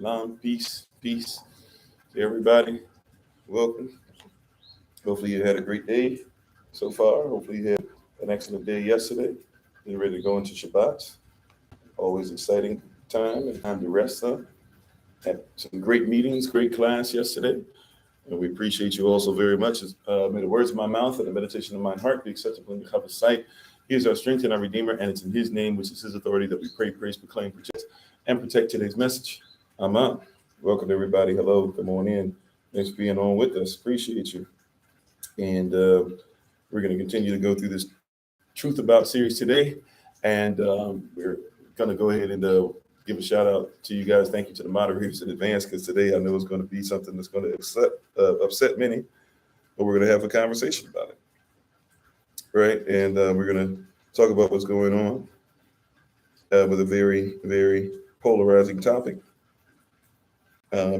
Long peace to everybody. Welcome. Hopefully you had a great day so far. Hopefully you had an excellent day yesterday. You're ready to go into Shabbat. Always exciting time and time to rest up. Had some great meetings, great class yesterday. And we appreciate you also very much. May the words of my mouth and the meditation of my heart be acceptable in your sight. He is our strength and our Redeemer, and it's in his name, which is his authority, that we pray, praise, proclaim, project, and protect today's message. I'm up. Welcome, everybody. Hello. Come on in. Thanks for being on with us. Appreciate you. And we're going to continue to go through this Truth About series today. And we're going to go ahead and give a shout out to you guys. Thank you to the moderators in advance, because today I know it's going to be something that's going to upset many, but we're going to have a conversation about it. Right. And we're going to talk about what's going on with a very, very polarizing topic.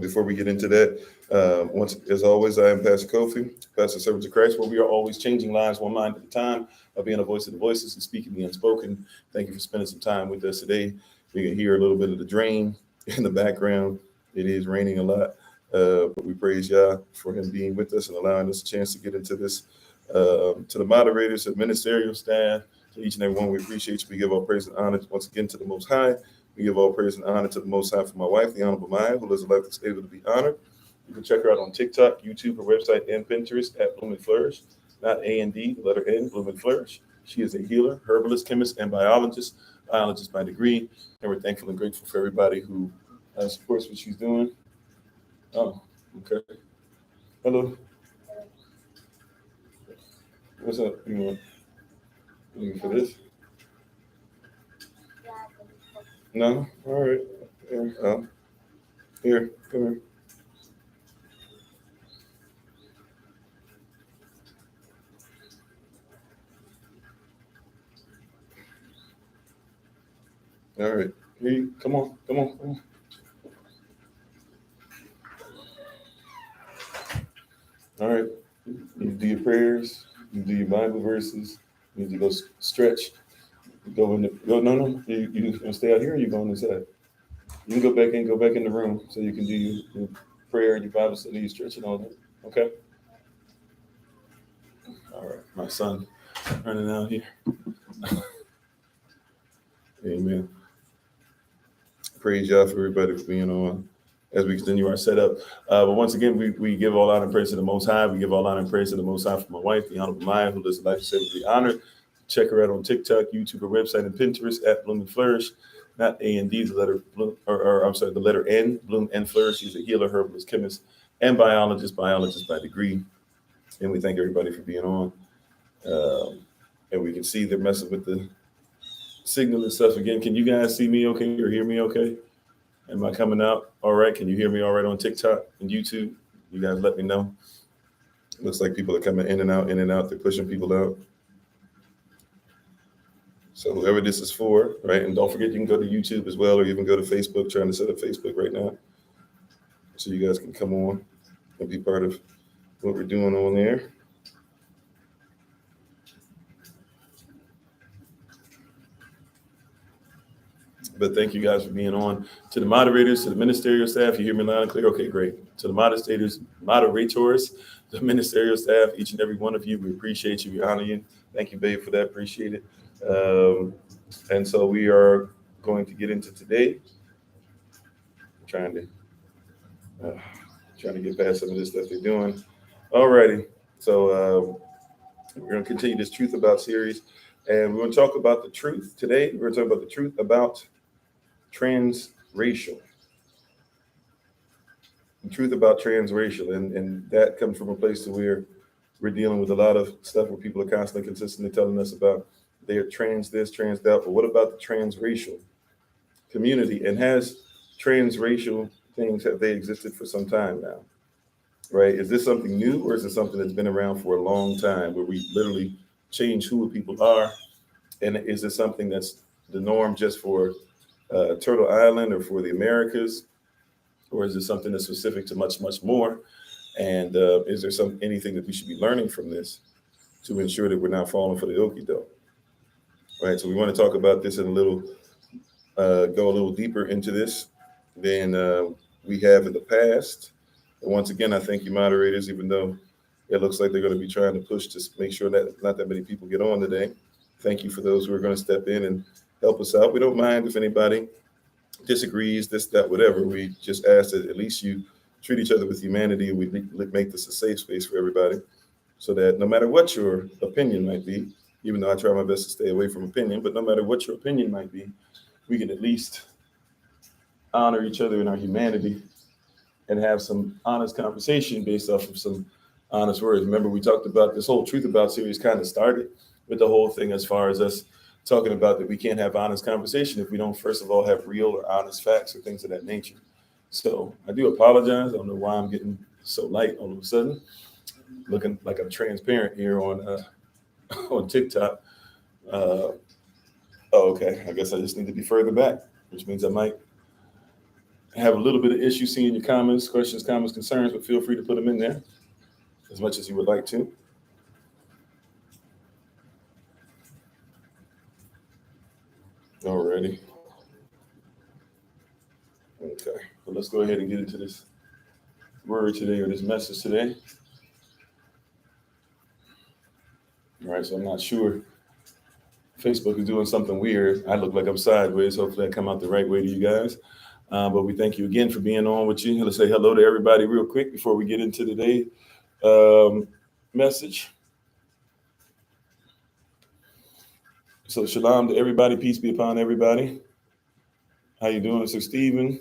Before we get into that, once as always, I am Pastor Kofi, Pastor Servant of Christ, where we are always changing lives one mind at a time, by being a voice of the voiceless and speaking the unspoken. Thank you for spending some time with us today. We can hear a little bit of the drain in the background. It is raining a lot, but we praise Yah for him being with us and allowing us a chance to get into this. To the moderators, the ministerial staff, to each and every one, we appreciate you. We give all praise and honor once again to the Most High. We give all praise and honor to the Most High for my wife, the Honorable Maya, who lives a life that's able to be honored. You can check her out on TikTok, YouTube, her website, and Pinterest at Bloom and Flourish. Not A&D, the letter N, Bloom and Flourish. She is a healer, herbalist, chemist, and biologist by degree. And we're thankful and grateful for everybody who supports what she's doing. Oh, okay. Hello. What's up? You looking for this? No? All right. Here, come here. All right. Here, come on. All right. You do your prayers. You do your Bible verses. You need to go stretch. No. You gonna stay out here, or you going inside? You can go back in the room, so you can do your prayer and your Bible study, your stretch and all that. Okay. All right, my son running out here. Amen. Praise Yah for everybody for being on as we continue our setup. But once again, we give all honor and praise to the Most High. We give all honor and praise to the Most High for my wife, the Honorable Maya, who lives a life that's able to be honored. Check her out on TikTok, YouTube, her website, and Pinterest at Bloom and Flourish. Not A&D, the letter Bloom, the letter N, Bloom and Flourish. She's a healer, herbalist, chemist, and biologist by degree. And we thank everybody for being on. And we can see they're messing with the signal and stuff again. Can you guys see me okay or hear me okay? Am I coming out all right? Can you hear me all right on TikTok and YouTube? You guys let me know. Looks like people are coming in and out. They're pushing people out. So whoever this is for, right? And don't forget, you can go to YouTube as well, or even go to Facebook. Trying to set up Facebook right now, so you guys can come on and be part of what we're doing on there. But thank you guys for being on. To the moderators, to the ministerial staff, you hear me loud and clear? Okay, great. To the moderators, the ministerial staff, each and every one of you, we appreciate you. We honor you. Thank you, babe, for that. Appreciate it. And so we are going to get into today. Trying to get past some of this stuff they're doing. Alrighty. So we're going to continue this Truth About series. And we're going to talk about the truth today. We're going to talk about the truth about TransRacial. The truth about TransRacial. And that comes from a place where we're dealing with a lot of stuff where people are constantly, consistently telling us about they're trans this, trans that. But what about the transracial community? And has transracial things, have they existed for some time now? Right? Is this something new, or is it something that's been around for a long time, where we literally change who people are? And is this something that's the norm just for Turtle Island or for the Americas? Or is it something that's specific to much, much more? And is there anything that we should be learning from this to ensure that we're not falling for the okie doke? Right. So we want to talk about this in a little, go a little deeper into this than we have in the past. And once again, I thank you, moderators, even though it looks like they're going to be trying to push to make sure that not that many people get on today. Thank you for those who are going to step in and help us out. We don't mind if anybody disagrees, this, that, whatever. We just ask that at least you treat each other with humanity, and we make this a safe space for everybody, so that no matter what your opinion might be, even though I try my best to stay away from opinion, but no matter what your opinion might be, we can at least honor each other in our humanity and have some honest conversation based off of some honest words. Remember, we talked about this whole Truth About series kind of started with the whole thing as far as us talking about that we can't have honest conversation if we don't, first of all, have real or honest facts or things of that nature. So I do apologize. I don't know why I'm getting so light all of a sudden, looking like I'm transparent here on TikTok. Okay. I guess I just need to be further back, which means I might have a little bit of issue seeing your comments, questions, comments, concerns, but feel free to put them in there as much as you would like to. Alrighty. Okay. Well, let's go ahead and get into this word today, or this message today. All right. So I'm not sure. Facebook is doing something weird. I look like I'm sideways. Hopefully I come out the right way to you guys. But we thank you again for being on with you. Let's say hello to everybody real quick before we get into today's message. So shalom to everybody. Peace be upon everybody. How you doing, Sir Stephen?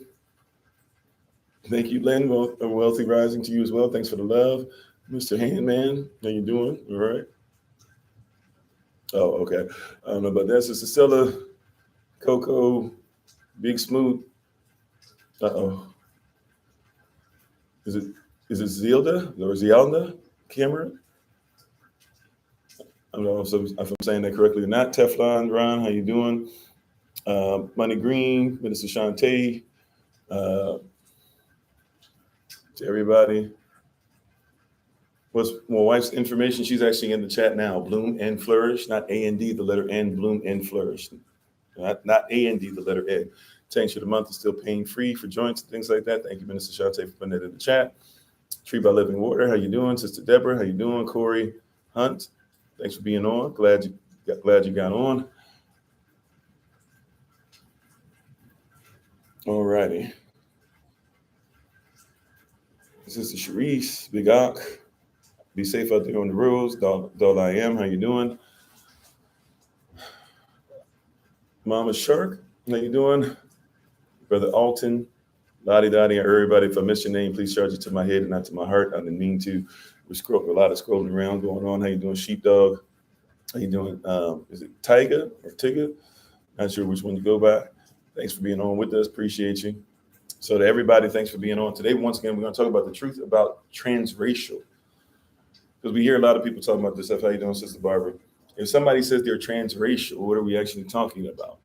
Thank you, Len. Well, a wealthy rising to you as well. Thanks for the love. Mr. Handman, how you doing? All right. Oh, okay. I don't know about that. Sister Stella, Coco, Big Smooth. Uh-oh. Is it Zilda or Zielda Cameron? I don't know if I'm saying that correctly or not. Teflon, Ron, how you doing? Money Green, Minister Shantae, to everybody. What's my wife's information? She's actually in the chat now. Bloom and Flourish, not A-N-D, the letter N, Bloom and Flourish. Not A-N-D, the letter N. Thanks for the month is still pain-free for joints and things like that. Thank you, Minister Shantae, for putting that in the chat. Tree by Living Water, how you doing? Sister Deborah, how you doing? Corey Hunt, thanks for being on. Glad you got on. All righty. Sister Sharice, Big Ock, be safe out there on the roads. Doll I am, how you doing? Mama Shark, how you doing? Brother Alton, Lottie Dottie, everybody. If I missed your name, please charge it to my head and not to my heart. I didn't mean to. We're a lot of scrolling around going on. How you doing, Sheepdog? How you doing? Is it Tyga or Tigga? Not sure which one you go by. Thanks for being on with us. Appreciate you. So to everybody, thanks for being on today. Once again, we're going to talk about the truth about transracial. Because we hear a lot of people talking about this stuff. How you doing, Sister Barbara? If somebody says they're transracial, what are we actually talking about?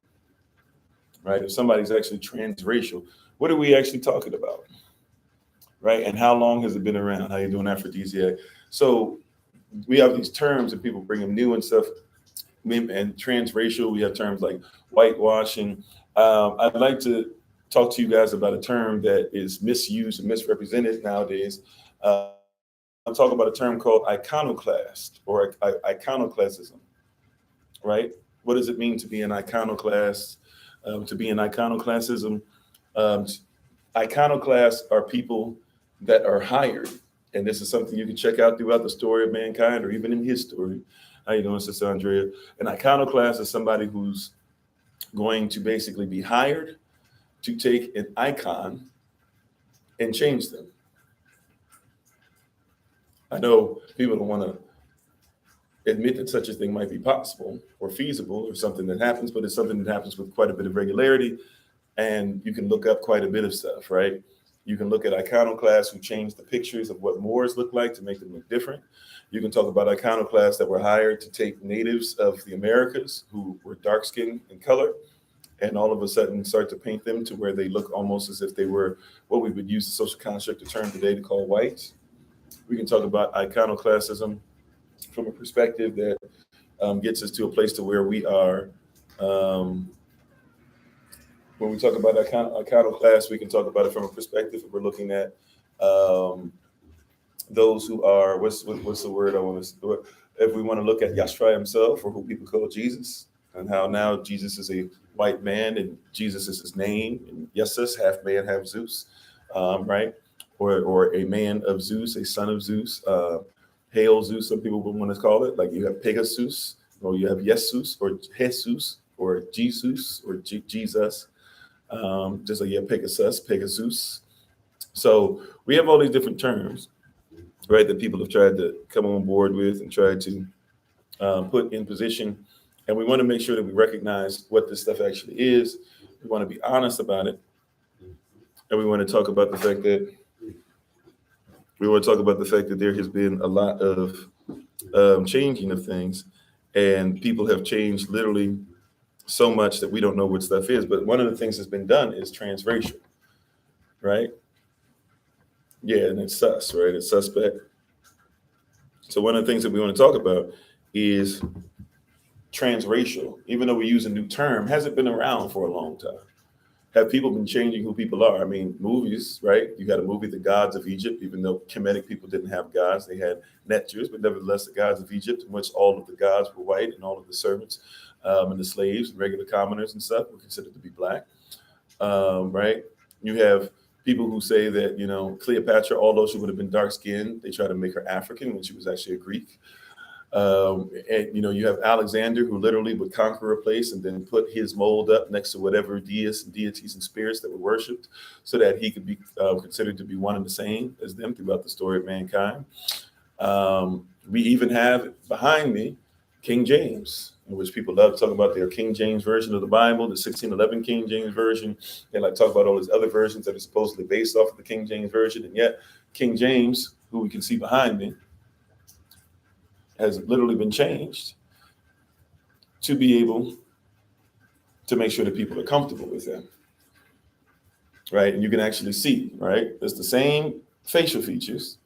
Right? If somebody's actually transracial, what are we actually talking about? Right? And how long has it been around? How you doing, aphrodisiac? So we have these terms and people bring them new and stuff. And transracial, we have terms like whitewashing. I'd like to talk to you guys about a term that is misused and misrepresented nowadays. I'm talking about a term called iconoclast or iconoclastism, right? What does it mean to be an iconoclast? To be an iconoclastism, iconoclasts are people that are hired, and this is something you can check out throughout the story of mankind or even in his story. How you doing, Sister Andrea? An iconoclast is somebody who's going to basically be hired to take an icon and change them. I know people don't want to admit that such a thing might be possible or feasible or something that happens, but it's something that happens with quite a bit of regularity. And you can look up quite a bit of stuff, right? You can look at iconoclasts who changed the pictures of what Moors look like to make them look different. You can talk about iconoclasts that were hired to take natives of the Americas who were dark-skinned in color and all of a sudden start to paint them to where they look almost as if they were what we would use the social construct term today to call white. We can talk about iconoclastism from a perspective that gets us to a place to where we are when we talk about iconoclast, we can talk about it from a perspective. We're looking at those who are what's the word I want to. If we want to look at Yahshua himself, or who people call Jesus, and how now Jesus is a white man and Jesus is his name, and Yesus, half man, half Zeus, right? Or a man of Zeus, a son of Zeus, hail Zeus. Some people would want to call it. Like you have Pegasus, or you have Jesus, or Jesus, or Jesus, or Jesus. Just like you have Pegasus. So we have all these different terms, right, that people have tried to come on board with and tried to put in position. And we want to make sure that we recognize what this stuff actually is. We want to be honest about it. And we want to talk about the fact that there has been a lot of changing of things, and people have changed literally so much that we don't know what stuff is. But one of the things that's been done is transracial, right? Yeah, and it's sus, right? It's suspect. So one of the things that we want to talk about is transracial. Even though we use a new term, hasn't been around for a long time. Have people been changing who people are? I mean, movies, right? You got a movie, The Gods of Egypt, even though Kemetic people didn't have gods, they had Netjers, but nevertheless, the gods of Egypt, in which all of the gods were white and all of the servants and the slaves and regular commoners and stuff were considered to be black, right? You have people who say that, Cleopatra, although she would have been dark skinned, they try to make her African when she was actually a Greek. And you have Alexander, who literally would conquer a place and then put his mold up next to whatever deities and spirits that were worshipped, so that he could be considered to be one and the same as them throughout the story of mankind. We even have behind me King James, in which people love to talk about their King James version of the Bible, the 1611 King James version. They like talk about all these other versions that are supposedly based off of the King James version, and yet King James, who we can see behind me, has literally been changed to be able to make sure that people are comfortable with them, right? And you can actually see, right? It's the same facial features.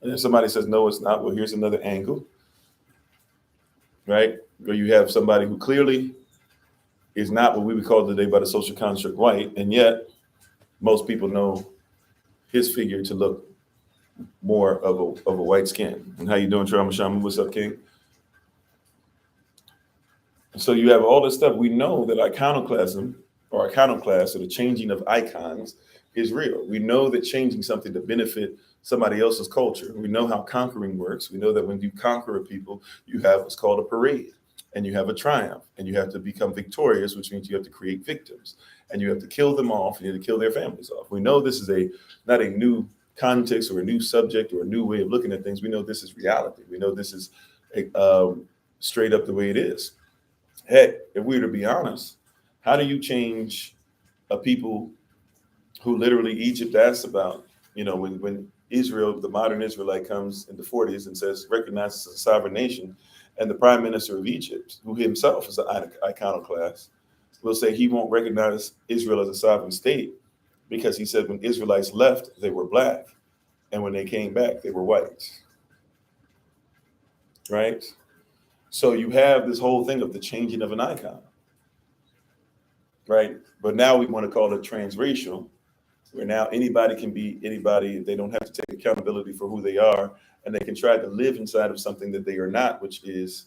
And if somebody says, no, it's not, well, here's another angle, right? Where you have somebody who clearly is not what we would call today by the social construct white, and yet most people know his figure to look more of a white skin. And how you doing, Trauma Shaman? What's up, King? So you have all this stuff. We know that iconoclasm or iconoclast, or the changing of icons, is real. We know that changing something to benefit somebody else's culture. We know how conquering works. We know that when you conquer a people, you have what's called a parade, and you have a triumph, and you have to become victorious, which means you have to create victims, and you have to kill them off, and you have to kill their families off. We know this is not a new context or a new subject or a new way of looking at things. We know this is reality. We know this is straight up the way it is. Heck, if we were to be honest, how do you change a people who literally Egypt asks about, when Israel, the modern Israelite, comes in the 40s and says, recognizes as a sovereign nation, and the prime minister of Egypt, who himself is an iconoclast, will say he won't recognize Israel as a sovereign state because he said when Israelites left, they were black, and when they came back, they were white, right? So you have this whole thing of the changing of an icon, right? But now we want to call it transracial, where now anybody can be anybody. They don't have to take accountability for who they are, and they can try to live inside of something that they are not, which is,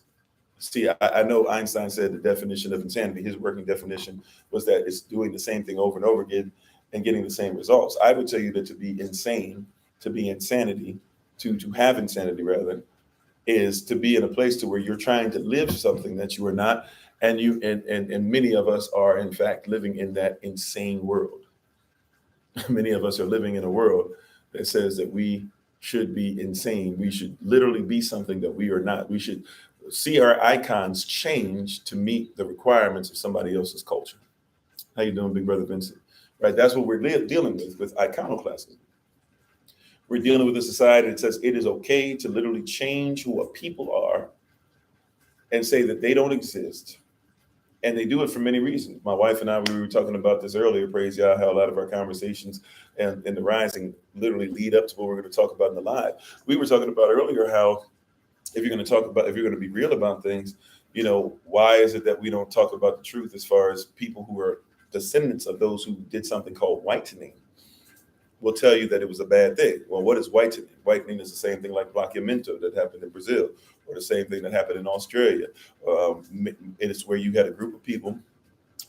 I know Einstein said the definition of insanity, his working definition was that it's doing the same thing over and over again and getting the same results. I would tell you that to be insane, to be insanity, to have insanity rather, is to be in a place to where you're trying to live something that you are not, and many of us are in fact living in that insane world. Many of us are living in a world that says that we should be insane. We should literally be something that we are not. We should see our icons change to meet the requirements of somebody else's culture. How you doing, big brother Vincent? Right, that's what we're dealing with iconoclasm. We're dealing with a society that says it is okay to literally change who a people are and say that they don't exist. And they do it for many reasons. My wife and I, we were talking about this earlier, praise Yah, how a lot of our conversations and the rising literally lead up to what we're going to talk about in the live. We were talking about earlier how if you're going to be real about things, why is it that we don't talk about the truth as far as people who are descendants of those who did something called whitening will tell you that it was a bad thing. Well, what is whitening? Whitening is the same thing like bloqueamento that happened in Brazil, or the same thing that happened in Australia. It is where you had a group of people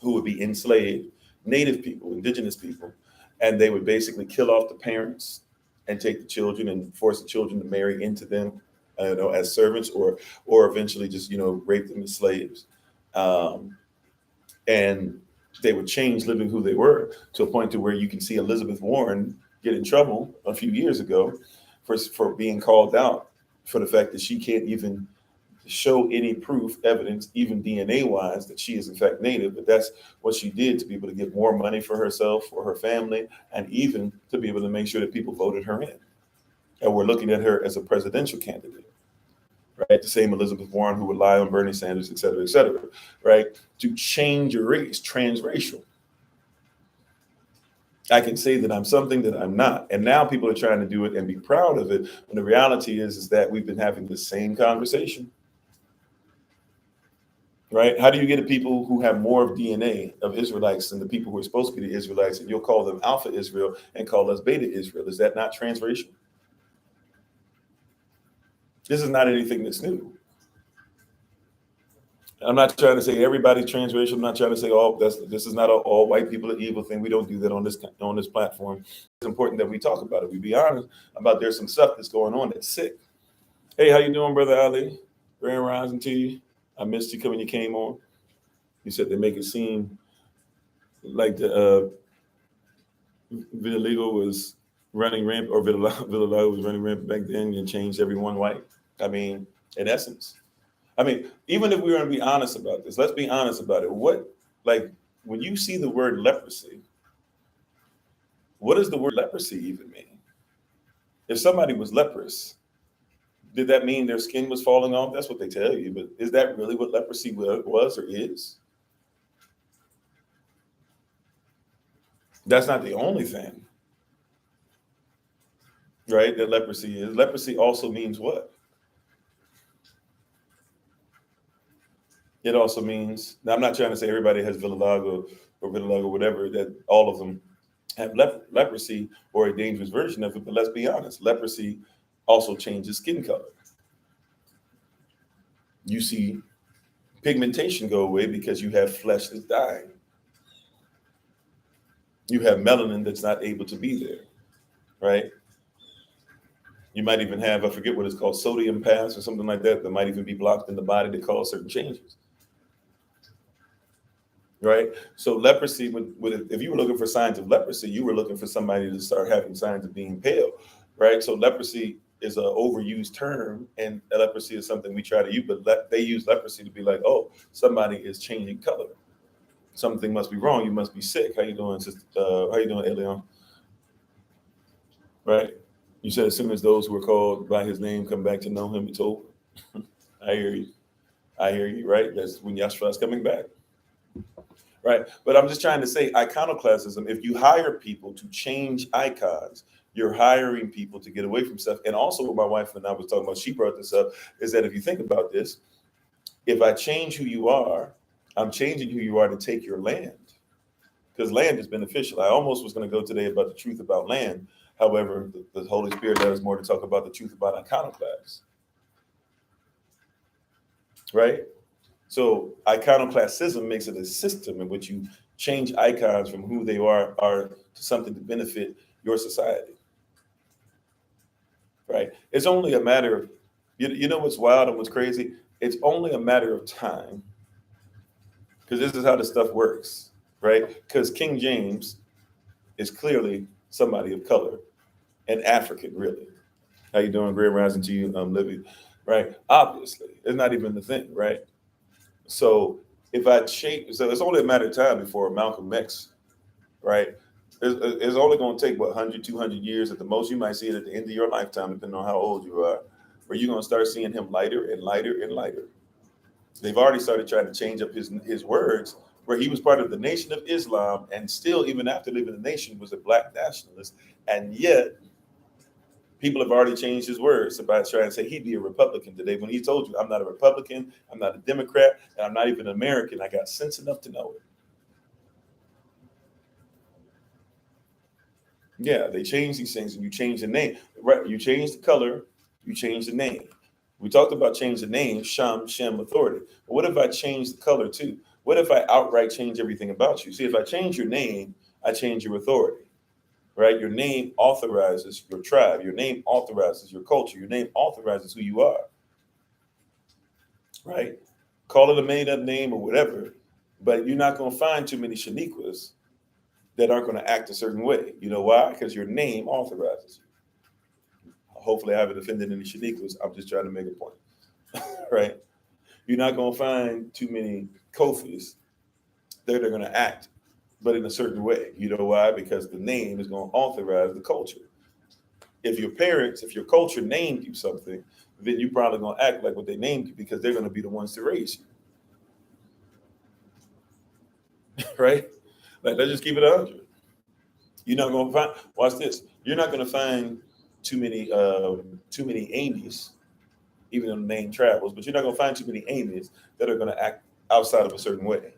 who would be enslaved, native people, indigenous people, and they would basically kill off the parents and take the children and force the children to marry into them, as servants, or eventually just rape them as slaves. And they would change living who they were to a point to where you can see Elizabeth Warren get in trouble a few years ago for being called out for the fact that she can't even show any proof, evidence, even DNA wise, that she is in fact native. But that's what she did to be able to get more money for herself, for her family, and even to be able to make sure that people voted her in. And we're looking at her as a presidential candidate. Right, the same Elizabeth Warren who would lie on Bernie Sanders, et cetera, right? To change your race, transracial. I can say that I'm something that I'm not. And now people are trying to do it and be proud of it. And the reality is that we've been having the same conversation. Right? How do you get to people who have more of DNA of Israelites than the people who are supposed to be the Israelites, and you'll call them Alpha Israel and call us Beta Israel? Is that not transracial? This is not anything that's new. I'm not trying to say everybody's transracial. I'm not trying to say this is not all white people are evil thing. We don't do that on this platform. It's important that we talk about it. We be honest about there's some stuff that's going on that's sick. Hey, how you doing, Brother Ali? Grand rising to you. I missed you when you came on. You said they make it seem like the vitiligo was running rampant, or vitiligo was running rampant back then and changed everyone white. I mean, in essence. I mean, even if we were going to be honest about this, let's be honest about it. When you see the word leprosy, what does the word leprosy even mean? If somebody was leprous, did that mean their skin was falling off? That's what they tell you. But is that really what leprosy was or is? That's not the only thing, right? That leprosy is. Leprosy also means what? It also means, now I'm not trying to say everybody has vitiligo or whatever, that all of them have leprosy or a dangerous version of it, but let's be honest, leprosy also changes skin color. You see pigmentation go away because you have flesh that's dying. You have melanin that's not able to be there, right? You might even have, I forget what it's called, sodium paths or something like that might even be blocked in the body to cause certain changes. Right. So leprosy, if you were looking for signs of leprosy, you were looking for somebody to start having signs of being pale. Right. So leprosy is an overused term, and leprosy is something we try to use, but they use leprosy to be like, oh, somebody is changing color. Something must be wrong. You must be sick. How you doing, sister? How you doing, Elion? Right. You said as soon as those who were called by his name come back to know him, it's over. I hear you. I hear you. Right. That's when Yahshua is coming back. Right. But I'm just trying to say iconoclasm, if you hire people to change icons, you're hiring people to get away from stuff. And also what my wife and I was talking about, she brought this up, is that if you think about this, if I change who you are, I'm changing who you are to take your land, because land is beneficial. I almost was going to go today about the truth about land. However, the Holy Spirit led us more to talk about the truth about iconoclasts. Right. So iconoclastism makes it a system in which you change icons from who they are to something to benefit your society. Right? It's only a matter of, you know what's wild and what's crazy? It's only a matter of time, because this is how this stuff works, right? Because King James is clearly somebody of color and African, really. How you doing? Great rising to you, Livy. Right? Obviously, it's not even the thing, right? So if I change, so it's only a matter of time before Malcolm X, right? It's only going to take, 100, 200 years at the most. You might see it at the end of your lifetime, depending on how old you are, where you're going to start seeing him lighter and lighter and lighter. They've already started trying to change up his words, where he was part of the Nation of Islam, and still, even after leaving the nation, was a black nationalist. And yet, people have already changed his words about trying to say he'd be a Republican today, when he told you, I'm not a Republican, I'm not a Democrat, and I'm not even an American. I got sense enough to know it. Yeah, they change these things, and you change the name. Right? You change the color, you change the name. We talked about change the name, Sham, Shem, authority. But what if I change the color too? What if I outright change everything about you? See, if I change your name, I change your authority. Right? Your name authorizes your tribe. Your name authorizes your culture. Your name authorizes who you are. Right? Call it a made up name or whatever, but you're not going to find too many Shaniquas that aren't going to act a certain way. You know why? Because your name authorizes you. Hopefully, I haven't offended any Shaniquas. I'm just trying to make a point. Right? You're not going to find too many Kofis that are going to act, but in a certain way. You know why? Because the name is going to authorize the culture. If your parents, if your culture named you something, then you're probably going to act like what they named you because they're going to be the ones to raise you. Right? Like, let's just keep it 100. You're not going to find. Watch this. You're not going to find too many Amy's, even though the name travels. But you're not going to find too many Amy's that are going to act outside of a certain way.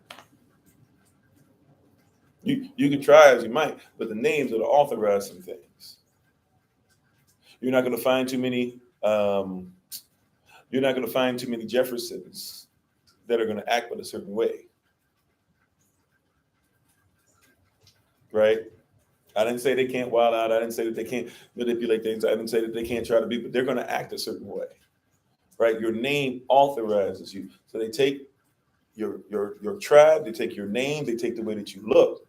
You can try as you might, but the names are to authorize some things. You're not going to find too many. You're not going to find too many Jeffersons that are going to act in a certain way. Right? I didn't say they can't wild out. I didn't say that they can't manipulate things. I didn't say that they can't try to be, but they're going to act a certain way. Right? Your name authorizes you. So they take your tribe, they take your name, they take the way that you look.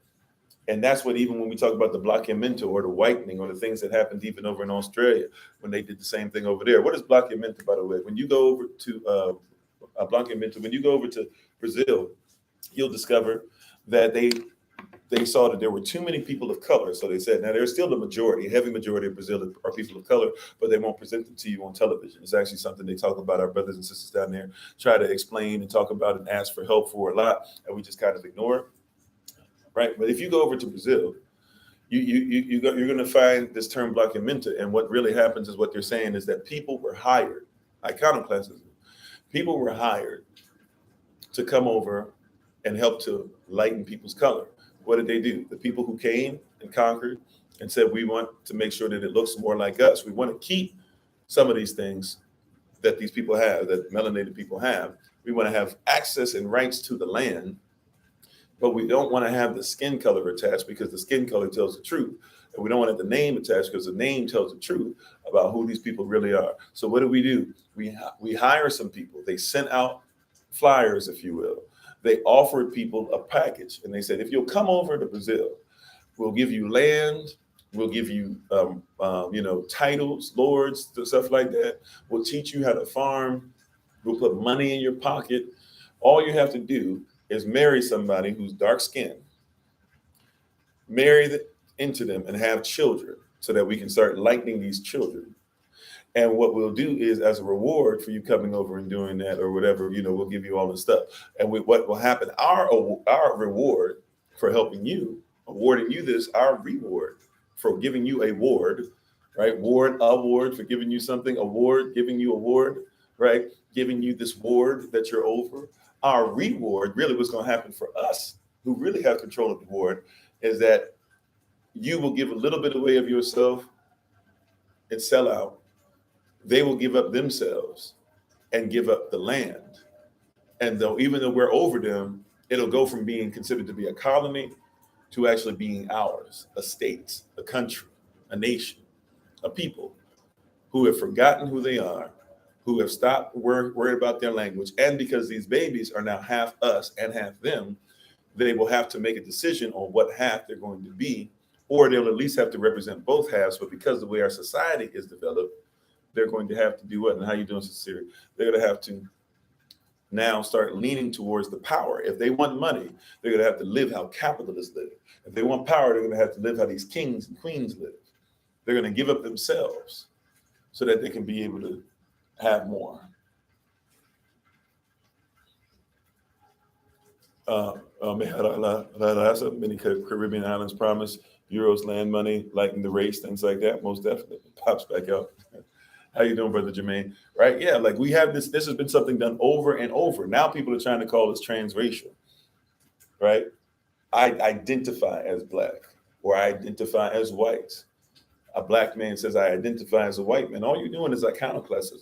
And that's what, even when we talk about the blockamiento or the whitening or the things that happened even over in Australia when they did the same thing over there. What is blockamiento, by the way? When you go over to blockamiento, when you go over to Brazil, you'll discover that they saw that there were too many people of color. So they said, now there's still the majority, a heavy majority of Brazil are people of color, but they won't present them to you on television. It's actually something they talk about. Our brothers and sisters down there try to explain and talk about and ask for help for a lot, and we just kind of ignore it. Right? But if you go over to Brazil, you're going to find this term blockamiento, and what really happens is what they're saying is that people were hired, iconoclasm, people were hired to come over and help to lighten people's color. What did they do? The people who came and conquered and said, we want to make sure that it looks more like us. We want to keep some of these things that these people have, that melanated people have. We want to have access and rights to the land, but we don't want to have the skin color attached because the skin color tells the truth. And we don't want to have the name attached because the name tells the truth about who these people really are. So what do? We hire some people. They sent out flyers, if you will. They offered people a package, and they said, if you'll come over to Brazil, we'll give you land, we'll give you titles, lords, stuff like that. We'll teach you how to farm. We'll put money in your pocket. All you have to do is marry somebody who's dark skinned, marry into them, and have children so that we can start lightening these children. And what we'll do is, as a reward for you coming over and doing that or whatever, we'll give you all this stuff. And what will happen, our reward for helping you, awarding you this, our reward for giving you a ward, right? Award for giving you something, award, giving you award, right? Giving you this ward that you're over. Our reward, really what's going to happen for us who really have control of the ward, is that you will give a little bit away of yourself and sell out. They will give up themselves and give up the land. And even though we're over them, it'll go from being considered to be a colony to actually being ours, a state, a country, a nation, a people who have forgotten who they are, who have stopped worried about their language. And because these babies are now half us and half them, they will have to make a decision on what half they're going to be, or they'll at least have to represent both halves. But because the way our society is developed, they're going to have to do what? And how you doing, Sincere? They're going to have to now start leaning towards the power. If they want money, they're going to have to live how capitalists live. If they want power, they're going to have to live how these kings and queens live. They're going to give up themselves so that they can be able to have more. Many Caribbean islands promise euros, land money, lighten the race, things like that. Most definitely. Pops back out. How you doing, Brother Jermaine? Right? Yeah, like we have this has been something done over and over. Now people are trying to call us transracial, right? I identify as Black. or I identify as white. A black man says, I identify as a white man. All you're doing is iconoclasm,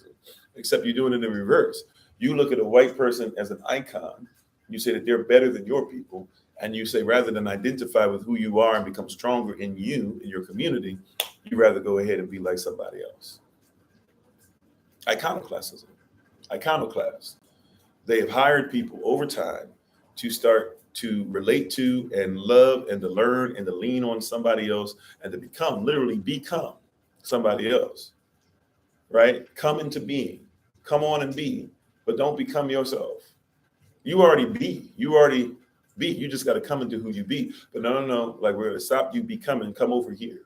except you're doing it in reverse. You look at a white person as an icon. You say that they're better than your people. And you say, rather than identify with who you are and become stronger in you, in your community, you rather go ahead and be like somebody else. Iconoclasm. Iconoclasts. They have hired people over time to start to relate to and love and to learn and to lean on somebody else and to become, literally become somebody else, right? Come into being, come on and be, but don't become yourself. You already be, you just got to come into who you be. But no, like we're going to stop you becoming, come over here.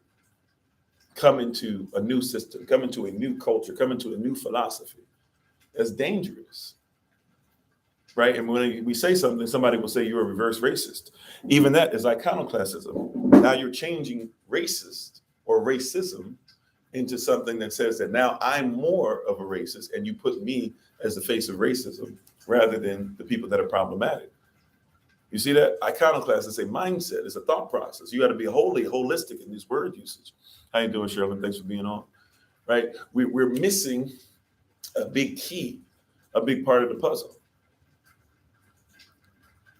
Come into a new system, come into a new culture, come into a new philosophy. That's dangerous. Right? And when we say something, somebody will say you're a reverse racist. Even that is iconoclasm. Now you're changing racist or racism into something that says that now I'm more of a racist and you put me as the face of racism rather than the people that are problematic. You see that? Iconoclast is a mindset, it's a thought process. You got to be wholly holistic in this word usage. How you doing, Shirley? Thanks for being on. Right? We're missing a big key, a big part of the puzzle.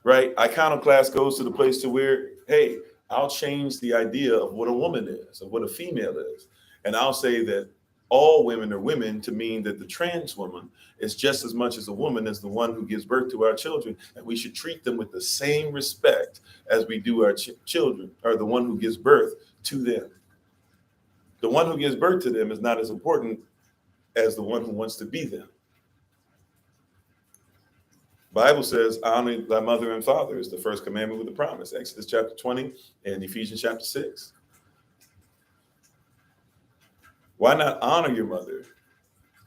Right? Iconoclast goes to the place to where, hey, I'll change the idea of what a woman is, of what a female is. And I'll say that all women are women to mean that the trans woman is just as much as a woman as the one who gives birth to our children. And we should treat them with the same respect as we do our children, or the one who gives birth to them. The one who gives birth to them is not as important as the one who wants to be them. Bible says, honor thy mother and father is the first commandment with a promise. Exodus chapter 20 and Ephesians chapter 6. Why not honor your mother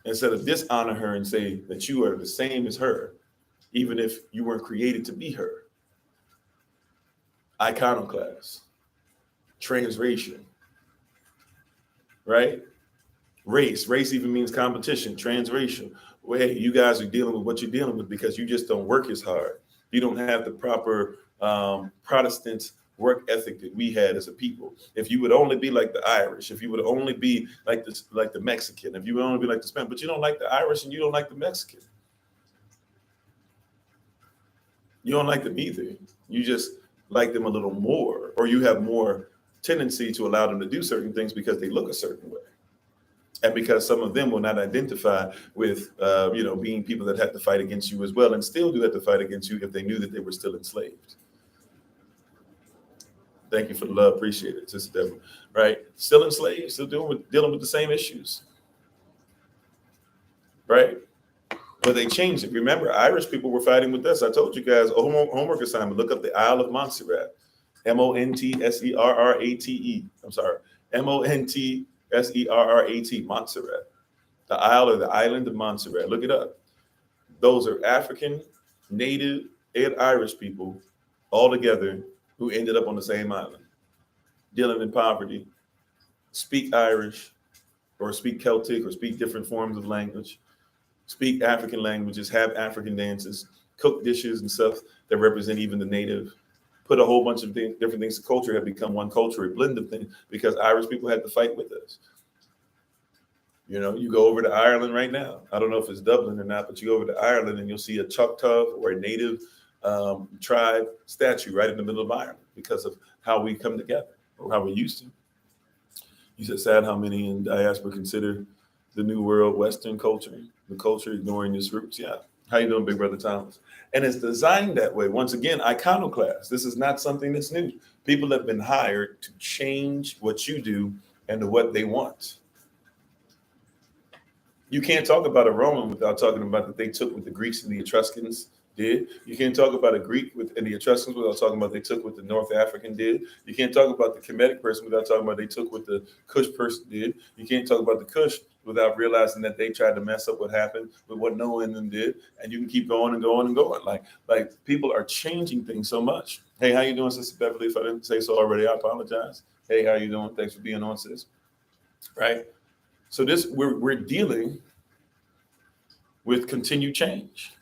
instead of dishonor her and say that you are the same as her, even if you weren't created to be her? Iconoclast, TransRacial, right? Race even means competition. TransRacial. Well, hey, you guys are dealing with what you're dealing with because you just don't work as hard. You don't have the proper Protestant work ethic that we had as a people. If you would only be like the Irish, if you would only be like the Mexican, if you would only be like the Spanish, but you don't like the Irish and you don't like the Mexican. You don't like them either. You just like them a little more, or you have more tendency to allow them to do certain things because they look a certain way. And because some of them will not identify with, being people that have to fight against you as well, and still do have to fight against you if they knew that they were still enslaved. Thank you for the love. Appreciate it, Sister Deborah. Right? Still enslaved, still dealing with the same issues. Right? But they changed it. Remember, Irish people were fighting with us. I told you guys, homework assignment, look up the Isle of Montserrat. Montserrate. I'm sorry. Montserrat, Montserrat. The Isle or the island of Montserrat. Look it up. Those are African, Native, and Irish people all together who ended up on the same island, dealing in poverty, speak Irish, or speak Celtic, or speak different forms of language, speak African languages, have African dances, cook dishes and stuff that represent even the native, put a whole bunch of different things. The culture had become one culture, a blend of things, because Irish people had to fight with us. You go over to Ireland right now. I don't know if it's Dublin or not, but you go over to Ireland and you'll see a Choctaw or a native tribe statue right in the middle of Ireland because of how we come together, or how we used to. You said, sad how many in diaspora consider the new world Western culture, the culture ignoring its roots. Yeah. How you doing, Big Brother Thomas? And it's designed that way. Once again, iconoclast. This is not something that's new. People have been hired to change what you do and to what they want. You can't talk about a Roman without talking about that they took what the Greeks and the Etruscans did. You can't talk about a Greek and the Etruscans without talking about they took what the North African did. You can't talk about the Kemetic person without talking about they took what the Kush person did. You can't talk about the Kush without realizing that they tried to mess up what happened with what Noah and them did. And you can keep going and going and going. Like people are changing things so much. Hey, how you doing, Sister Beverly? If I didn't say so already, I apologize. Hey, how you doing? Thanks for being on, sis. Right? So we're dealing with continued change.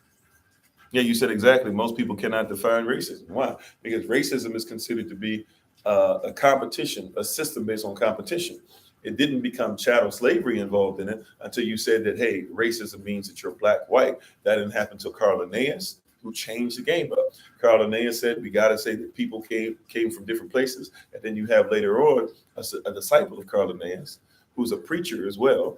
Yeah, you said exactly. Most people cannot define racism. Why? Because racism is considered to be a competition, a system based on competition. It didn't become chattel slavery involved in it until you said that, hey, racism means that you're black, white. That didn't happen until Carl Linnaeus, who changed the game up. Carl Linnaeus said, we got to say that people came from different places. And then you have later on a disciple of Carl Linnaeus, who's a preacher as well,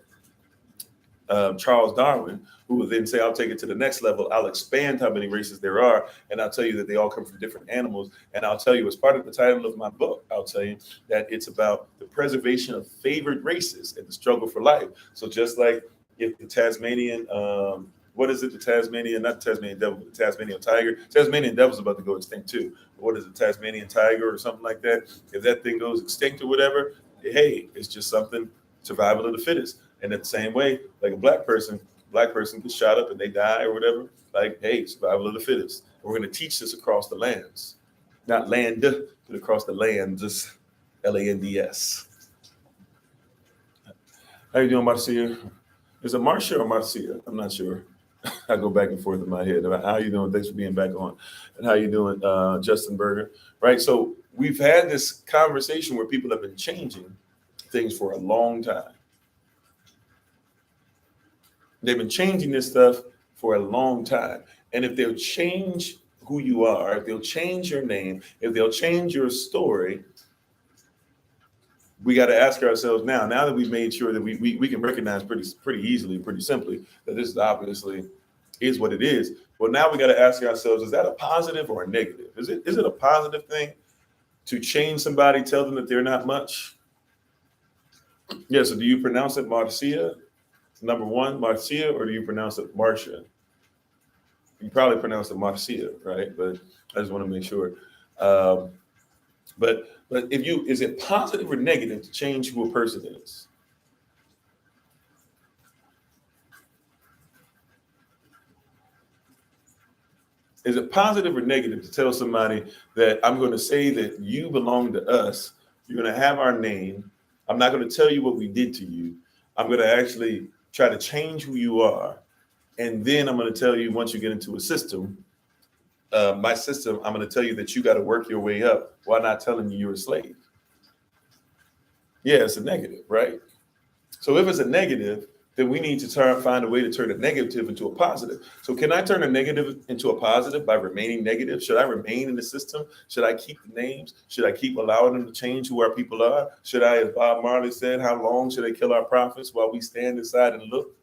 Charles Darwin, who would then say, I'll take it to the next level. I'll expand how many races there are. And I'll tell you that they all come from different animals. And I'll tell you, as part of the title of my book, I'll tell you that it's about the preservation of favored races and the struggle for life. So just like if the Tasmanian, what is it? The Tasmanian, not the Tasmanian devil, but the Tasmanian tiger. Tasmanian devil's about to go extinct too. What is it, Tasmanian tiger or something like that? If that thing goes extinct or whatever, hey, it's just something, survival of the fittest. And in the same way, like a black person gets shot up and they die or whatever. Like, hey, survival of the fittest. And we're going to teach this across the lands, not land, but across the lands, LANDS. How you doing, Marcia? Is it Marcia or Marcia? I'm not sure. I go back and forth in my head about how you doing. Thanks for being back on. And how you doing, Justin Berger? Right. So we've had this conversation where people have been changing things for a long time. They've been changing this stuff for a long time. And if they'll change who you are, if they'll change your name, if they'll change your story, we got to ask ourselves now that we've made sure that we can recognize pretty easily, pretty simply, that this is obviously is what it is. Well, now we got to ask ourselves, is that a positive or a negative? Is it a positive thing to change somebody, tell them that they're not much? Yeah, so do you pronounce it Marcia? Number one, Marcia, or do you pronounce it Marcia? You probably pronounce it Marcia, right? But I just want to make sure. But is it positive or negative to change who a person is? Is it positive or negative to tell somebody that I'm going to say that you belong to us? You're going to have our name. I'm not going to tell you what we did to you. I'm going to actually try to change who you are. And then I'm going to tell you, once you get into a system, my system, I'm going to tell you that you got to work your way up while not telling you you're a slave. Yeah, it's a negative, right? So if it's a negative, then we need to find a way to turn a negative into a positive. So can I turn a negative into a positive by remaining negative? Should I remain in the system? Should I keep the names? Should I keep allowing them to change who our people are? Should I, as Bob Marley said, how long should they kill our prophets while we stand inside and look?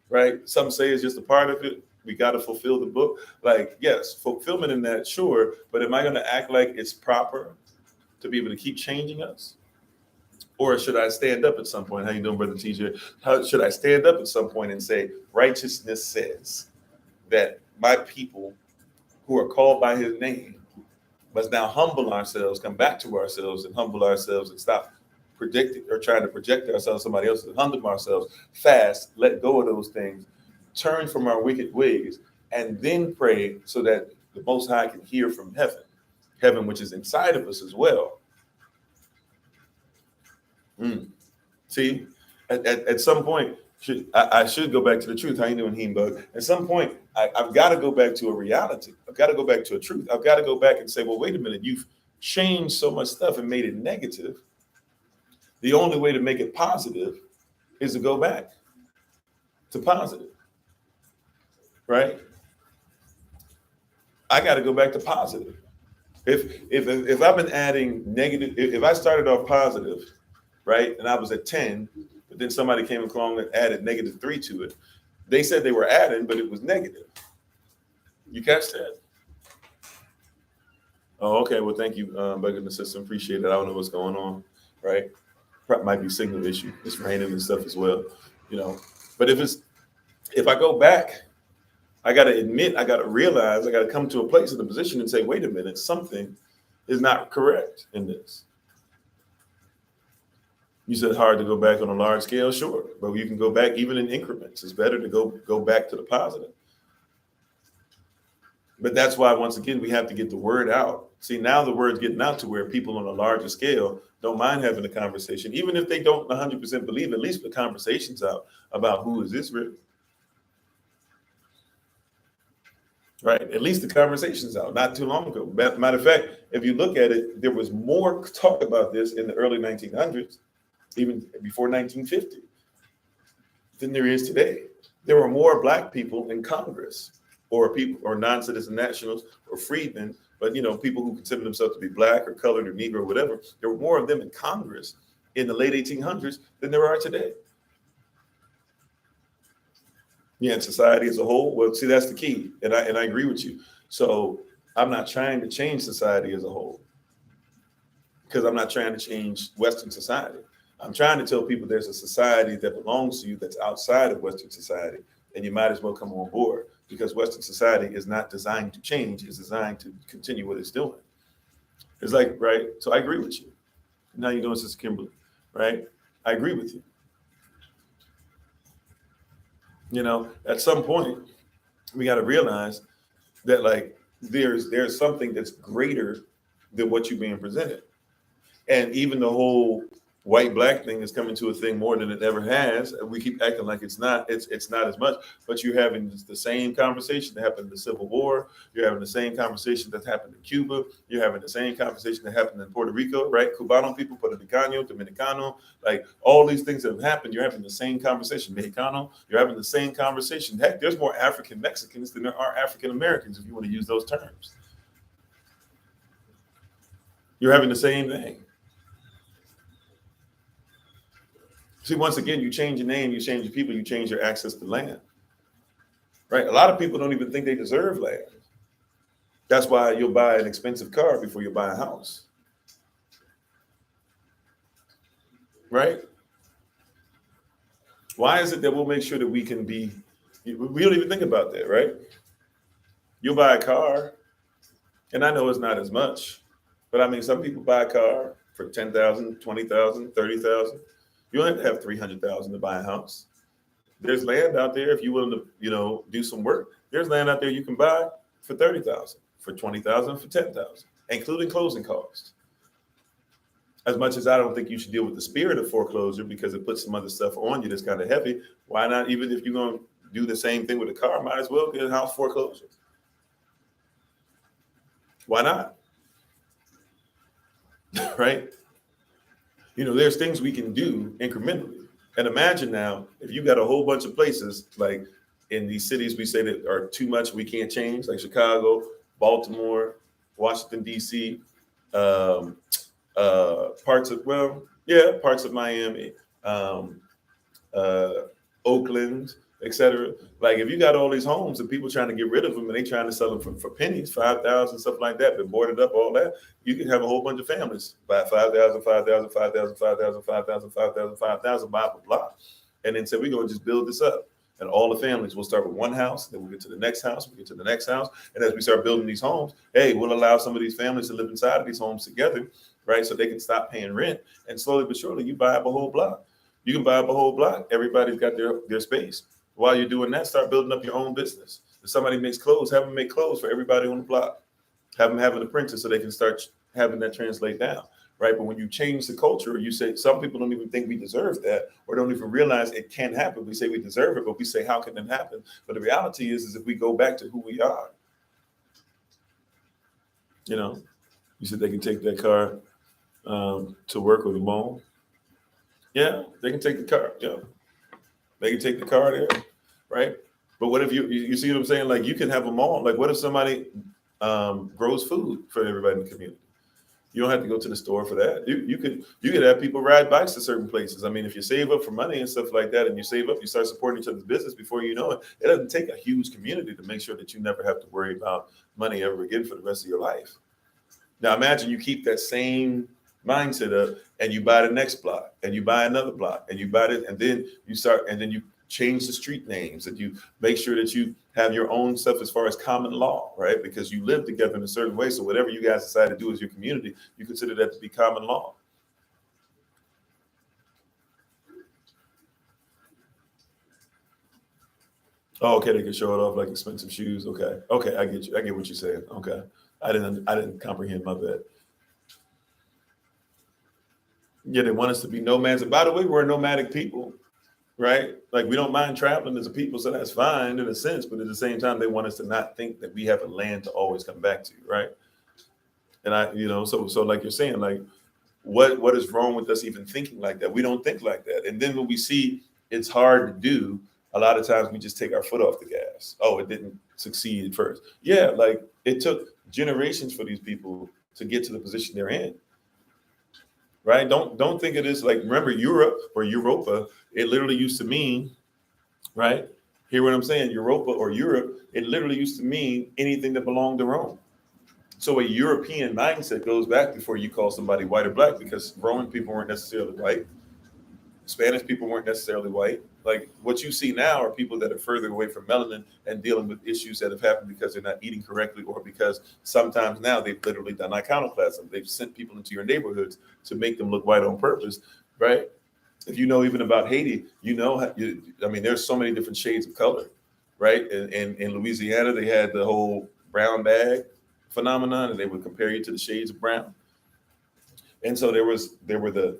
Right? Some say it's just a part of it. We got to fulfill the book. Like, yes, fulfillment in that, sure. But am I going to act like it's proper to be able to keep changing us? Or should I stand up at some point? How you doing, brother teacher? Should I stand up at some point and say, righteousness says that my people who are called by his name must now humble ourselves, come back to ourselves and humble ourselves and stop predicting or trying to project ourselves somebody else, and humble ourselves, fast, let go of those things, turn from our wicked ways, and then pray so that the Most High can hear from heaven, which is inside of us as well. See, at some point, I should go back to the truth. How you doing, Heembug? At some point, I've got to go back to a reality. I've got to go back to a truth. I've got to go back and say, well, wait a minute, you've changed so much stuff and made it negative. The only way to make it positive is to go back to positive, right? I got to go back to positive. If I've been adding negative, if I started off positive, right, and I was at 10, but then somebody came along and added -3 to it, they said they were adding, but it was negative. You catch that? Oh, okay. Well, thank you, Bug in the system. Appreciate it. I don't know what's going on, right? Might be signal issue. It's raining and stuff as well, you know. But if I go back, I got to admit, I got to realize, I got to come to a place in the position and say, wait a minute, something is not correct in this. You said hard to go back on a large scale, sure, but you can go back even in increments. It's better to go back to the positive. But that's why, once again, we have to get the word out. See, now the word's getting out to where people on a larger scale don't mind having a conversation, even if they don't 100% believe. At least the conversation's out about who is this really. right? At least the conversation's out. Not too long ago. Matter of fact, if you look at it, there was more talk about this in the early 1900s, even before 1950, than there is today. There were more black people in Congress, or people, or non-citizen nationals, or freedmen, but people who consider themselves to be black or colored or Negro or whatever. There were more of them in Congress in the late 1800s than there are today. Yeah, in society as a whole. Well, see, that's the key, and I agree with you. So I'm not trying to change society as a whole, because I'm not trying to change Western society. I'm trying to tell people there's a society that belongs to you that's outside of Western society, and you might as well come on board, because Western society is not designed to change; it's designed to continue what it's doing. It's like, right? So I agree with you. Now you're doing, Sister Kimberly, right? I agree with you. At some point, we got to realize that, like, there's something that's greater than what you're being presented. And even the whole white black thing is coming to a thing more than it ever has. We keep acting like it's not. It's not as much. But you're having the same conversation that happened in the Civil War. You're having the same conversation that happened in Cuba. You're having the same conversation that happened in Puerto Rico, right? Cubano people, Puerto Ricano, Dominicano, like all these things that have happened. You're having the same conversation. Mexicano, you're having the same conversation. Heck, there's more African Mexicans than there are African Americans, if you want to use those terms. You're having the same thing. See, once again, you change your name, you change your people, you change your access to land, right? A lot of people don't even think they deserve land. That's why you'll buy an expensive car before you buy a house, right? Why is it that we'll make sure that we can be, we don't even think about that, right? You'll buy a car, and I know it's not as much, but I mean, some people buy a car for 10,000, 20,000, 30,000. You don't have to have 300,000 to buy a house. There's land out there if you're willing to, do some work. There's land out there you can buy for 30,000, for 20,000, for 10,000, including closing costs. As much as I don't think you should deal with the spirit of foreclosure, because it puts some other stuff on you that's kind of heavy. Why not? Even if you're going to do the same thing with a car, might as well get a house foreclosure. Why not? Right? There's things we can do incrementally. And imagine now, if you got a whole bunch of places, like in these cities we say that are too much, we can't change, like Chicago, Baltimore, Washington, D.C., parts of Miami, Oakland, etc. Like, if you got all these homes and people trying to get rid of them and they trying to sell them for pennies, 5,000, stuff like that, been boarded up, all that, you can have a whole bunch of families buy 5,000, 5,000, 5,000, 5,000, 5,000, 5,000, 5,000, buy up a block, and then say, we're going to just build this up. And all the families will start with one house, then we'll get to the next house, we'll get to the next house. And as we start building these homes, hey, we'll allow some of these families to live inside of these homes together, right? So they can stop paying rent. And slowly but surely, you buy up a whole block. You can buy up a whole block. Everybody's got their space. While you're doing that, start building up your own business. If somebody makes clothes, have them make clothes for everybody on the block. Have them have an apprentice so they can start having that translate down, right? But when you change the culture, you say, some people don't even think we deserve that, or don't even realize it can happen. We say we deserve it, but we say, how can it happen? But the reality is if we go back to who we are, you said they can take their car to work or the mall. Yeah, they can take the car. Yeah, they can take the car there, right? But what if you see what I'm saying? Like, you can have a mall. Like, what if somebody grows food for everybody in the community? You don't have to go to the store for that. You could have people ride bikes to certain places. I mean, if you save up for money and stuff like that, and you save up, you start supporting each other's business. Before you know it, it doesn't take a huge community to make sure that you never have to worry about money ever again for the rest of your life. Now, imagine you keep that same mindset up, and you buy the next block, and you buy another block, and you buy it, and then you change the street names, and you make sure that you have your own stuff as far as common law, right? Because you live together in a certain way. So whatever you guys decide to do as your community, you consider that to be common law. Oh, okay, they can show it off like expensive shoes. Okay, I get you. I get what you're saying. Okay, I didn't comprehend, my bad. Yeah, they want us to be nomads. And by the way, we're a nomadic people. right? Like we don't mind traveling as a people, so that's fine in a sense. But at the same time, they want us to not think that we have a land to always come back to, right? And so like you're saying, like what is wrong with us even thinking like that? We don't think like that. And then when we see it's hard to do, a lot of times we just take our foot off the gas. Oh, it didn't succeed at first. Yeah, like it took generations for these people to get to the position they're in. Right? Don't think of this like remember Europe or Europa, it literally used to mean, right? Hear what I'm saying? Europa or Europe, it literally used to mean anything that belonged to Rome. So a European mindset goes back before you call somebody white or black, because Roman people weren't necessarily white. Spanish people weren't necessarily white. Like what you see now are people that are further away from melanin and dealing with issues that have happened because they're not eating correctly, or because sometimes now they've literally done iconoclasm. They've sent people into your neighborhoods to make them look white on purpose, right? If you know even about Haiti, I mean, there's so many different shades of color, right? In Louisiana, they had the whole brown bag phenomenon, and they would compare you to the shades of brown. And so there were the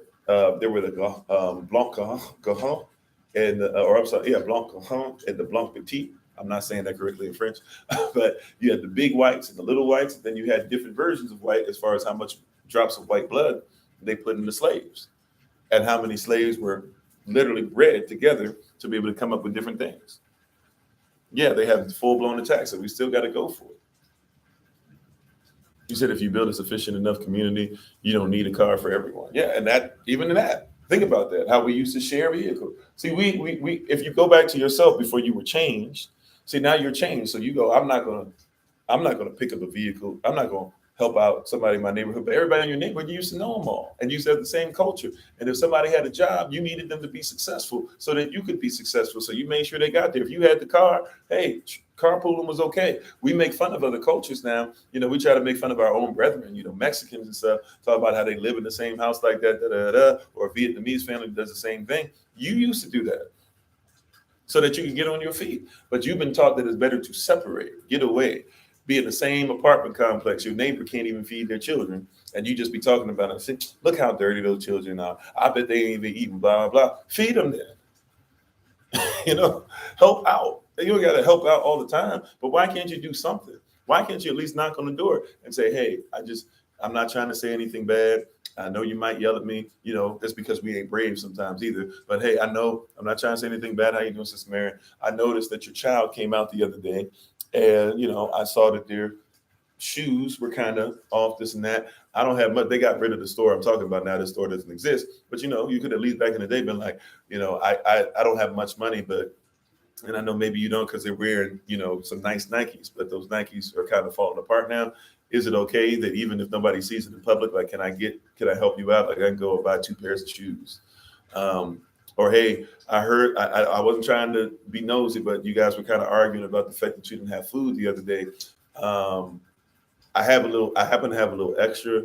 blanc gahan and or I'm sorry, yeah, blanc gahan and the blanc petit. I'm not saying that correctly in French, but you had the big whites and the little whites. And then you had different versions of white as far as how much drops of white blood they put in the slaves, and how many slaves were literally bred together to be able to come up with different things. Yeah, they have full blown attacks, so we still got to go for it. You said if you build a sufficient enough community, you don't need a car for everyone. Yeah, and that even in that, think about that. How we used to share a vehicle. See, we if you go back to yourself before you were changed, see now you're changed. So you go, I'm not gonna pick up a vehicle. I'm not gonna help out somebody in my neighborhood, but everybody in your neighborhood, you used to know them all, and you used to have the same culture. And if somebody had a job, you needed them to be successful so that you could be successful. So you made sure they got there. If you had the car, hey, carpooling was okay. We make fun of other cultures now. We try to make fun of our own brethren. Mexicans and stuff talk about how they live in the same house like that, da, da, da, or a Vietnamese family does the same thing. You used to do that so that you can get on your feet. But you've been taught that it's better to separate, get away, be in the same apartment complex. Your neighbor can't even feed their children, and you just be talking about it. Say, look how dirty those children are. I bet they ain't even eating, blah, blah, blah. Feed them then. Help out. You don't got to help out all the time, but why can't you do something? Why can't you at least knock on the door and say, hey, I'm not trying to say anything bad. I know you might yell at me, that's because we ain't brave sometimes either. But hey, I know I'm not trying to say anything bad. How you doing, Sister Mary? I noticed that your child came out the other day, and I saw that their shoes were kind of off, this and that. I don't have much. They got rid of the store I'm talking about now. The store doesn't exist. But you could at least back in the day been like, I don't have much money, but and I know maybe you don't because they're wearing, some nice Nikes, but those Nikes are kind of falling apart now. Is it okay that even if nobody sees it in public, like, can I help you out? Like I can go buy 2 pairs of shoes. Or, hey, I heard, I wasn't trying to be nosy, but you guys were kind of arguing about the fact that you didn't have food the other day. I happen to have a little extra,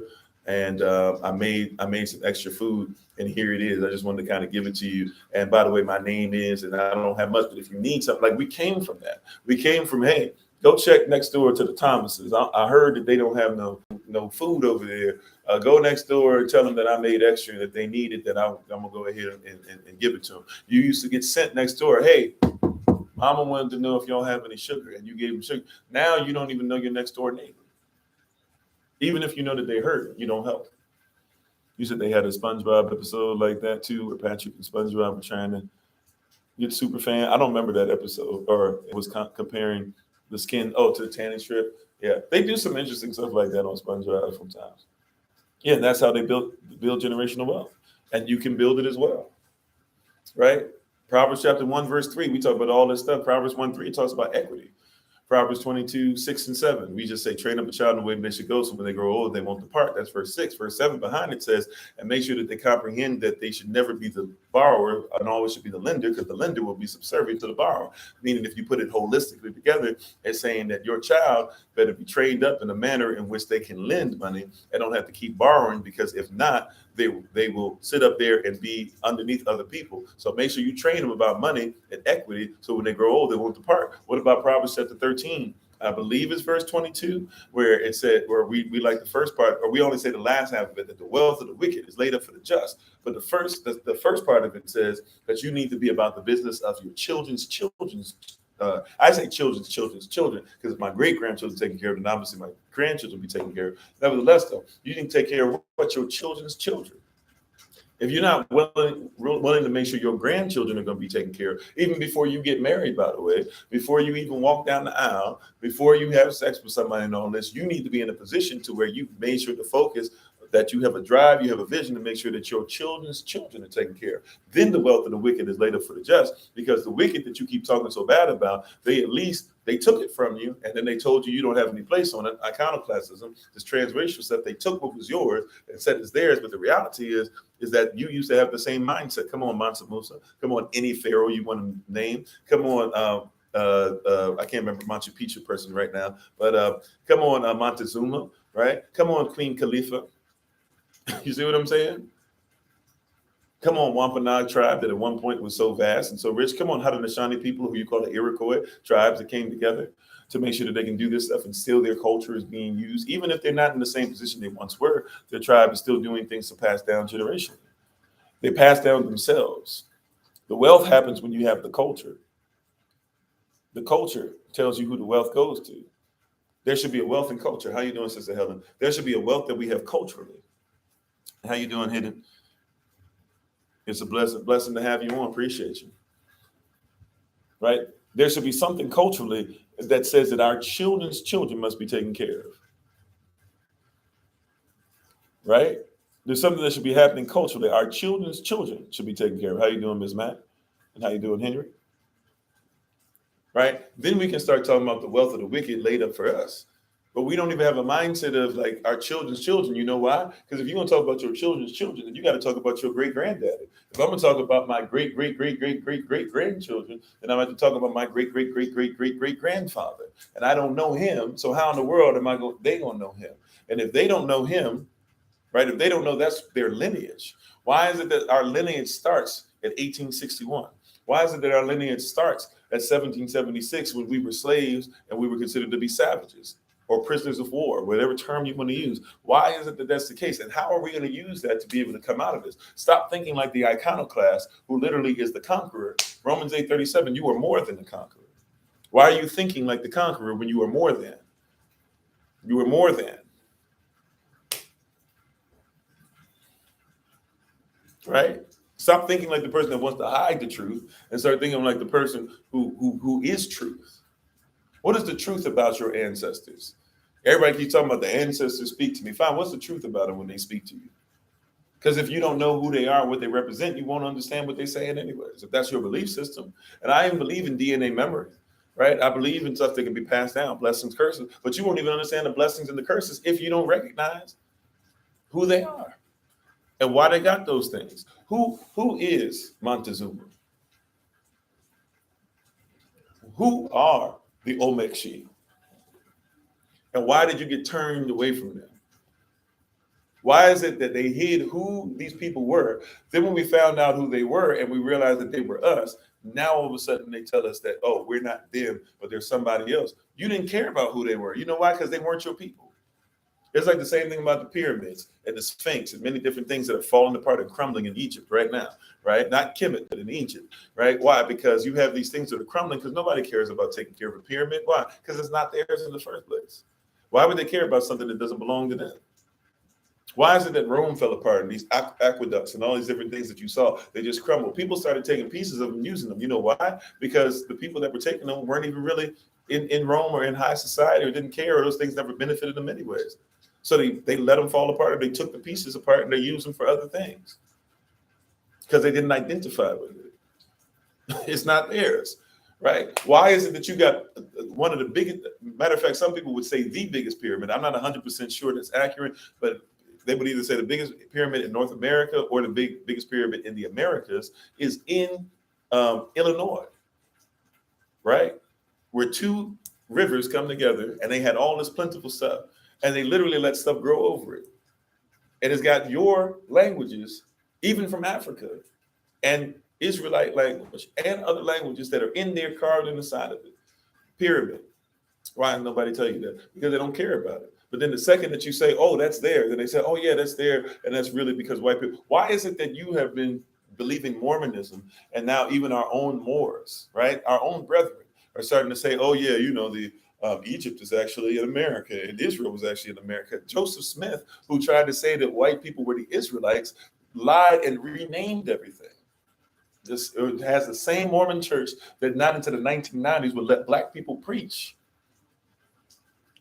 and I made some extra food, and here it is. I just wanted to kind of give it to you. And by the way, my name is, and I don't have much, but if you need something, like we came from that. We came from, hey, go check next door to the Thomases. I heard that they don't have no food over there. Go next door and tell them that I made extra, that they need it, that I'm gonna go ahead and give it to them. You used to get sent next door, hey, mama wanted to know if y'all have any sugar, and you gave them sugar. Now you don't even know your next door neighbor. Even if you know that they hurt, you don't help. You said they had a SpongeBob episode like that too, where Patrick and SpongeBob were trying to get super fan. I don't remember that episode, or it was comparing the skin to the tanning strip. Yeah, they do some interesting stuff like that on SpongeBob sometimes. Yeah, and that's how they build generational wealth, and you can build it as well, right? Proverbs chapter 1 verse 3. We talk about all this stuff. Proverbs 1:3 talks about equity. Proverbs 22:6-7. We just say, train up a child in the way they should go, so when they grow old, they won't depart. That's verse 6. Verse 7 behind it says, and make sure that they comprehend that they should never be the borrower and always should be the lender, because the lender will be subservient to the borrower. Meaning, if you put it holistically together, it's saying that your child better be trained up in a manner in which they can lend money and don't have to keep borrowing, because if not, they will sit up there and be underneath other people. So make sure you train them about money and equity, so when they grow old, they won't depart. What about Proverbs chapter 13, I believe it's verse 22, where it said, where we like the first part, or we only say the last half of it, that the wealth of the wicked is laid up for the just. But the first part of it says that you need to be about the business of your children's children's. I say children's children because my great grandchildren taking care of, and obviously my grandchildren will be taken care of. Nevertheless, though, you can take care of what your children's children. If you're not willing to make sure your grandchildren are going to be taken care of, even before you get married, by the way, before you even walk down the aisle, before you have sex with somebody and all this, you need to be in a position to where you've made sure to focus, that you have a drive, you have a vision to make sure that your children's children are taken care of. Then the wealth of the wicked is laid up for the just, because the wicked that you keep talking so bad about, they took it from you, and then they told you don't have any place on it. Iconoclasm, this transracial stuff, they took what was yours and said it's theirs. But the reality is that you used to have the same mindset. Come on, Mansa Musa. Come on, any pharaoh you want to name. Come on, I can't remember Machu Picchu person right now, but come on, Montezuma, right? Come on, Queen Khalifa. You see what I'm saying? Come on, Wampanoag tribe that at one point was so vast and so rich. Come on, Haudenosaunee people, who you call the Iroquois tribes, that came together to make sure that they can do this stuff, and still their culture is being used. Even if they're not in the same position they once were, their tribe is still doing things to pass down generationally. They pass down themselves. The wealth happens when you have the culture. The culture tells you who the wealth goes to. There should be a wealth in culture. How you doing, Sister Helen? There should be a wealth that we have culturally. How you doing, Hidden? It's a blessing to have you on. Appreciate you. Right? There should be something culturally that says that our children's children must be taken care of. Right? There's something that should be happening culturally. Our children's children should be taken care of. How you doing, Ms. Matt? And how you doing, Henry? Right? Then we can start talking about the wealth of the wicked laid up for us. But we don't even have a mindset of like our children's children. You know why? Because if you're going to talk about your children's children, then you got to talk about your great granddaddy. If I'm going to talk about my great grandchildren, then I'm going to talk about my great grandfather. And I don't know him. So how in the world they going to know him? And if they don't know him, right? If they don't know that's their lineage, why is it that our lineage starts at 1861? Why is it that our lineage starts at 1776 when we were slaves and we were considered to be savages? Or prisoners of war, whatever term you want to use. Why is it that that's the case? And how are we going to use that to be able to come out of this? Stop thinking like the iconoclast, who literally is the conqueror. Romans 8:37, you are more than the conqueror. Why are you thinking like the conqueror when you are more than? You are more than. Right? Stop thinking like the person that wants to hide the truth and start thinking like the person who is truth. What is the truth about your ancestors? Everybody keeps talking about the ancestors speak to me. Fine, what's the truth about them when they speak to you? Because if you don't know who they are and what they represent, you won't understand what they're saying anyways, if that's your belief system. And I even believe in DNA memory, right? I believe in stuff that can be passed down, blessings, curses, but you won't even understand the blessings and the curses if you don't recognize who they are and why they got those things. Who is Montezuma? Who are the Olmec? And why did you get turned away from them? Why is it that they hid who these people were? Then when we found out who they were and we realized that they were us, now all of a sudden they tell us that, oh, we're not them, but there's somebody else. You didn't care about who they were. You know why? Because they weren't your people. It's like the same thing about the pyramids and the Sphinx and many different things that are falling apart and crumbling in Egypt right now, right? Not Kemet, but in Egypt, right? Why? Because you have these things that are crumbling because nobody cares about taking care of a pyramid. Why? Because it's not theirs in the first place. Why would they care about something that doesn't belong to them? Why is it that Rome fell apart and these aqueducts and all these different things that you saw, they just crumbled? People started taking pieces of them and using them. You know why? Because the people that were taking them weren't even really in Rome or in high society or didn't care, or those things never benefited them anyways. So they let them fall apart, or they took the pieces apart and they used them for other things because they didn't identify with it. It's not theirs. Right? Why is it that you got one of the biggest, matter of fact, some people would say the biggest pyramid. I'm not 100% sure that's accurate, but they would either say the biggest pyramid in North America or the biggest pyramid in the Americas is in Illinois, right? Where two rivers come together and they had all this plentiful stuff and they literally let stuff grow over it. And it's got your languages, even from Africa, and Israelite language and other languages that are in there carved in the side of it. Pyramid. Why didn't nobody tell you that? Because they don't care about it. But then the second that you say, oh, that's there, then they say, oh, yeah, that's there. And that's really because white people. Why is it that you have been believing Mormonism and now even our own Moors, right? Our own brethren are starting to say, oh, yeah, the Egypt is actually in America and Israel was actually in America. Joseph Smith, who tried to say that white people were the Israelites, lied and renamed everything. This it has the same Mormon church that not into the 1990s would let black people preach.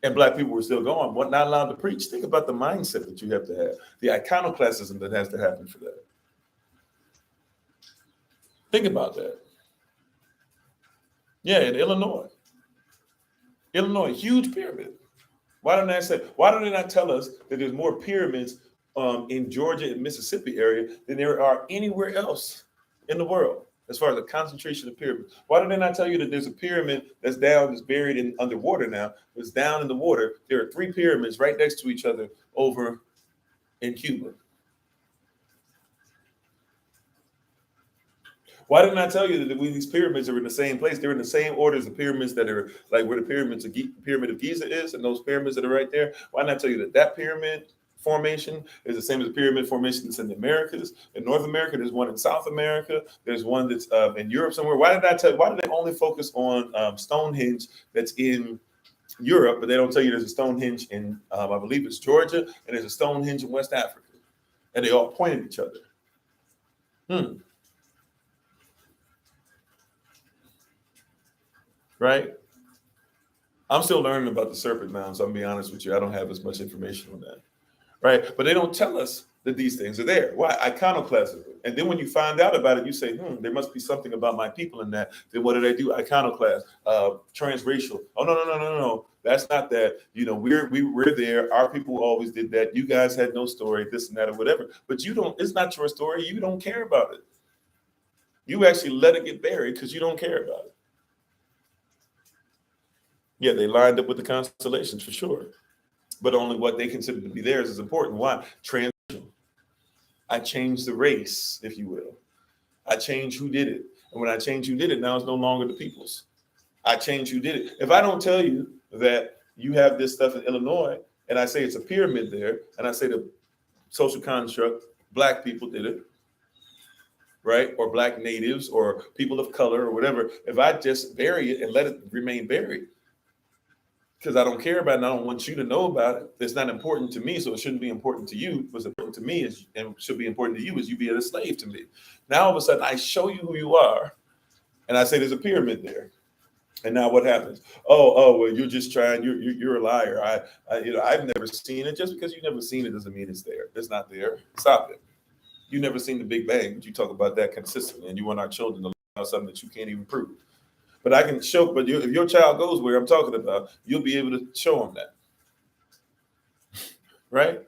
And black people were still going, but not allowed to preach. Think about the mindset that you have to have, the iconoclasm that has to happen for that. Think about that. Yeah, in Illinois, huge pyramid. Why don't they not tell us that there's more pyramids in Georgia and Mississippi area than there are anywhere else in the world as far as the concentration of pyramids? Why do they not tell you that there's a pyramid that's buried in underwater now? It's down in the water. There are 3 pyramids right next to each other over in Cuba. Why didn't I tell you that these pyramids are in the same place? They're in the same order as the pyramids that are like where the pyramid of Giza is, and those pyramids that are right there. Why didn't I tell you that pyramid formation is the same as the pyramid formation that's in the Americas? In North America, there's one in South America. There's one that's in Europe somewhere. Why did I tell you? Why do they only focus on Stonehenge that's in Europe, but they don't tell you there's a Stonehenge in, I believe it's Georgia, and there's a Stonehenge in West Africa, and they all point at each other. Right? I'm still learning about the serpent mounds. I'm gonna be honest with you. I don't have as much information on that. Right? But they don't tell us that these things are there. Why? Iconoclasm. And then when you find out about it, you say, there must be something about my people in that. Then what do they do? Iconoclast, transracial. Oh, no. That's not that. We're there. Our people always did that. You guys had no story, this and that, or whatever. But it's not your story. You don't care about it. You actually let it get buried because you don't care about it. Yeah, they lined up with the constellations for sure. But only what they consider to be theirs is important. Why? TransRacial. I changed the race, if you will. I changed who did it. And when I change who did it, now it's no longer the people's. I change who did it. If I don't tell you that you have this stuff in Illinois, and I say it's a pyramid there, and I say the social construct, black people did it, right? Or black natives or people of color or whatever, if I just bury it and let it remain buried, because I don't care about it and I don't want you to know about it. It's not important to me, so it shouldn't be important to you. What's important to me is, and should be important to you, is you being a slave to me. Now all of a sudden I show you who you are, and I say there's a pyramid there. And now what happens? Oh, well, you're just trying. You're a liar. I've never seen it. Just because you've never seen it doesn't mean it's there. It's not there. Stop it. You've never seen the Big Bang, but you talk about that consistently, and you want our children to learn about something that you can't even prove. But I can show, if your child goes where I'm talking about, you'll be able to show them that. Right?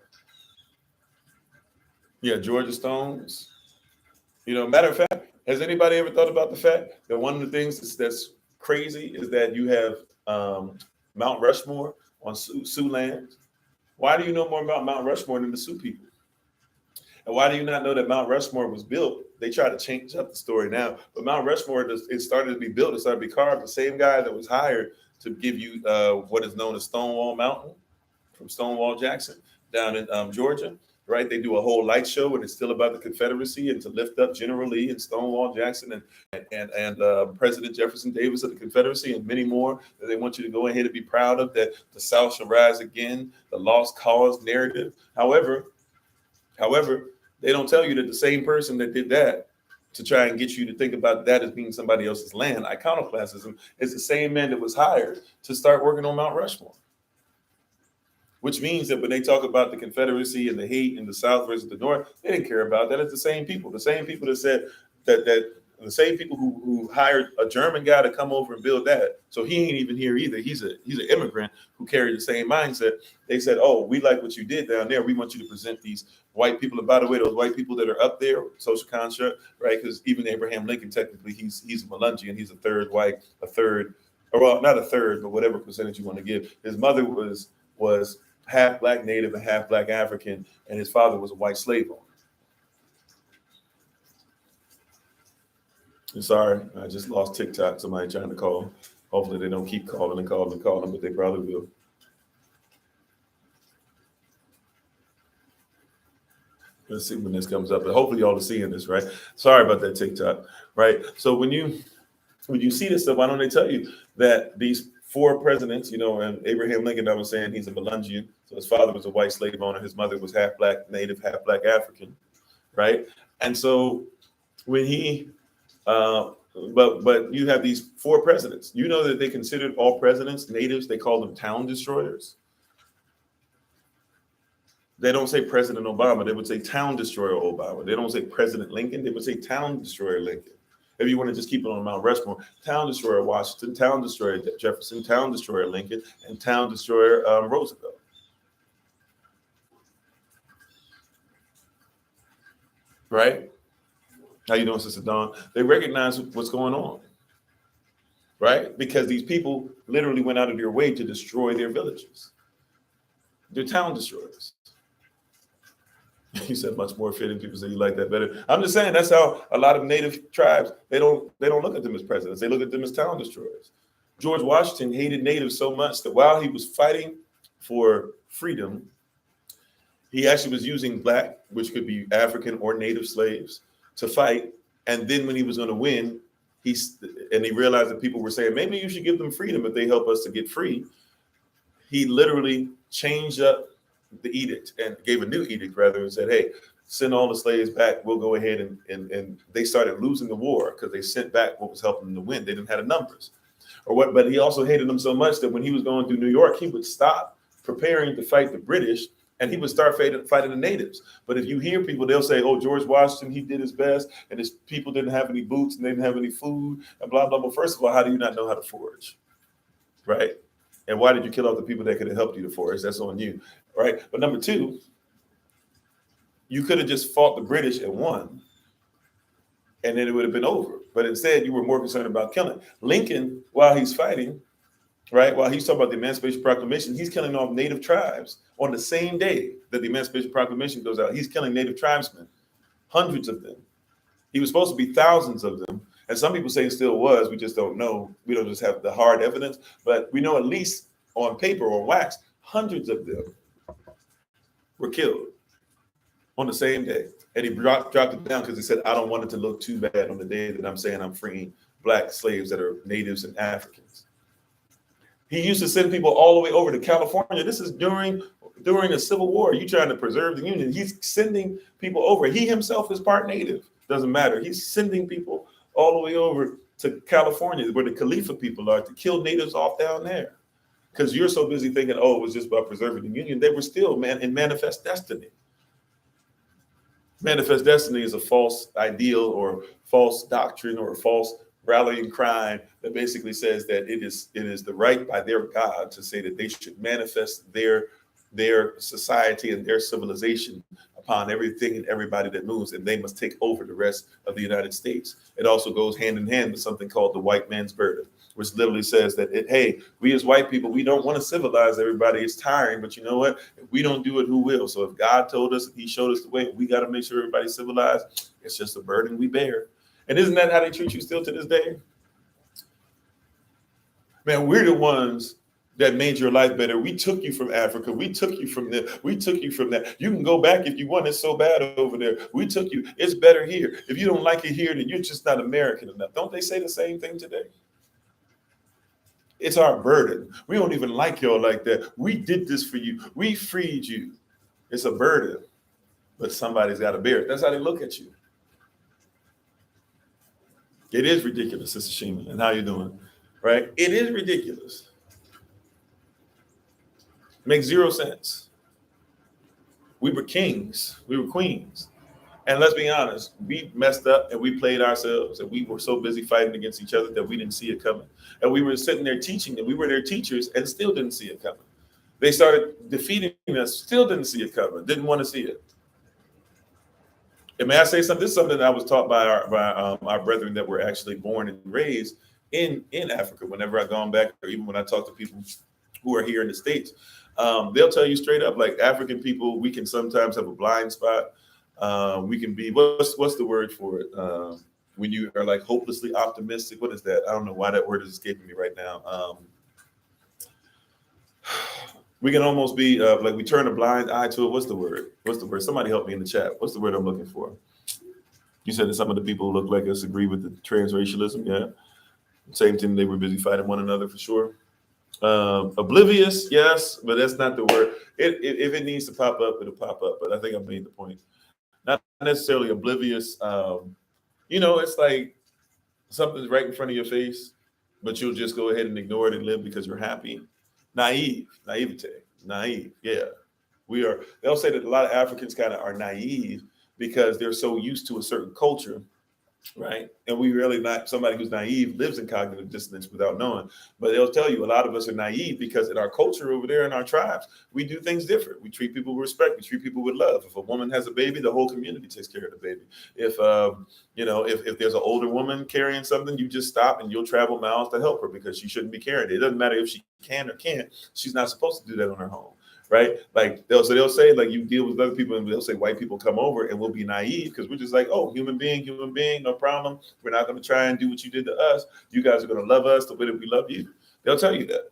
Yeah, Georgia Stones. Matter of fact, has anybody ever thought about the fact that one of the things that's crazy is that you have Mount Rushmore on Sioux land? Why do you know more about Mount Rushmore than the Sioux people? And why do you not know that Mount Rushmore was built? They try to change up the story now, but Mount Rushmore, it started to be built, it started to be carved. The same guy that was hired to give you what is known as Stonewall Mountain from Stonewall Jackson down in Georgia, right? They do a whole light show, and it's still about the Confederacy and to lift up General Lee and Stonewall Jackson and President Jefferson Davis of the Confederacy and many more that they want you to go ahead and be proud of, that the South shall rise again, the lost cause narrative. However, they don't tell you that the same person that did that to try and get you to think about that as being somebody else's land, iconoclasm, is the same man that was hired to start working on Mount Rushmore. Which means that when they talk about the Confederacy and the hate in the South versus the North, they didn't care about that. It's the same people that said that the same people who hired a German guy to come over and build that. So he ain't even here either. He's an immigrant who carried the same mindset. They said, oh, we like what you did down there. We want you to present these white people. And by the way, those white people that are up there, social construct, right? Because even Abraham Lincoln, technically, he's a Melungeon. He's a third white, not a third, but whatever percentage you want to give. His mother was half black native and half black African, and his father was a white slave owner. I'm sorry, I just lost TikTok. Somebody trying to call. Hopefully they don't keep calling and calling and calling, but they probably will. Let's see when this comes up. But hopefully y'all are seeing this, right? Sorry about that TikTok, right? So when you see this stuff, why don't they tell you that these four presidents, and Abraham Lincoln, I was saying he's a Melungeon. So his father was a white slave owner. His mother was half black native, half black African, right? And so when but you have these four presidents. You know that they considered all presidents natives. They call them town destroyers. They don't say President Obama. They would say town destroyer Obama. They don't say President Lincoln. They would say town destroyer Lincoln. If you want to just keep it on Mount Rushmore, town destroyer Washington, town destroyer Jefferson, town destroyer Lincoln, and town destroyer Roosevelt. Right? How you doing, Sister Dawn? They recognize what's going on. Right? Because these people literally went out of their way to destroy their villages. They're town destroyers. You said much more fitting. People say you like that better. I'm just saying that's how a lot of native tribes, they don't look at them as presidents. They look at them as town destroyers. George Washington hated natives so much that while he was fighting for freedom, he actually was using black, which could be African or native slaves, to fight. And then when he was going to win, he realized that people were saying, maybe you should give them freedom if they help us to get free. He literally changed up the edict and gave a new edict rather and said, hey, send all the slaves back. We'll go ahead and they started losing the war because they sent back what was helping them to win. They didn't have the numbers but he also hated them so much that when he was going through New York, he would stop preparing to fight the British and he would start fighting the natives. But if you hear people, they'll say, oh, George Washington, he did his best and his people didn't have any boots and they didn't have any food and blah, blah, blah. First of all, how do you not know how to forage? Right? And why did you kill off the people that could have helped you to forage? That's on you. Right. But number two, you could have just fought the British and won, and then it would have been over. But instead, you were more concerned about killing. Lincoln, while he's fighting, right, while he's talking about the Emancipation Proclamation, he's killing off native tribes on the same day that the Emancipation Proclamation goes out. He's killing native tribesmen, hundreds of them. He was supposed to be thousands of them. And some people say it still was. We just don't know. We don't just have the hard evidence. But we know at least on paper or wax, hundreds of them were killed on the same day. And he dropped it down because he said, I don't want it to look too bad on the day that I'm saying I'm freeing black slaves that are natives and Africans. He used to send people all the way over to California. This is during the Civil War. You trying to preserve the Union. He's sending people over. He himself is part native. Doesn't matter. He's sending people all the way over to California where the Khalifa people are to kill natives off down there. Because you're so busy thinking, oh, it was just about preserving the Union. They were still in manifest destiny. Manifest destiny is a false ideal or false doctrine or a false rallying cry that basically says that it is the right by their God to say that they should manifest their society and their civilization upon everything and everybody that moves, and they must take over the rest of the United States. It also goes hand in hand with something called the white man's burden, which literally says that, hey, we as white people, we don't want to civilize everybody. It's tiring, but you know what? If we don't do it, who will? So if God told us, if he showed us the way, we got to make sure everybody's civilized. It's just a burden we bear. And isn't that how they treat you still to this day? Man, we're the ones that made your life better. We took you from Africa. We took you from there. We took you from that. You can go back if you want. It's so bad over there. We took you. It's better here. If you don't like it here, then you're just not American enough. Don't they say the same thing today? It's our burden. We don't even like y'all like that. We did this for you. We freed you. It's a burden, but somebody's got to bear it. That's how they look at you. It is ridiculous, Sister Shima. And how you doing? Right? It is ridiculous. Makes zero sense. We were kings. We were queens. And let's be honest, we messed up and we played ourselves and we were so busy fighting against each other that we didn't see it coming. And we were sitting there teaching and we were their teachers and still didn't see it coming. They started defeating us, still didn't see it coming, didn't want to see it. And may I say something? This is something that I was taught by our brethren that were actually born and raised in Africa. Whenever I've gone back, or even when I talk to people who are here in the States, they'll tell you straight up, like African people, we can sometimes have a blind spot. We can be, what's the word for it? when you are like hopelessly optimistic. What is that? I don't know why that word is escaping me right now. We can almost be like we turn a blind eye to it. What's the word? Somebody help me in the chat. What's the word I'm looking for? You said that some of the people who look like us agree with the transracialism. Yeah. Same thing. They were busy fighting one another for sure. Oblivious, yes, but that's not the word. If it needs to pop up, it'll pop up. But I think I made the point. Not necessarily oblivious. It's like something's right in front of your face, but you'll just go ahead and ignore it and live because you're happy. Naive. Yeah, we are. They'll say that a lot of Africans kind of are naive because they're so used to a certain culture. Right. And we really not somebody who's naive lives in cognitive dissonance without knowing. But they'll tell you a lot of us are naive because in our culture over there in our tribes, we do things different. We treat people with respect. We treat people with love. If a woman has a baby, the whole community takes care of the baby. If there's an older woman carrying something, you just stop and you'll travel miles to help her because she shouldn't be carrying it. It doesn't matter if she can or can't. She's not supposed to do that on her own. Right? Like they'll say like you deal with other people and they'll say white people come over and we'll be naive because we're just like, oh, human being, no problem. We're not going to try and do what you did to us. You guys are going to love us the way that we love you. They'll tell you that.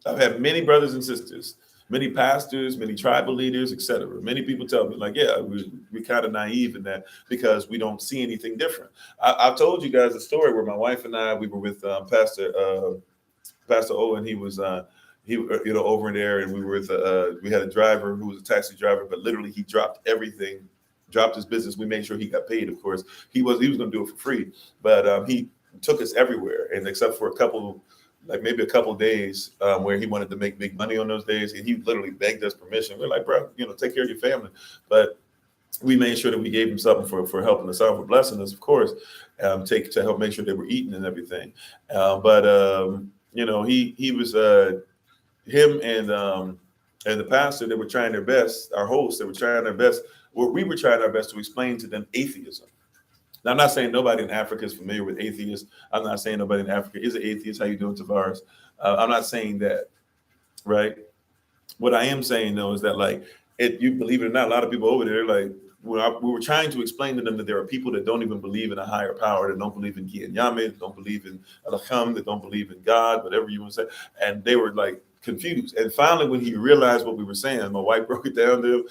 I've had many brothers and sisters, many pastors, many tribal leaders, etc. Many people tell me like, yeah, we're kind of naive in that because we don't see anything different. I've told you guys a story where my wife and I, we were with Pastor Owen. He was over in there, and we were with we had a driver who was a taxi driver, but literally he dropped everything, dropped his business. We made sure he got paid. Of course, he was going to do it for free, but he took us everywhere, and except for maybe a couple days where he wanted to make big money on those days, and he literally begged us permission. We're like, bro, take care of your family, but we made sure that we gave him something for helping us out, for blessing us, of course, to help make sure they were eating and everything. He was. Him and the pastor, they were trying their best. Our hosts, they were trying their best. We were trying our best to explain to them atheism. Now, I'm not saying nobody in Africa is familiar with atheists. I'm not saying nobody in Africa is an atheist. How you doing, Tavares? I'm not saying that, right? What I am saying though is that you believe it or not, a lot of people over there we were trying to explain to them that there are people that don't even believe in a higher power, that don't believe in Gianyame, that don't believe in Alacham, that don't believe in God, whatever you want to say, and they were like confused. And finally, when he realized what we were saying, my wife broke it down to him,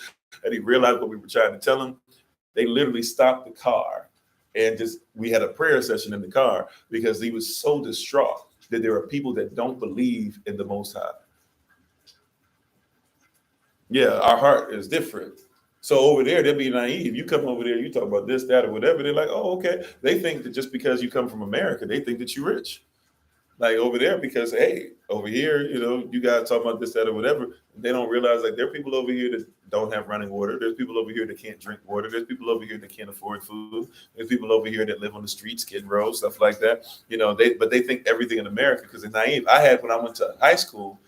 and he realized what we were trying to tell him. They literally stopped the car, and we had a prayer session in the car because he was so distraught that there are people that don't believe in the Most High. Yeah, our heart is different. So over there, they'll be naive. You come over there, you talk about this, that, or whatever. They're like, oh, okay. They think that just because you come from America, they think that you're rich. Like over there, because hey, over here, you guys talk about this, that, or whatever. They don't realize there are people over here that don't have running water. There's people over here that can't drink water. There's people over here that can't afford food. There's people over here that live on the streets, Skid Row, stuff like that. But they think everything in America because they're naive. I had when I went to high school,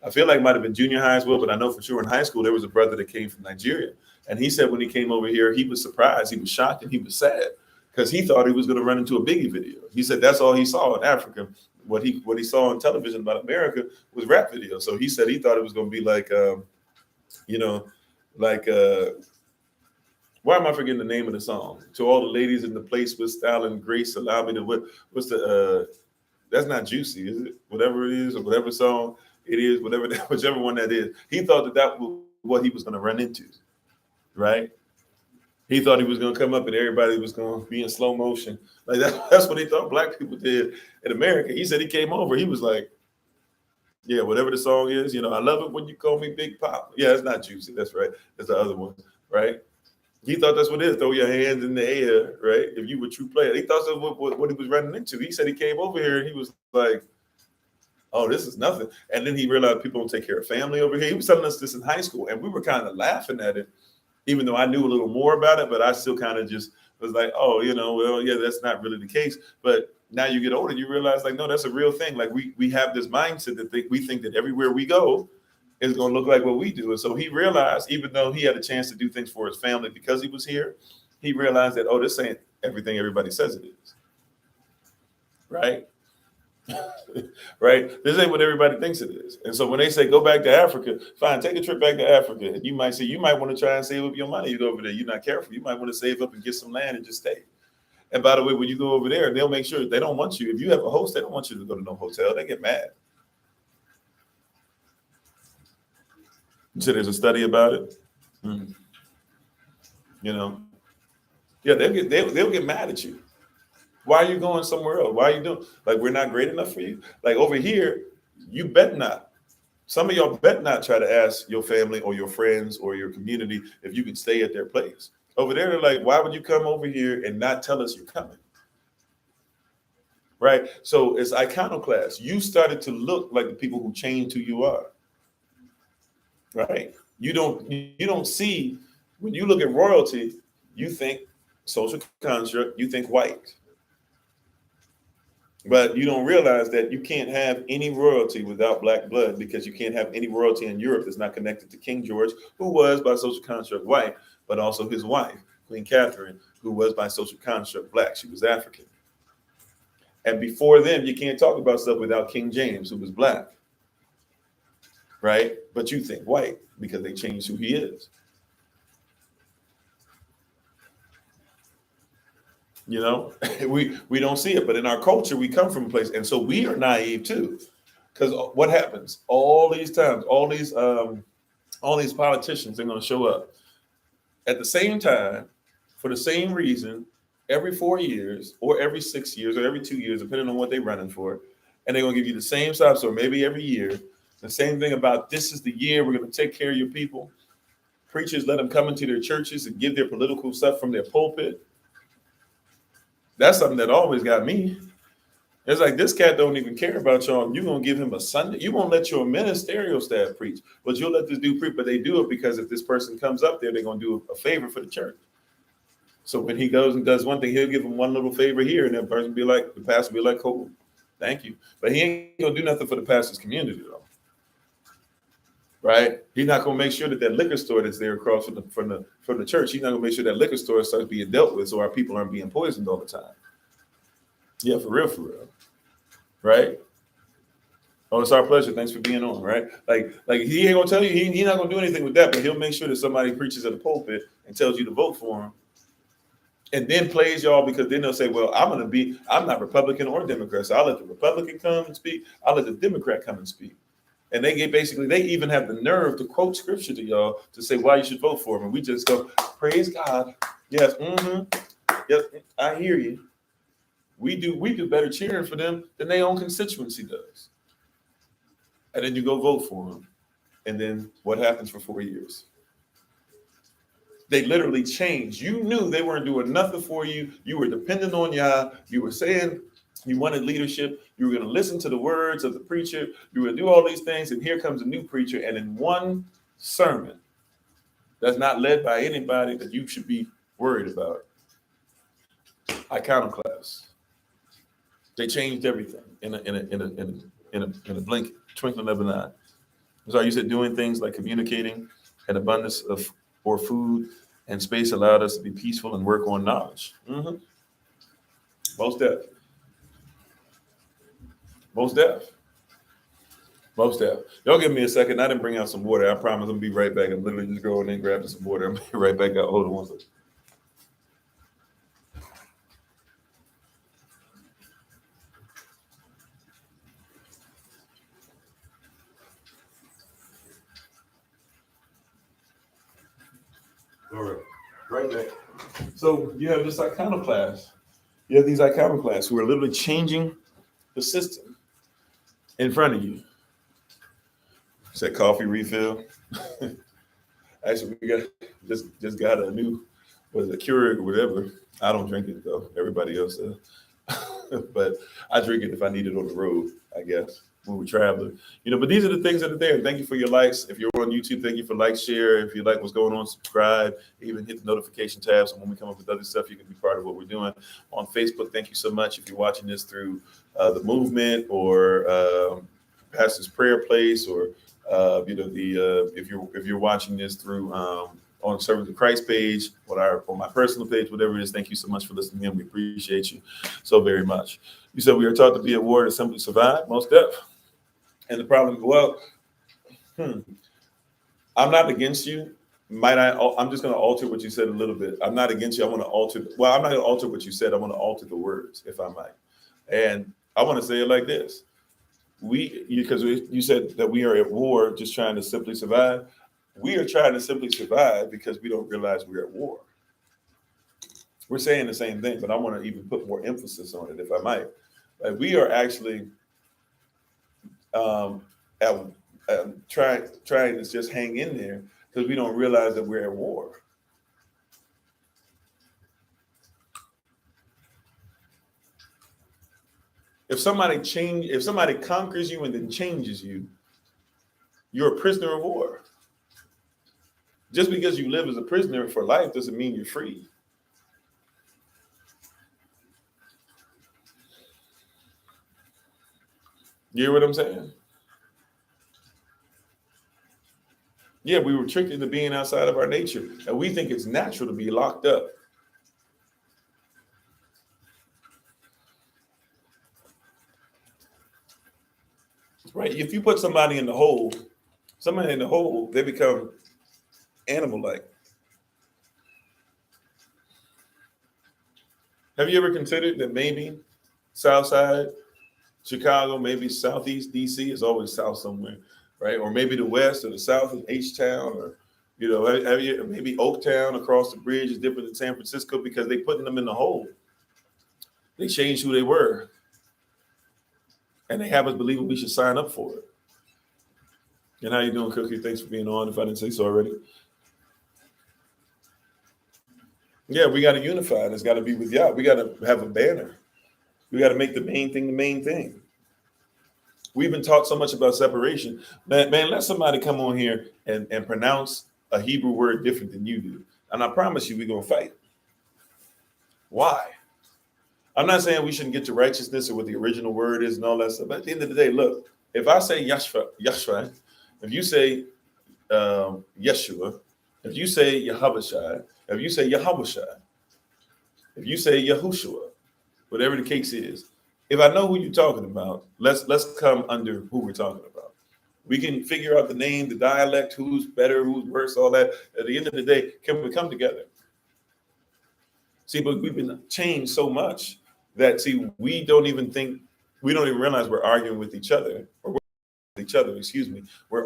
I feel like it might have been junior high as well, but I know for sure in high school there was a brother that came from Nigeria, and he said when he came over here, he was surprised, he was shocked, and he was sad because he thought he was going to run into a Biggie video. He said that's all he saw in Africa. What he saw on television about America was rap videos. So he said he thought it was going to be why am I forgetting the name of the song? To all the ladies in the place with style and grace, allow me to what's the that's not Juicy, is it? Whatever it is, or whatever song it is, whichever one that is. He thought that was what he was going to run into, right? He thought he was going to come up and everybody was going to be in slow motion. Like that's what he thought black people did in America. He said he came over. He was like, yeah, whatever the song is, I love it when you call me Big Pop. Yeah, it's not Juicy. That's right. That's the other one, right? He thought that's what it is. Throw your hands in the air, right? If you were a true player. He thought that's what he was running into. He said he came over here and he was like, oh, this is nothing. And then he realized people don't take care of family over here. He was telling us this in high school, and we were kind of laughing at it, even though I knew a little more about it, but I still kind of just was like, oh, well, yeah, that's not really the case. But now you get older, you realize no, that's a real thing. Like we have this mindset that we think that everywhere we go is going to look like what we do. And so he realized, even though he had a chance to do things for his family because he was here, he realized that, oh, this ain't everything everybody says it is. Right? Right? This ain't what everybody thinks it is. And so when they say go back to Africa, fine, take a trip back to Africa. And you might say you might want to try and save up your money. You go over there, you're not careful. You might want to save up and get some land and just stay. And by the way, when you go over there, they'll make sure they don't want you. If you have a host, they don't want you to go to no hotel. They get mad. So there's a study about it. You know, yeah, they'll get mad at you. Why are you going somewhere else? Why are you doing like we're not great enough for you? Like over here, you bet not. Some of y'all bet not try to ask your family or your friends or your community if you can stay at their place. Over there, they're like, why would you come over here and not tell us you're coming? Right? So it's iconoclast. You started to look like the people who changed who you are. Right? You don't see, when you look at royalty, you think social construct, you think white. But you don't realize that you can't have any royalty without black blood, because you can't have any royalty in Europe that's not connected to King George, who was by social construct white, but also his wife, Queen Catherine, who was by social construct black. She was African. And before them, you can't talk about stuff without King James, who was black. Right? But you think white because they changed who he is. You know, we don't see it, but in our culture, we come from a place, and so we are naive too. Because what happens? All these times, all these politicians, they're going to show up at the same time for the same reason every 4 years, or every 6 years, or every 2 years, depending on what they're running for, and they're going to give you the same side story, maybe every year. The same thing about this is the year we're going to take care of your people. Preachers let them come into their churches and give their political stuff from their pulpit. That's something that always got me. It's like, this cat don't even care about y'all. You're going to give him a Sunday. You won't let your ministerial staff preach, but you'll let this dude preach. But they do it because if this person comes up there, they're going to do a favor for the church. So when he goes and does one thing, he'll give him one little favor here, and that person be like, the pastor be like, cool, thank you. But he ain't going to do nothing for the pastor's community, though. Right? He's not going to make sure that liquor store that's there across from the church, he's not going to make sure that liquor store starts being dealt with so our people aren't being poisoned all the time. Yeah, for real. Right? Oh, it's our pleasure. Thanks for being on, right? Like he ain't going to tell you, he's not going to do anything with that, but he'll make sure that somebody preaches at the pulpit and tells you to vote for him. And then plays y'all, because then they'll say, well, I'm not Republican or Democrat, so I'll let the Republican come and speak. I'll let the Democrat come and speak. And they even have the nerve to quote scripture to y'all to say why you should vote for them. And we just go, praise God. Yes, yes, I hear you. We do better cheering for them than their own constituency does. And then you go vote for them. And then what happens for 4 years? They literally changed. You knew they weren't doing nothing for you. You were dependent on y'all. You were saying you wanted leadership. You were going to listen to the words of the preacher. You were going to do all these things. And here comes a new preacher. And in one sermon that's not led by anybody that you should be worried about, iconoclast. They changed everything in a blink, twinkling of an eye. So you said doing things like communicating an abundance of or food and space allowed us to be peaceful and work on knowledge. Most deaf. Y'all give me a second. I didn't bring out some water. I promise I'm gonna be right back. I'm literally just going in, grabbing some water. I'm gonna be right back out. Hold on one second. All right, right back. So you have this iconoclast. You have these iconoclasts who are literally changing the system in front of you. Is that coffee refill? Actually, we just got a new, was it Keurig or whatever. I don't drink it though. Everybody else does. But I drink it if I need it on the road, I guess, when we're traveling. But these are the things that are there. Thank you for your likes. If you're on YouTube, thank you for like, share. If you like what's going on, subscribe. Even hit the notification tab so when we come up with other stuff, you can be part of what we're doing. On Facebook, thank you so much. If you're watching this through the movement or Pastor's Prayer Place, or if you're watching this through on Servant of Christ page, on my personal page, whatever it is, thank you so much for listening in. We appreciate you so very much. You said we are taught to be at war to simply survive. Most deaf. And the problem, I'm not against you I'm just going to alter what you said a little bit. I'm not against you. I want to alter. Well, I'm not going to alter what you said. I want to alter the words, if I might. And I want to say it like this: because you said that we are at war, just trying to simply survive. We are trying to simply survive because we don't realize we're at war. We're saying the same thing, but I want to even put more emphasis on it, if I might. Like we are actually at, trying to just hang in there because we don't realize that we're at war. If somebody conquers you and then changes you, you're a prisoner of war. Just because you live as a prisoner for life doesn't mean you're free. You hear what I'm saying? Yeah, we were tricked into being outside of our nature, and we think it's natural to be locked up. Right? If you put somebody in the hole, they become animal-like. Have you ever considered that maybe Southside Chicago, maybe Southeast DC is always South somewhere, right? Or maybe the West or the South is H-Town, or maybe Oaktown across the bridge is different than San Francisco because they putting them in the hole. They changed who they were, and they have us believing we should sign up for it. And how you doing, Cookie? Thanks for being on. If I didn't say so already. Yeah, we got to unify. And it's got to be with y'all. We got to have a banner. We got to make the main thing the main thing. We've been taught so much about separation. Man, let somebody come on here and pronounce a Hebrew word different than you do. And I promise you, we're going to fight. Why? I'm not saying we shouldn't get to righteousness or what the original word is and all that stuff. But at the end of the day, look, if I say Yashua, if you say Yeshua, if you say Yahushua, if you say Yahushua, if you say Yahushua, whatever the case is, if I know who you're talking about, let's come under who we're talking about. We can figure out the name, the dialect, who's better, who's worse, all that. At the end of the day, can we come together? See, but we've been changed so much that we don't even realize we're arguing with each other, We're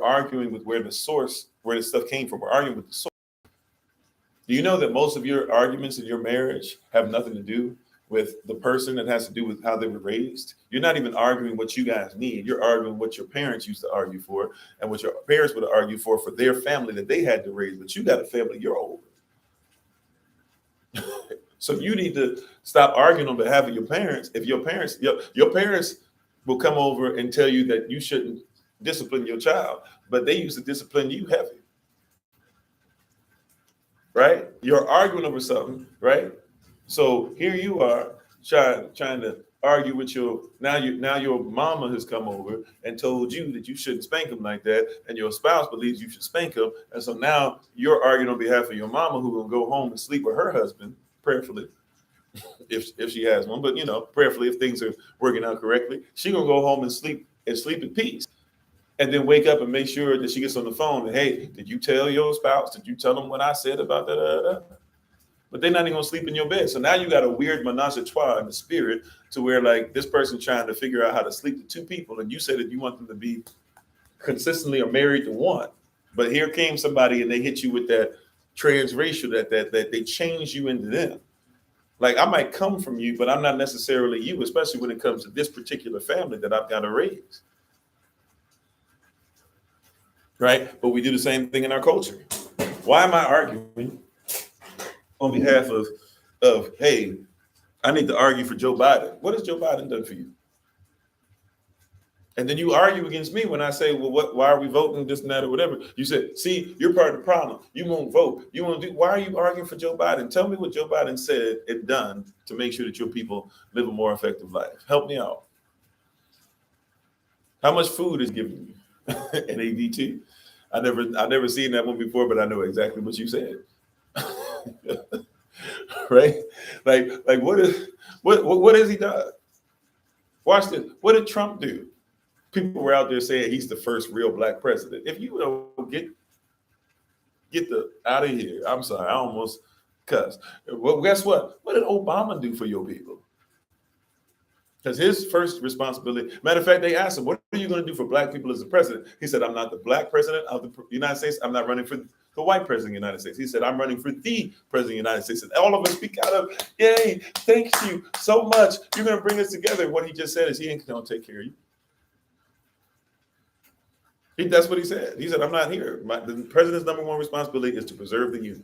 arguing with where the stuff came from. We're arguing with the source. Do you know that most of your arguments in your marriage have nothing to do with the person? That has to do with how they were raised? You're not even arguing what you guys need. You're arguing what your parents used to argue for and what your parents would argue for their family that they had to raise. But you got a family you're over. So you need to stop arguing on behalf of your parents. If your parents will come over and tell you that you shouldn't discipline your child, but they used to discipline you heavy. Right? You're arguing over something, right? So here you are trying to argue with your mama has come over and told you that you shouldn't spank him like that, and your spouse believes you should spank him, and so now you're arguing on behalf of your mama, who will go home and sleep with her husband, prayerfully, if she has one, but prayerfully, if things are working out correctly, she gonna go home and sleep in peace, and then wake up and make sure that she gets on the phone and, hey, did you tell your spouse? Did you tell them what I said about that? But they're not even gonna sleep in your bed. So now you got a weird menage a trois in the spirit, to where like this person trying to figure out how to sleep with two people, and you said that you want them to be consistently or married to one. But here came somebody and they hit you with that TransRacial, that they change you into them. Like, I might come from you, but I'm not necessarily you, especially when it comes to this particular family that I've got to raise. Right? But we do the same thing in our culture. Why am I arguing on behalf of hey, I need to argue for Joe Biden? What has Joe Biden done for you? And then you argue against me when I say, well, why are we voting this and that or whatever? You said, see, you're part of the problem. You won't vote. You won't do. Why are you arguing for Joe Biden? Tell me what Joe Biden said and done to make sure that your people live a more effective life. Help me out. How much food is given you? NADT. I never seen that one before, but I know exactly what you said. Right? Like what has he done? Watch this. What did Trump do? People were out there saying he's the first real black president. If you don't get, Get the out of here. I'm sorry, I almost cussed. Well, guess what? What did Obama do for your people? Because his first responsibility, matter of fact, they asked him, what are you going to do for black people as the president? He said, I'm not the black president of the United States. I'm not running for the white president of the United States. He said, I'm running for the president of the United States. And all of us speak out of, yay, thank you so much. You're going to bring us together. What he just said is he ain't going to take care of you. That's what he said. He said, I'm not here. The president's number one responsibility is to preserve the union.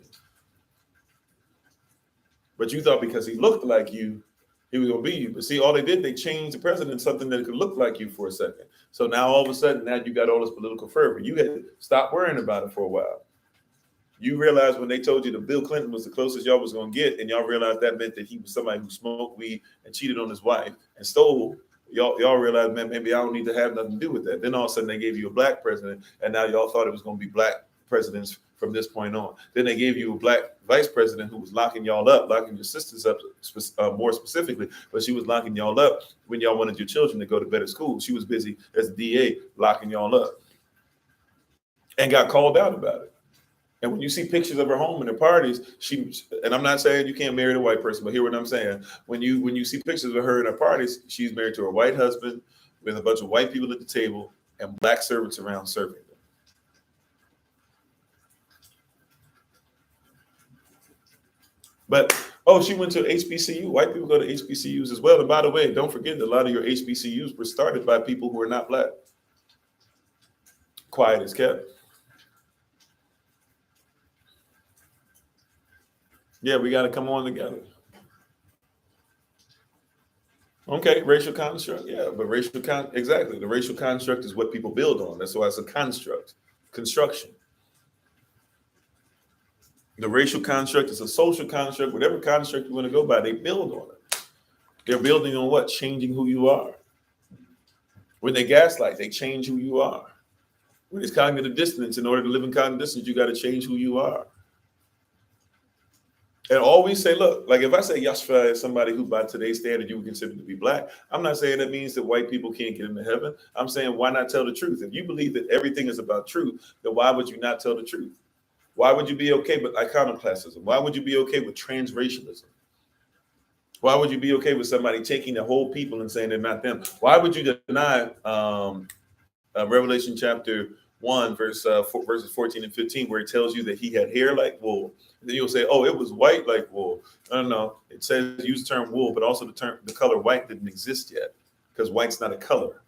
But you thought because he looked like you, he was going to be you. But see, all they did, they changed the president something that could look like you for a second. So now all of a sudden, now you got all this political fervor. You had to stop worrying about it for a while. You realized when they told you that Bill Clinton was the closest y'all was going to get, and y'all realized that meant that he was somebody who smoked weed and cheated on his wife and stole. Y'all realized, man, maybe I don't need to have nothing to do with that. Then all of a sudden they gave you a black president, and now y'all thought it was going to be black presidents from this point on. Then they gave you a black vice president who was locking y'all up, locking your sisters up more specifically, but she was locking y'all up when y'all wanted your children to go to better schools. She was busy as a DA locking y'all up and got called out about it. And when you see pictures of her home and her parties, and I'm not saying you can't marry a white person, but hear what I'm saying. When you see pictures of her and her parties, she's married to her white husband with a bunch of white people at the table and black servants around serving them. But, she went to HBCU. White people go to HBCUs as well. And by the way, don't forget that a lot of your HBCUs were started by people who are not black. Quiet as kept. Yeah, we got to come on together. Okay, racial construct. Yeah, but exactly. The racial construct is what people build on. That's why it's a construct, construction. The racial construct is a social construct. Whatever construct you want to go by, they build on it. They're building on what? Changing who you are. When they gaslight, they change who you are. When it's cognitive dissonance, in order to live in cognitive dissonance, you got to change who you are. And always say, look, like if I say Yashua is somebody who by today's standard you would consider to be black, I'm not saying that means that white people can't get into heaven. I'm saying, why not tell the truth? If you believe that everything is about truth, then why would you not tell the truth? Why would you be okay with iconoclasm? Why would you be okay with transracialism? Why would you be okay with somebody taking the whole people and saying they're not them? Why would you deny Revelation chapter 1, verses 14 and 15, where it tells you that he had hair like wool? And then you'll say, oh, it was white like wool. No. It says use the term wool, but also the color white didn't exist yet because white's not a color.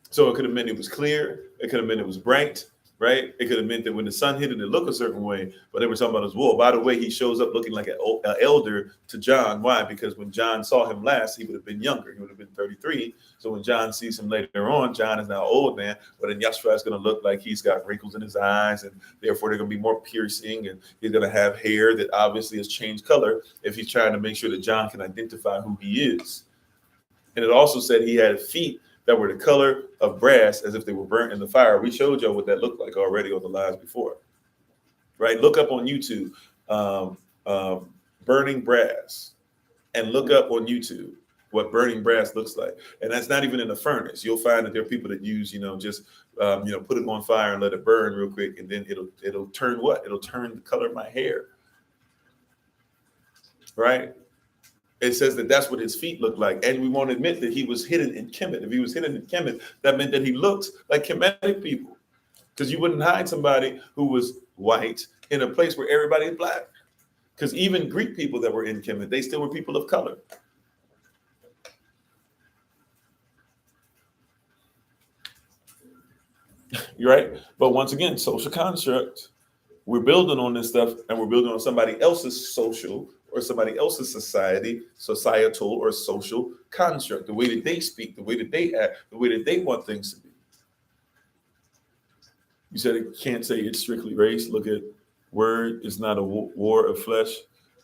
So it could have meant it was clear. It could have meant it was bright. Right? It could have meant that when the sun hit it, it looked a certain way, but they were talking about his wool. By the way, he shows up looking like an elder to John. Why? Because when John saw him last, he would have been younger. He would have been 33. So when John sees him later on, John is now an old man, but then Yashua is going to look like he's got wrinkles in his eyes, and therefore they're going to be more piercing, and he's going to have hair that obviously has changed color if he's trying to make sure that John can identify who he is. And it also said he had feet that were the color of brass, as if they were burnt in the fire. We showed y'all what that looked like already on the lives before, right? Look up on YouTube, burning brass, and look up on YouTube what burning brass looks like. And that's not even in a furnace. You'll find that there are people that use, just put it on fire and let it burn real quick, and then it'll turn what? It'll turn the color of my hair, right? It says that that's what his feet look like. And we won't admit that he was hidden in Kemet. If he was hidden in Kemet, that meant that he looked like Kemetic people. Because you wouldn't hide somebody who was white in a place where everybody is black. Because even Greek people that were in Kemet, they still were people of color. You're right. But once again, social construct, we're building on this stuff, and we're building on somebody else's social or somebody else's societal or social construct, the way that they speak, the way that they act, the way that they want things to be. You said it can't say it's strictly race. Look at word is not a war of flesh,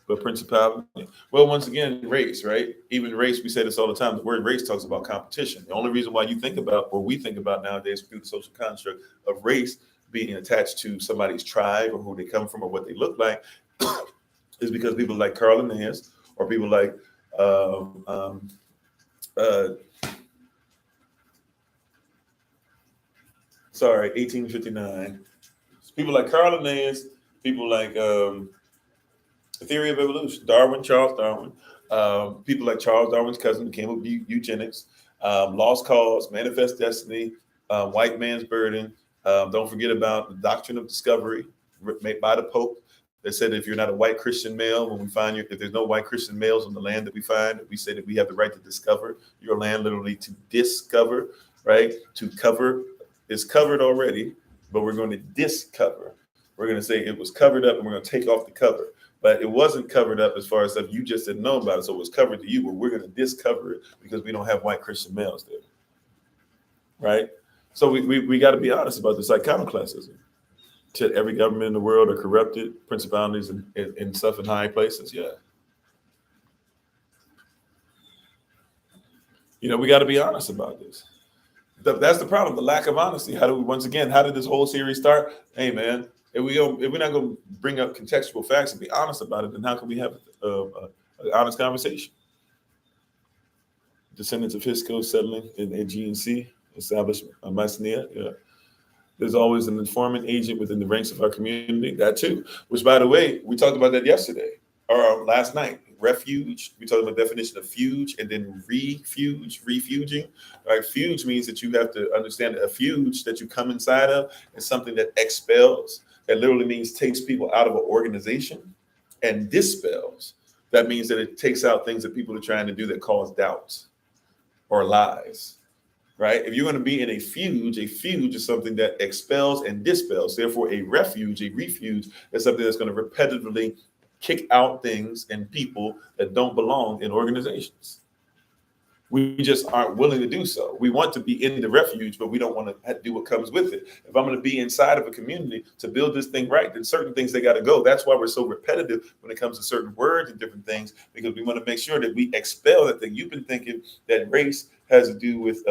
but principality. Well, once again, race, right? Even race, we say this all the time. The word race talks about competition. The only reason why you think about, or we think about nowadays through the social construct of race being attached to somebody's tribe or who they come from or what they look like is because people like Carl Linnaeus or people like 1859. People like Carl Linnaeus, people like the theory of evolution, Charles Darwin, people like Charles Darwin's cousin who came up with eugenics, lost cause, manifest destiny, white man's burden. Don't forget about the doctrine of discovery made by the Pope that said if you're not a white Christian male, when we find if there's no white Christian males on the land that we find, we say that we have the right to discover your land, literally to discover, right? To cover is covered already, but we're going to discover. We're going to say it was covered up and we're going to take off the cover. But it wasn't covered up as far as stuff you just didn't know about it. So it was covered to you, but we're going to discover it because we don't have white Christian males there. Right? So we got to be honest about this iconoclasm. To every government in the world are corrupted, principalities and stuff in high places. Yeah. You know, we got to be honest about this. That's the problem, the lack of honesty. How did this whole series start? Hey, man, if we're not going to bring up contextual facts and be honest about it, then how can we have an honest conversation? Descendants of Hisco settling in GNC establishment, Mycenae. Yeah. There's always an informant agent within the ranks of our community. That too, which, by the way, we talked about that yesterday or last night. Refuge. We talked about the definition of fuge and then refuging. Right? Fuge means that you have to understand that a fuge that you come inside of is something that expels. That literally means takes people out of an organization, and dispels. That means that it takes out things that people are trying to do that cause doubts or lies. Right? If you're going to be in a fuge is something that expels and dispels. Therefore, a refuge is something that's going to repetitively kick out things and people that don't belong in organizations. We just aren't willing to do so. We want to be in the refuge, but we don't want to do what comes with it. If I'm going to be inside of a community to build this thing right, then certain things, they got to go. That's why we're so repetitive when it comes to certain words and different things, because we want to make sure that we expel that thing. You've been thinking that race has to do with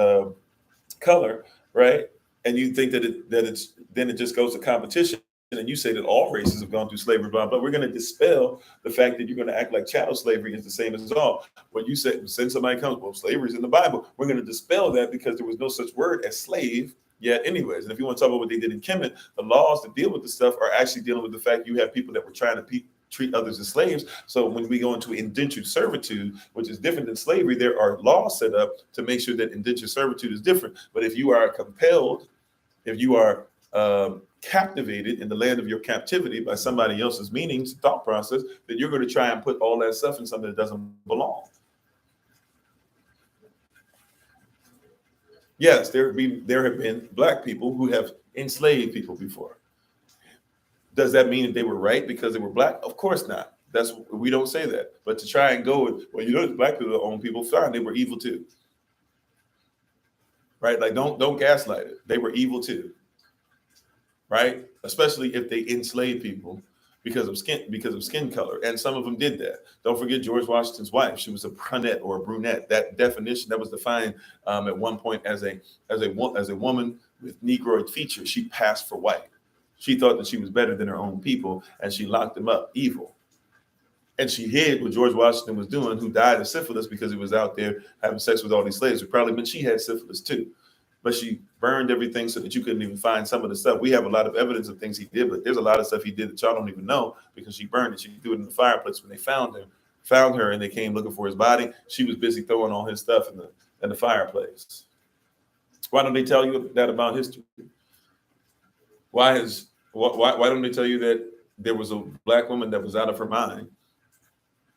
color, right? And you think that it just goes to competition. And you say that all races have gone through slavery, blah, blah. We're going to dispel the fact that you're going to act like chattel slavery is the same as all. When you say, since somebody comes, well, slavery is in the Bible, we're going to dispel that because there was no such word as slave yet anyways. And if you want to talk about what they did in Kemet, the laws that deal with this stuff are actually dealing with the fact you have people that were trying to treat others as slaves. So when we go into indentured servitude, which is different than slavery, there are laws set up to make sure that indentured servitude is different. But if you are compelled, if you are captivated in the land of your captivity by somebody else's meanings, thought process, then you're going to try and put all that stuff in something that doesn't belong. Yes, there have been Black people who have enslaved people before. Does that mean that they were right because they were Black? Of course not. We don't say that. But to try and go with, well, Black people own people, fine, they were evil too. Right? Like don't gaslight it. They were evil too. Right? Especially if they enslaved people because of skin color. And some of them did that. Don't forget George Washington's wife. She was a brunette or a brunette. That definition that was defined at one point as a woman with Negroid features. She passed for white. She thought that she was better than her own people, and she locked them up evil. And she hid what George Washington was doing, who died of syphilis because he was out there having sex with all these slaves. It probably meant she had syphilis too. But she burned everything so that you couldn't even find some of the stuff. We have a lot of evidence of things he did, but there's a lot of stuff he did that y'all don't even know because she burned it. She threw it in the fireplace when they found her and they came looking for his body. She was busy throwing all his stuff in the fireplace. Why don't they tell you that about history? Why don't they tell you that there was a Black woman that was out of her mind?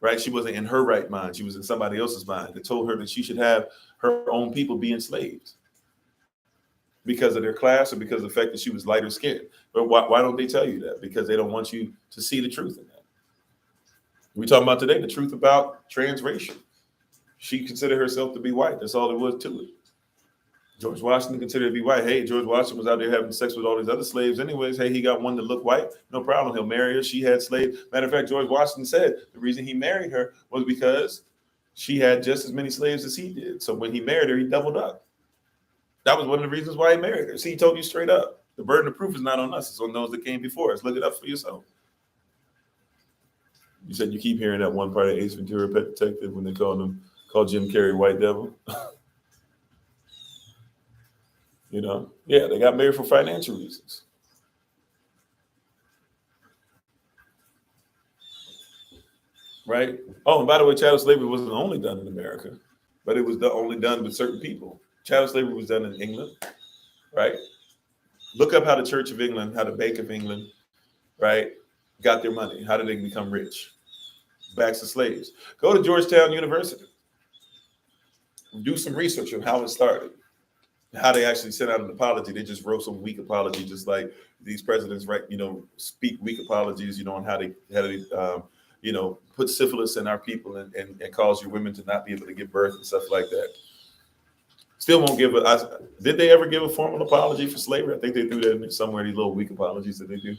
Right? She wasn't in her right mind. She was in somebody else's mind that told her that she should have her own people be enslaved because of their class or because of the fact that she was lighter skinned. But why don't they tell you that? Because they don't want you to see the truth in that. We're talking about today the truth about transracial. She considered herself to be white. That's all there was to it. George Washington considered to be white. Hey, George Washington was out there having sex with all these other slaves anyways. Hey, he got one that looked white. No problem. He'll marry her. She had slaves. Matter of fact, George Washington said the reason he married her was because she had just as many slaves as he did. So when he married her, he doubled up. That was one of the reasons why he married her. See, he told you straight up. The burden of proof is not on us. It's on those that came before us. Look it up for yourself. You said you keep hearing that one part of Ace Ventura: Pet Detective when they call Jim Carrey White Devil. You know, yeah, they got married for financial reasons. right? Oh, and by the way, chattel slavery wasn't only done in America, but it was only done with certain people. Chattel slavery was done in England, right? Look up how the Church of England, how the Bank of England, right, got their money. How did they become rich? Backs of slaves. Go to Georgetown University. Do some research on how it started. How they actually sent out an apology. They just wrote some weak apology, just like these presidents, right? Speak weak apologies, on how they put syphilis in our people and cause your women to not be able to give birth and stuff like that. Still won't give did they ever give a formal apology for slavery? I think they do that in somewhere, these little weak apologies that they do.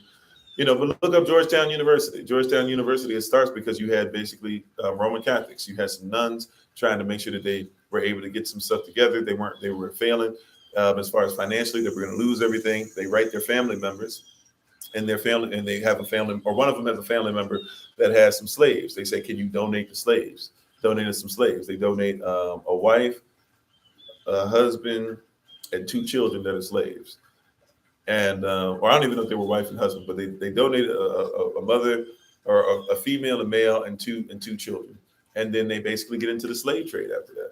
But look up Georgetown University. Georgetown University, it starts because you had basically Roman Catholics. You had some nuns trying to make sure that they were able to get some stuff together. They were failing as far as financially. They were going to lose everything. They write their family members and they have a family, or one of them has a family member that has some slaves. They say, can you donate the slaves? Donated some slaves. They donate a wife, a husband, and 2 children that are slaves. And or I don't even know if they were wife and husband, but they donated a mother or a female, a male, and two children. And then they basically get into the slave trade after that.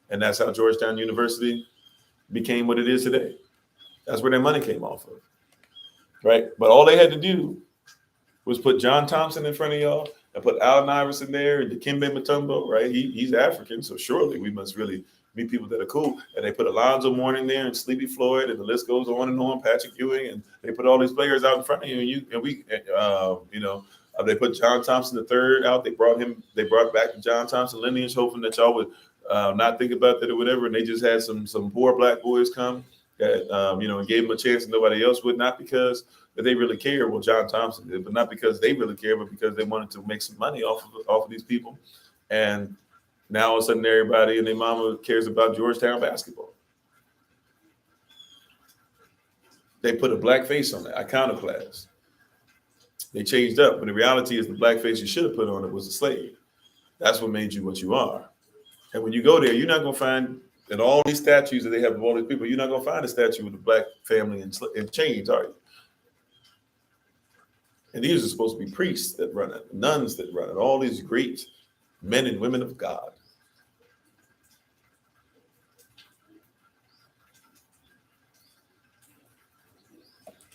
And that's how Georgetown University became what it is today. That's where their money came off of. Right? But all they had to do was put John Thompson in front of y'all and put Allen Iverson there and Dikembe Mutombo, right? He's African, so surely we must really meet people that are cool. And they put Alonzo Mourning there and Sleepy Floyd, and the list goes on and on. Patrick Ewing, and they put all these players out in front of you, they put John Thompson III out. They brought back John Thompson lineage, hoping that y'all would not think about that or whatever. And they just had some poor black boys come that and gave them a chance and nobody else would, not because that they really care. Well, John Thompson did, but not because they really care, but because they wanted to make some money off of these people. And now all of a sudden everybody and their mama cares about Georgetown basketball. They put a black face on it, iconoclast. They changed up, but the reality is the black face you should have put on it was a slave. That's what made you what you are. And when you go there, you're not going to find, in all these statues that they have of all these people, you're not going to find a statue with a black family in chains, are you? And these are supposed to be priests that run it, nuns that run it, all these great men and women of God.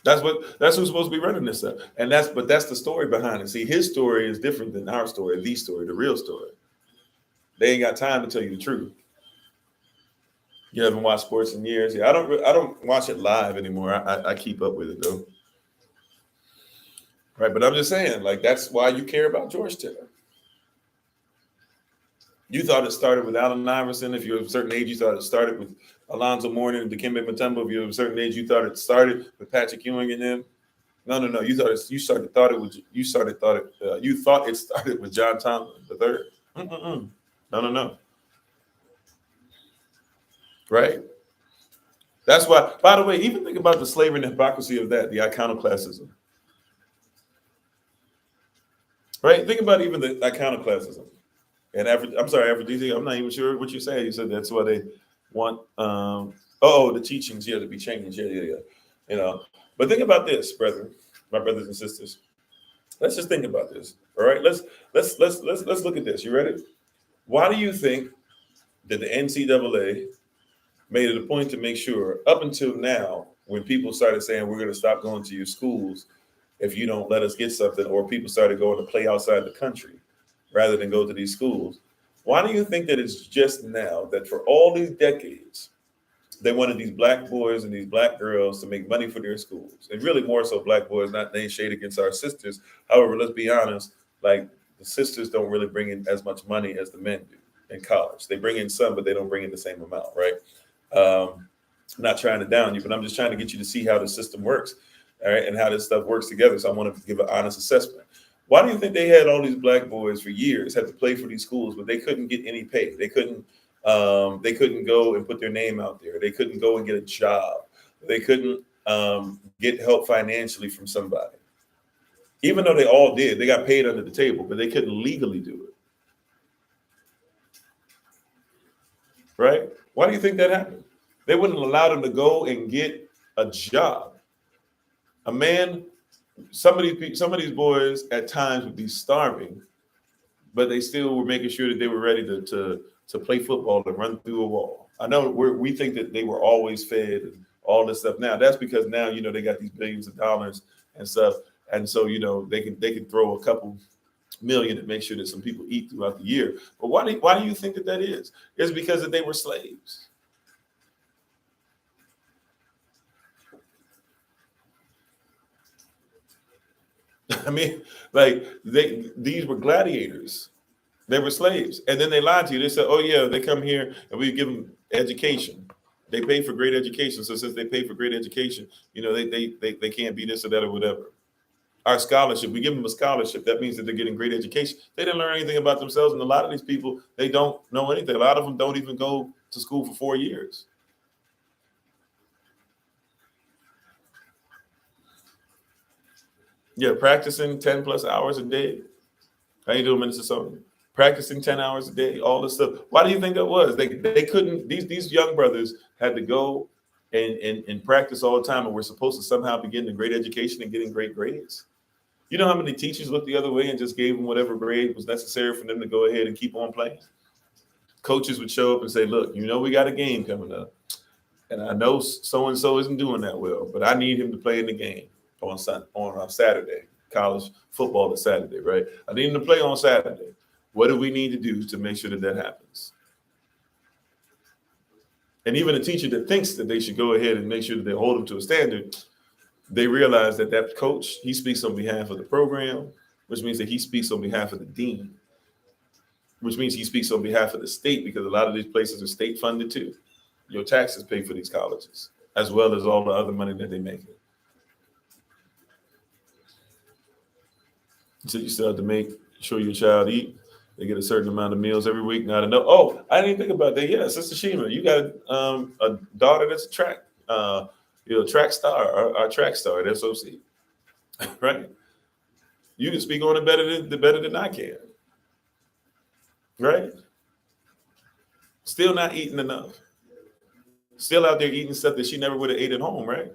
That's who's supposed to be running this stuff. And that's the story behind it. See, his story is different than our story, the story, the real story. They ain't got time to tell you the truth. You haven't watched sports in years. Yeah, I don't watch it live anymore. I keep up with it though. Right, but I'm just saying, like, that's why you care about Georgetown. You thought it started with Allen Iverson. If you're of a certain age, you thought it started with Alonzo Mourning and Dikembe Mutombo. If you're of a certain age, you thought it started with Patrick Ewing and them. No. You thought it started with John Thompson III. No. Right. That's why. By the way, even think about the slavery and the hypocrisy of that, the iconoclasm. Right. Think about even the iconoclasm. And Aphrodisiac, I'm not even sure what you're saying. You said that's why they want the teachings here to be changed. Yeah. But think about this, brethren, my brothers and sisters. Let's just think about this. All right. Let's look at this. You ready? Why do you think that the NCAA made it a point to make sure up until now, when people started saying we're going to stop going to your schools if you don't let us get something, or people started going to play outside the country rather than go to these schools? Why do you think that it's just now that for all these decades, they wanted these black boys and these black girls to make money for their schools? And really more so black boys, not named shade against our sisters. However, let's be honest, like the sisters don't really bring in as much money as the men do in college. They bring in some, but they don't bring in the same amount, right? I'm not trying to down you, but I'm just trying to get you to see how the system works, all right, and how this stuff works together. So I want to give an honest assessment. Why do you think they had all these black boys for years had to play for these schools, but they couldn't get any pay? They couldn't go and put their name out there. They couldn't go and get a job. They couldn't get help financially from somebody. Even though they all did, they got paid under the table, but they couldn't legally do it. Right? Why do you think that happened? They wouldn't allow them to go and get a job. A man, some of these boys at times would be starving but they still were making sure that they were ready to play football and run through a wall. I know we think that they were always fed and all this stuff. Now that's because now they got these billions of dollars and stuff, and so they can throw a couple million and make sure that some people eat throughout the year. But why do you think that is? It's because that they were slaves. I mean, like these were gladiators. They were slaves, and then they lied to you. They said, "Oh yeah, they come here and we give them education. They pay for great education. So since they pay for great education, they can't be this or that or whatever." Our scholarship, we give them a scholarship. That means that they're getting great education. They didn't learn anything about themselves, and a lot of these people, they don't know anything. A lot of them don't even go to school for 4 years. Yeah, practicing 10 plus hours a day. How you doing, Minister Sonia? Practicing 10 hours a day, all this stuff. Why do you think that was? They couldn't, these young brothers had to go and practice all the time, and we're supposed to somehow be getting a great education and getting great grades. You know how many teachers looked the other way and just gave them whatever grade was necessary for them to go ahead and keep on playing? Coaches would show up and say, "Look, we got a game coming up, and I know so-and-so isn't doing that well, but I need him to play in the game on Saturday. College football is Saturday, right? I need him to play on Saturday. What do we need to do to make sure that happens?" And even a teacher that thinks that they should go ahead and make sure that they hold them to a standard, they realize that coach, he speaks on behalf of the program, which means that he speaks on behalf of the dean, which means he speaks on behalf of the state, because a lot of these places are state funded too. Your taxes pay for these colleges, as well as all the other money that they make. So you still have to make sure your child eat. They get a certain amount of meals every week. Now to know, oh, I didn't even think about that. Yeah, Sister Shima, you got a daughter that's a track star, our track star at SOC, right? You can speak on it better than I can, right? Still not eating enough. Still out there eating stuff that she never would have ate at home, right?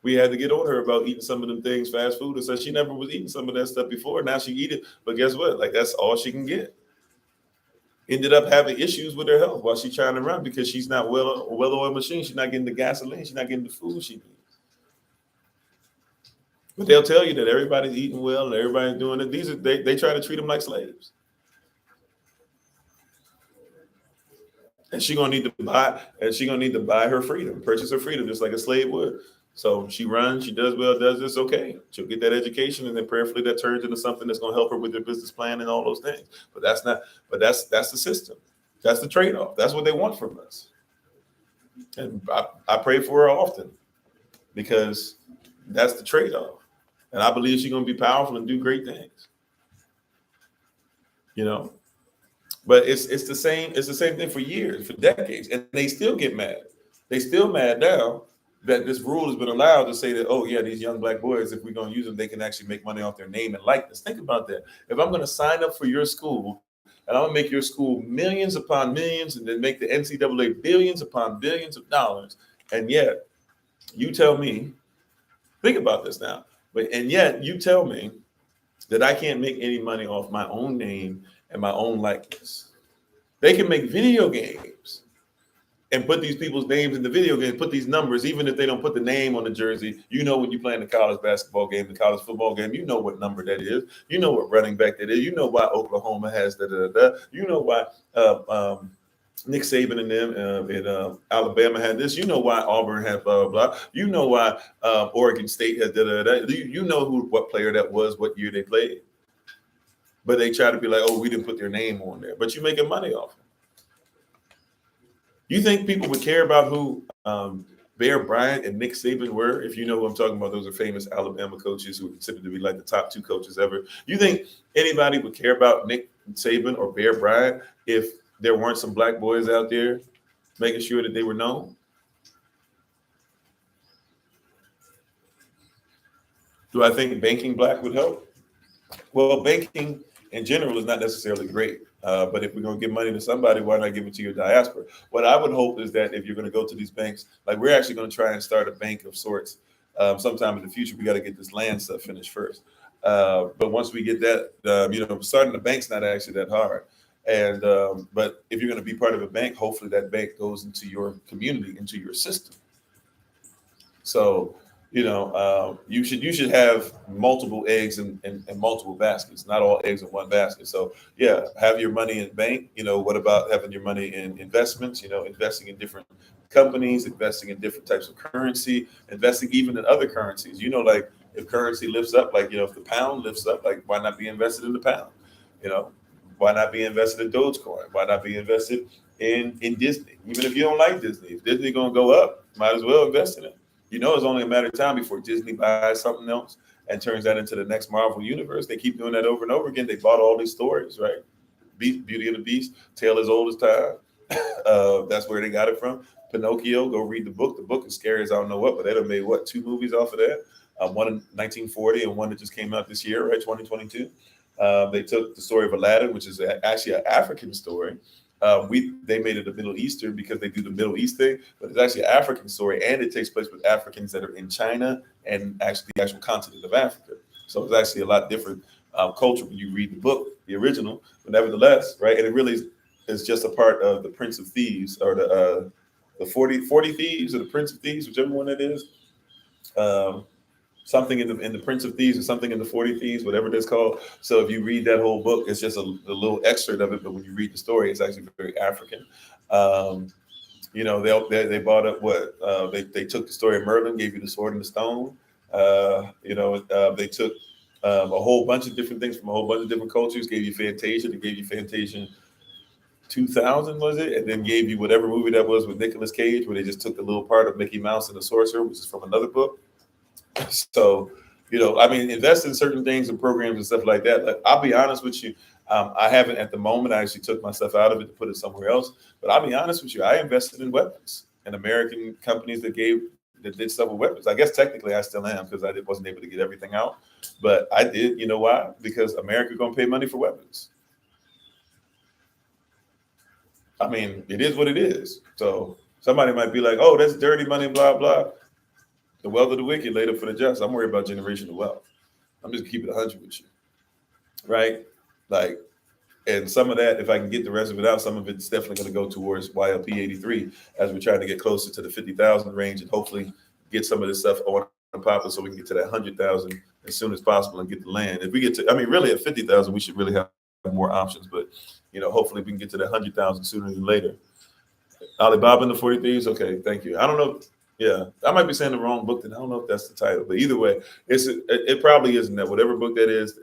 We had to get on her about eating some of them things, fast food, and so she never was eating some of that stuff before. Now she eat it, but guess what? Like, that's all she can get. Ended up having issues with her health while she's trying to run, because she's not a well-oiled machine. She's not getting the gasoline. She's not getting the food she needs. But they'll tell you that everybody's eating well and everybody's doing it. They try to treat them like slaves. And she's gonna need to buy her freedom, purchase her freedom, just like a slave would. So she runs, she does well, does this, okay. She'll get that education, and then prayerfully that turns into something that's gonna help her with her business plan and all those things. But that's the system. That's the trade-off. That's what they want from us. And I pray for her often, because that's the trade-off. And I believe she's gonna be powerful and do great things. But it's the same thing for years, for decades, and they still get mad. They still mad now that this rule has been allowed to say that, oh yeah, these young black boys, if we're going to use them, they can actually make money off their name and likeness. Think about that. If I'm going to sign up for your school, and I'm going to make your school millions upon millions, and then make the NCAA billions upon billions of dollars, and yet you tell me, think about this now, and yet you tell me that I can't make any money off my own name and my own likeness. They can make video games and put these people's names in the video game, put these numbers, even if they don't put the name on the jersey. When you play in the college basketball game, the college football game, you know what number that is. You know what running back that is. You know why Oklahoma has da. You know why Nick Saban and them in Alabama had this. You know why Auburn had blah, blah, blah. You know why Oregon State had da. You know what player that was, what year they played. But they try to be like, oh, we didn't put their name on there. But you're making money off them. You think people would care about who Bear Bryant and Nick Saban were? If you know what I'm talking about, those are famous Alabama coaches who are considered to be like the top 2 coaches ever. You think anybody would care about Nick Saban or Bear Bryant if there weren't some black boys out there making sure that they were known? Do I think banking black would help? Well, banking in general is not necessarily great. But if we're going to give money to somebody, why not give it to your diaspora? What I would hope is that if you're going to go to these banks, like we're actually going to try and start a bank of sorts sometime in the future. We got to get this land stuff finished first. But once we get that, starting a bank's not actually that hard. And but if you're going to be part of a bank, hopefully that bank goes into your community, into your system. So, you should have multiple eggs in multiple baskets, not all eggs in one basket. So, yeah, have your money in bank. What about having your money in investments? Investing in different companies, investing in different types of currency, investing even in other currencies. Like if currency lifts up, like if the pound lifts up, like why not be invested in the pound? You know, why not be invested in Dogecoin? Why not be invested in Disney? Even if you don't like Disney, if Disney gonna go up, might as well invest in it. It's only a matter of time before Disney buys something else and turns that into the next Marvel universe. They keep doing that over and over again. They bought all these stories, right? Beauty and the Beast, Tale as Old as Time. That's where they got it from. Pinocchio, go read the book. The book is scary as I don't know what, but they done made two movies off of that? One in 1940 and one that just came out this year, right? 2022. They took the story of Aladdin, which is actually an African story. They made it a Middle Eastern because they do the Middle East thing, but it's actually an African story, and it takes place with Africans that are in China and actually the actual continent of Africa. So it's actually a lot different culture when you read the book, the original, but nevertheless, right? And it really is just a part of the Prince of Thieves, or the 40 Thieves, or the Prince of Thieves, whichever one it is. Something in the Prince of Thieves, or something in the 40 Thieves, whatever it is called. So if you read that whole book, it's just a little excerpt of it, but when you read the story, it's actually very African. They bought up what they took the story of Merlin, gave you the sword and the stone. They took a whole bunch of different things from a whole bunch of different cultures, gave you Fantasia. They gave you Fantasia 2000, was it? And then gave you whatever movie that was with Nicolas Cage, where they just took a little part of Mickey Mouse and the Sorcerer, which is from another book. So, invest in certain things and programs and stuff like that. Like, I'll be honest with you. I haven't at the moment. I actually took my stuff out of it to put it somewhere else. But I'll be honest with you. I invested in weapons and American companies that did stuff with weapons. I guess technically I still am, because I wasn't able to get everything out. But I did. You know why? Because America going to pay money for weapons. It is what it is. So somebody might be like, oh, that's dirty money, blah, blah. The wealth of the wicked laid up for the just. I'm worried about generational wealth. I'm just keeping it 100 with you, right? Like, and some of that, if I can get the rest of it out, some of it's definitely going to go towards YLP 83 as we're trying to get closer to the 50,000 range, and hopefully get some of this stuff on and popping so we can get to that 100,000 as soon as possible and get the land. If we get to, really at 50,000, we should really have more options, but hopefully we can get to that 100,000 sooner than later. Alibaba and the 40 Thieves. Okay, thank you. I don't know. Yeah, I might be saying the wrong book, then I don't know if that's the title, but either way, it probably isn't that. Whatever book that is,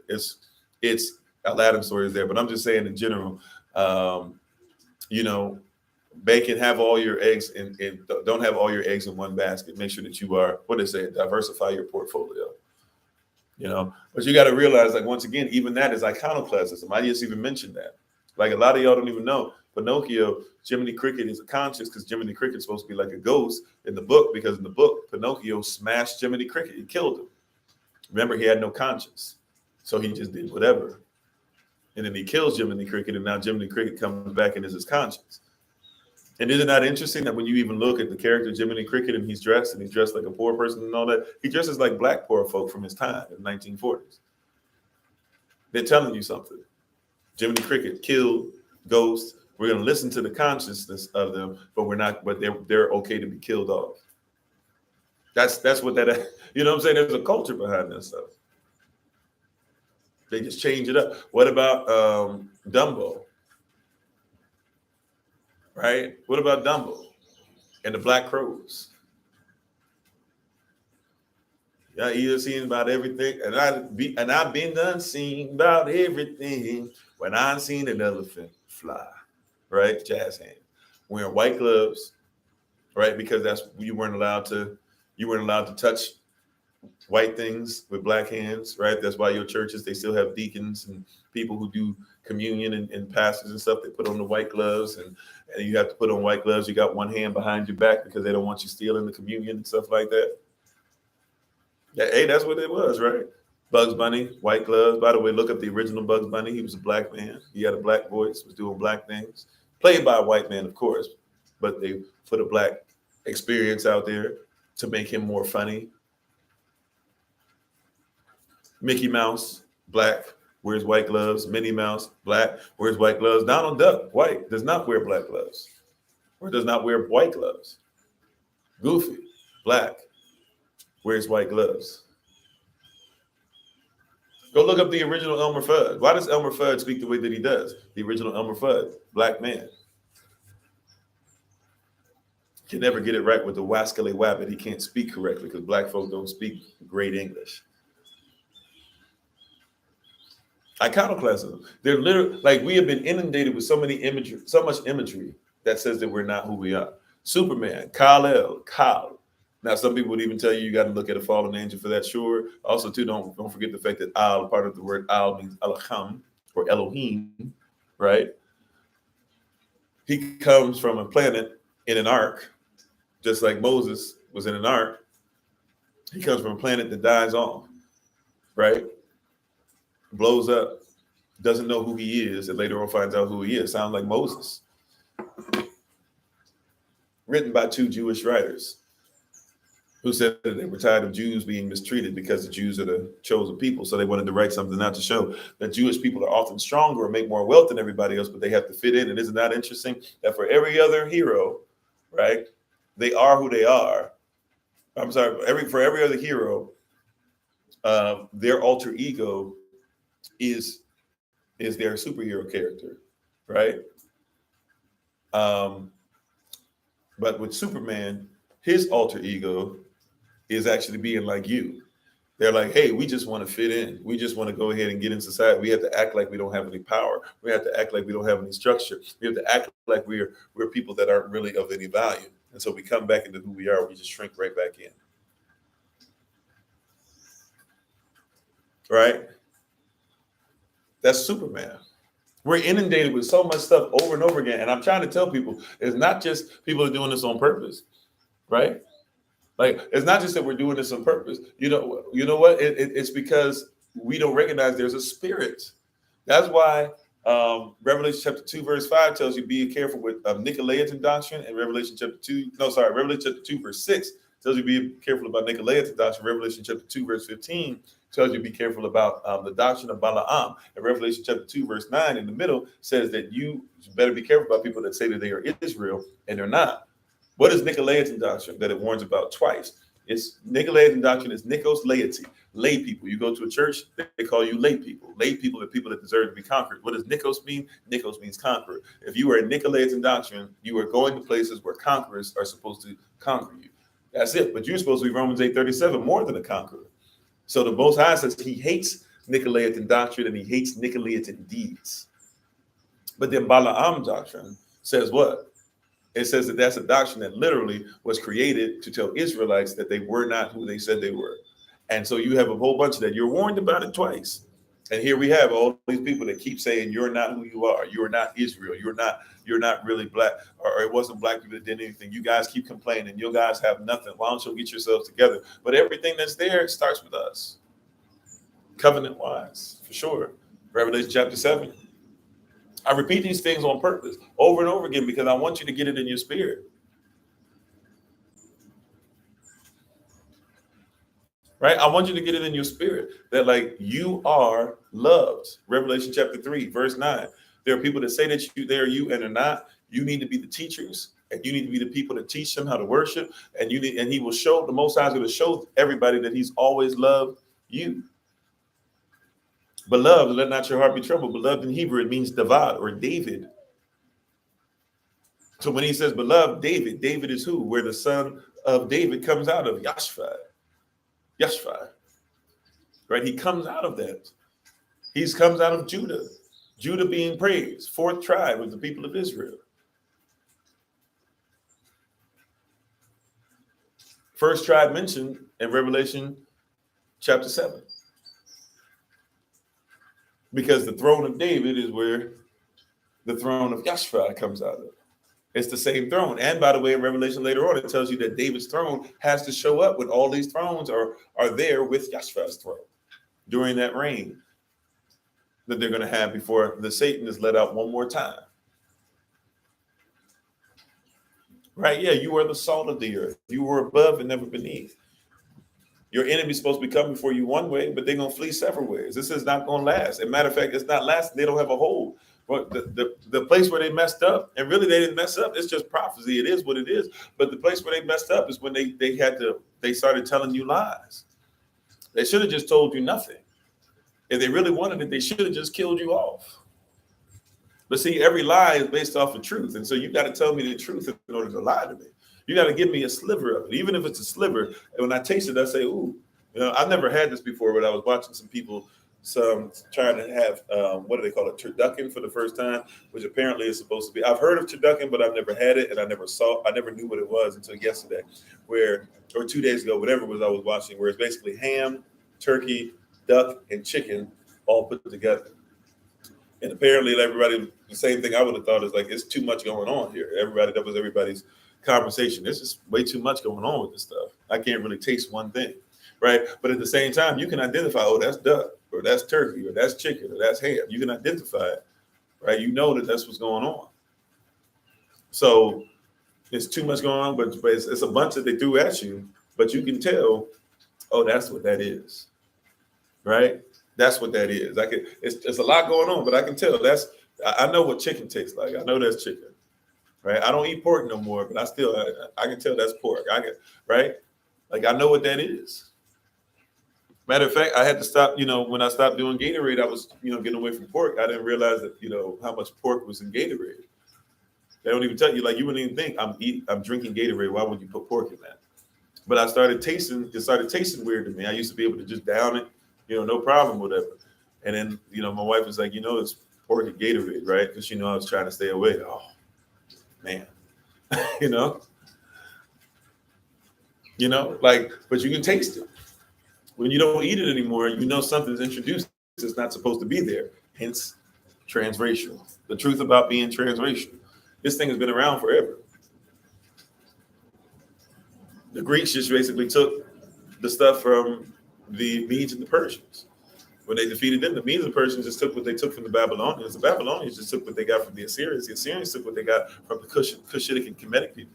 it's Aladdin story is there. But I'm just saying in general, bake and have all your eggs don't have all your eggs in one basket. Make sure that you are, what they say, diversify your portfolio. But you got to realize, like, once again, even that is iconoclasm. I just even mentioned that. Like, a lot of y'all don't even know. Pinocchio, Jiminy Cricket is a conscience, because Jiminy Cricket's supposed to be like a ghost in the book, because in the book, Pinocchio smashed Jiminy Cricket. He killed him. Remember, he had no conscience. So he just did whatever. And then he kills Jiminy Cricket, and now Jiminy Cricket comes back and is his conscience. And isn't that interesting that when you even look at the character Jiminy Cricket, and he's dressed like a poor person and all that, he dresses like black poor folk from his time in the 1940s. They're telling you something. Jiminy Cricket killed, ghost. We're going to listen to the consciousness of them, but we're not. But they're okay to be killed off. That's what that. What I'm saying? There's a culture behind that stuff. They just change it up. What about Dumbo? Right? What about Dumbo and the Black Crows? Yeah, you've seen about everything, and I've been done seeing about everything when I seen an elephant fly. Right, jazz hand, wearing white gloves, right? Because that's you weren't allowed to touch white things with black hands, right? That's why your churches, they still have deacons and people who do communion and pastors and stuff. They put on the white gloves, and you have to put on white gloves. You got one hand behind your back because they don't want you stealing the communion and stuff like that. Yeah, hey, that's what it was, right? Bugs Bunny, white gloves. By the way, look up the original Bugs Bunny. He was a black man. He had a black voice, was doing black things. Played by a white man, of course, but they put a black experience out there to make him more funny. Mickey Mouse, black, wears white gloves. Minnie Mouse, black, wears white gloves. Donald Duck, white, does not wear black gloves or does not wear white gloves. Goofy, black, wears white gloves. Go look up the original Elmer Fudd. Why does Elmer Fudd speak the way that he does? The original Elmer Fudd, black man. Can never get it right with the wascally wabbit. He can't speak correctly because black folk don't speak great English. Iconoclasm. They're literally like we have been inundated with so much imagery that says that we're not who we are. Superman, Kal-El, Kal. Now, some people would even tell you got to look at a fallen angel for that. Sure. Also, too, don't forget the fact that Al, part of the word Al means Elohim or Elohim, right? He comes from a planet in an ark, just like Moses was in an ark. He comes from a planet that dies off, right? Blows up, doesn't know who he is, and later on finds out who he is. Sounds like Moses. Written by two Jewish writers who said that they were tired of Jews being mistreated because the Jews are the chosen people. So they wanted to write something out to show that Jewish people are often stronger and make more wealth than everybody else, but they have to fit in. And isn't that interesting that for every other hero, right, they are who they are. I'm sorry, for every other hero, their alter ego is their superhero character, right? But with Superman, his alter ego is actually being like you. They're like, hey, we just want to fit in. We just want to go ahead and get in society. We have to act like we don't have any power. We have to act like we don't have any structure. We have to act like we're people that aren't really of any value. And so we come back into who we are. We just shrink right back in. Right? That's Superman. We're inundated with so much stuff over and over again. And I'm trying to tell people, it's not just people are doing this on purpose, right? Like, it's not just that we're doing this on purpose. You know what? It's because we don't recognize there's a spirit. That's why Revelation chapter 2, verse 5 tells you be careful with Nicolaitan doctrine. And Revelation chapter 2, verse 6 tells you be careful about Nicolaitan doctrine. Revelation chapter 2, verse 15 tells you be careful about the doctrine of Balaam. And Revelation chapter 2, verse 9 in the middle says that you better be careful about people that say that they are Israel and they're not. What is Nicolaitan doctrine that it warns about twice? It's Nicolaitan doctrine is Nikos laity, lay people. You go to a church, they call you lay people. Lay people are people that deserve to be conquered. What does Nikos mean? Nikos means conqueror. If you are a Nicolaitan doctrine, you are going to places where conquerors are supposed to conquer you. That's it. But you're supposed to be Romans 8:37, more than a conqueror. So the Most High says he hates Nicolaitan doctrine and he hates Nicolaitan deeds. But then Balaam doctrine says what? It says that that's a doctrine that literally was created to tell Israelites that they were not who they said they were. And so you have a whole bunch of that. You're warned about it twice. And here we have all these people that keep saying you're not who you are. You're not Israel. You're not really black, or it wasn't black people that did anything. You guys keep complaining. You guys have nothing. Why don't you get yourselves together? But everything that's there starts with us. Covenant wise, for sure. Revelation chapter 7. I repeat these things on purpose over and over again because I want you to get it in your spirit. Right? I want you to get it in your spirit that like you are loved. Revelation chapter 3, verse 9. There are people that say that they're you and they're not. You need to be the teachers and you need to be the people that teach them how to worship. And he will show, the Most High is going to show everybody that he's always loved you. Beloved, let not your heart be troubled. Beloved in Hebrew, it means Davad or David. So when he says beloved, David is who? Where the son of David comes out of, Yashphai, right? He comes out of that. He comes out of Judah being praised, fourth tribe of the people of Israel. First tribe mentioned in Revelation chapter 7. Because the throne of David is where the throne of Yashphai comes out of. It's the same throne. And by the way, in Revelation later on, it tells you that David's throne has to show up when all these thrones are there with Yashphai's throne during that reign that they're going to have before the Satan is let out one more time. Right? Yeah, you are the salt of the earth. You were above and never beneath. Your enemy's supposed to be coming for you one way, but they're going to flee several ways. This is not going to last. As a matter of fact, it's not lasting. They don't have a hold. But the place where they messed up, and really they didn't mess up. It's just prophecy. It is what it is. But the place where they messed up is when they started telling you lies. They should have just told you nothing. If they really wanted it, they should have just killed you off. But see, every lie is based off of truth. And so you got to tell me the truth in order to lie to me. You got to give me a sliver of it, even if it's a sliver. And when I taste it, I say, ooh, I've never had this before, but I was watching some people, trying to have, what do they call it? Turducken for the first time, which apparently is supposed to be. I've heard of turducken, but I've never had it. And I never knew what it was until yesterday, or 2 days ago, whatever it was I was watching, where it's basically ham, turkey, duck, and chicken all put together. And apparently everybody, the same thing I would have thought is like, it's too much going on here. That was everybody's conversation. There's just way too much going on with this stuff. I can't really taste one thing, right? But at the same time, you can identify, oh, that's duck, or that's turkey, or that's chicken, or that's ham. You can identify it, right? You know that that's what's going on. So it's too much going on, but it's a bunch that they threw at you, but you can tell, oh, that's what that is, right? That's what that is. It's a lot going on, but I can tell I know what chicken tastes like. I know that's chicken, right? I don't eat pork no more, but I can tell that's pork. Right? Like I know what that is. Matter of fact, I had to stop, when I stopped doing Gatorade, I was, getting away from pork. I didn't realize that, how much pork was in Gatorade. They don't even tell you, like you wouldn't even think I'm drinking Gatorade. Why would you put pork in that? But it started tasting weird to me. I used to be able to just down it, no problem, whatever. And then, my wife was like, it's pork and Gatorade, right? Because I was trying to stay away. Oh, man, but you can taste it. When you don't eat it anymore, something's introduced that's not supposed to be there. Hence, TransRacial. The truth about being transracial. This thing has been around forever. The Greeks just basically took the stuff from the Medes and the Persians. When they defeated them, the Medes and the Persians just took what they took from the Babylonians. The Babylonians just took what they got from the Assyrians. The Assyrians took what they got from the Cushitic and Kemetic people.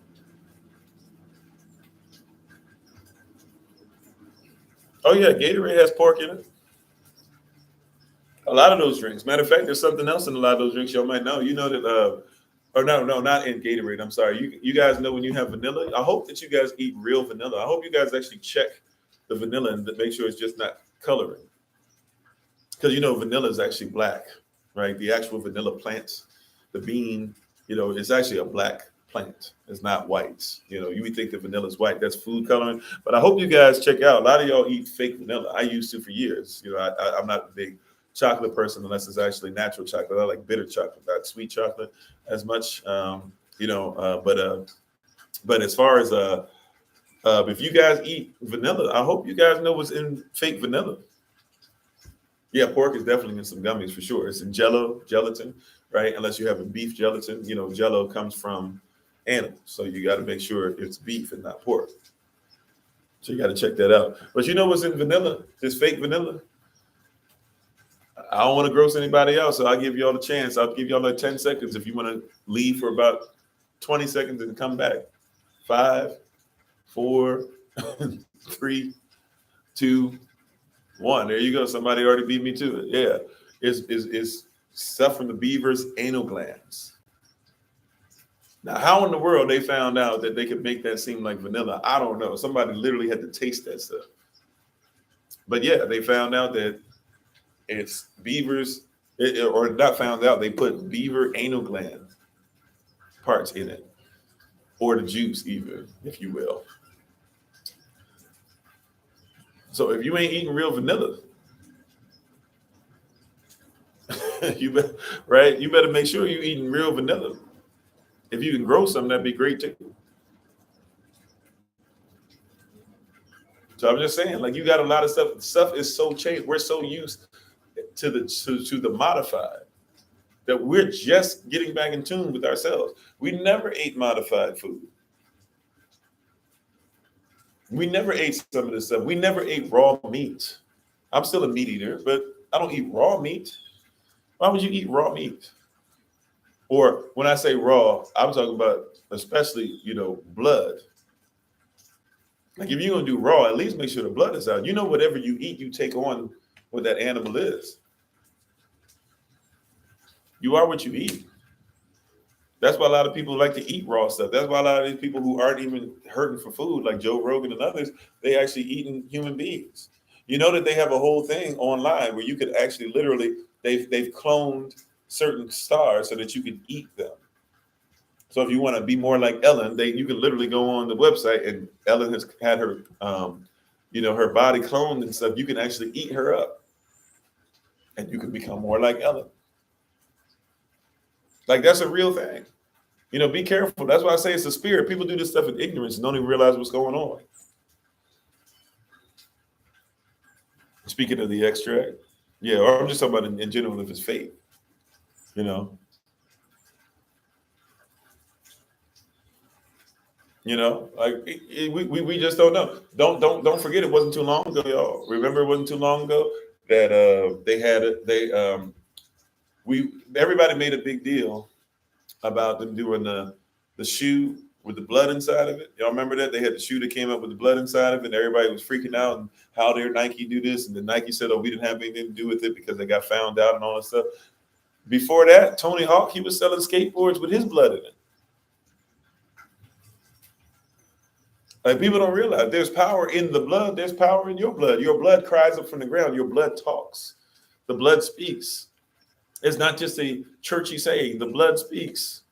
Oh yeah, Gatorade has pork in it. A lot of those drinks. Matter of fact, there's something else in a lot of those drinks y'all might know. You know that, no, not in Gatorade. I'm sorry. You guys know when you have vanilla. I hope that you guys eat real vanilla. I hope you guys actually check the vanilla and make sure it's just not coloring. Because vanilla is actually black, right? The actual vanilla plants, the bean, it's actually a black plant. It's not white. You would think that vanilla is white. That's food coloring. But I hope you guys check out. A lot of y'all eat fake vanilla. I used to for years. I'm not a big chocolate person unless it's actually natural chocolate. I like bitter chocolate, not sweet chocolate as much. But as far as if you guys eat vanilla, I hope you guys know what's in fake vanilla. Yeah, pork is definitely in some gummies for sure. It's in gelatin, right? Unless you have a beef gelatin. Jello comes from animals, so you got to make sure it's beef and not pork. So you got to check that out. But what's in vanilla? This fake vanilla. I don't want to gross anybody else, so I'll give y'all the chance. I'll give y'all like 10 seconds if you want to leave for about 20 seconds and come back. 5, 4, 3, 2, 1. There you go. Somebody already beat me to it. Yeah. It's stuff from the beaver's anal glands. Now, how in the world they found out that they could make that seem like vanilla? I don't know. Somebody literally had to taste that stuff. But yeah, they found out that it's beavers, or not found out, they put beaver anal gland parts in it, or the juice even, if you will. So if you ain't eating real vanilla, you better make sure you're eating real vanilla. If you can grow some, that'd be great too. So I'm just saying, like, you got a lot of stuff. Stuff is so changed. We're so used to the modified that we're just getting back in tune with ourselves. We never ate modified food. We never ate some of this stuff. We never ate raw meat. I'm still a meat eater, but I don't eat raw meat. Why would you eat raw meat? Or when I say raw, I'm talking about especially, blood. Like if you're gonna do raw, at least make sure the blood is out. You know, whatever you eat, you take on what that animal is. You are what you eat. That's why a lot of people like to eat raw stuff. That's why a lot of these people who aren't even hurting for food, like Joe Rogan and others, they actually eating human beings. You know that they have a whole thing online where you could actually literally they've cloned certain stars so that you could eat them. So if you want to be more like Ellen, you can literally go on the website and Ellen has had her her body cloned and stuff. You can actually eat her up and you can become more like Ellen. Like that's a real thing. Be careful. That's why I say it's a spirit. People do this stuff in ignorance and don't even realize what's going on. Speaking of the extract, yeah, or I'm just talking about in general if it's fake, like we just don't know. Don't forget it wasn't too long ago, y'all. Remember it wasn't too long ago that everybody made a big deal about them doing the shoe with the blood inside of it. Y'all remember that? They had the shoe that came up with the blood inside of it, and everybody was freaking out and how dare Nike do this? And then Nike said, oh, we didn't have anything to do with it because they got found out and all that stuff. Before that, Tony Hawk, he was selling skateboards with his blood in it. Like people don't realize there's power in the blood. There's power in your blood. Your blood cries up from the ground. Your blood talks. The blood speaks. It's not just a churchy saying. The blood speaks.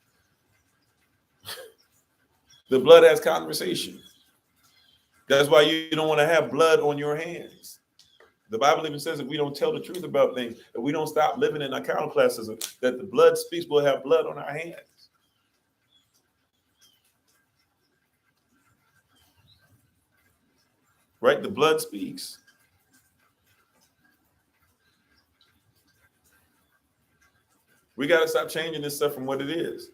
The blood has conversation. That's why you don't want to have blood on your hands. The Bible even says if we don't tell the truth about things, if we don't stop living in iconoclasm, that the blood speaks, we'll have blood on our hands. Right? The blood speaks. We got to stop changing this stuff from what it is.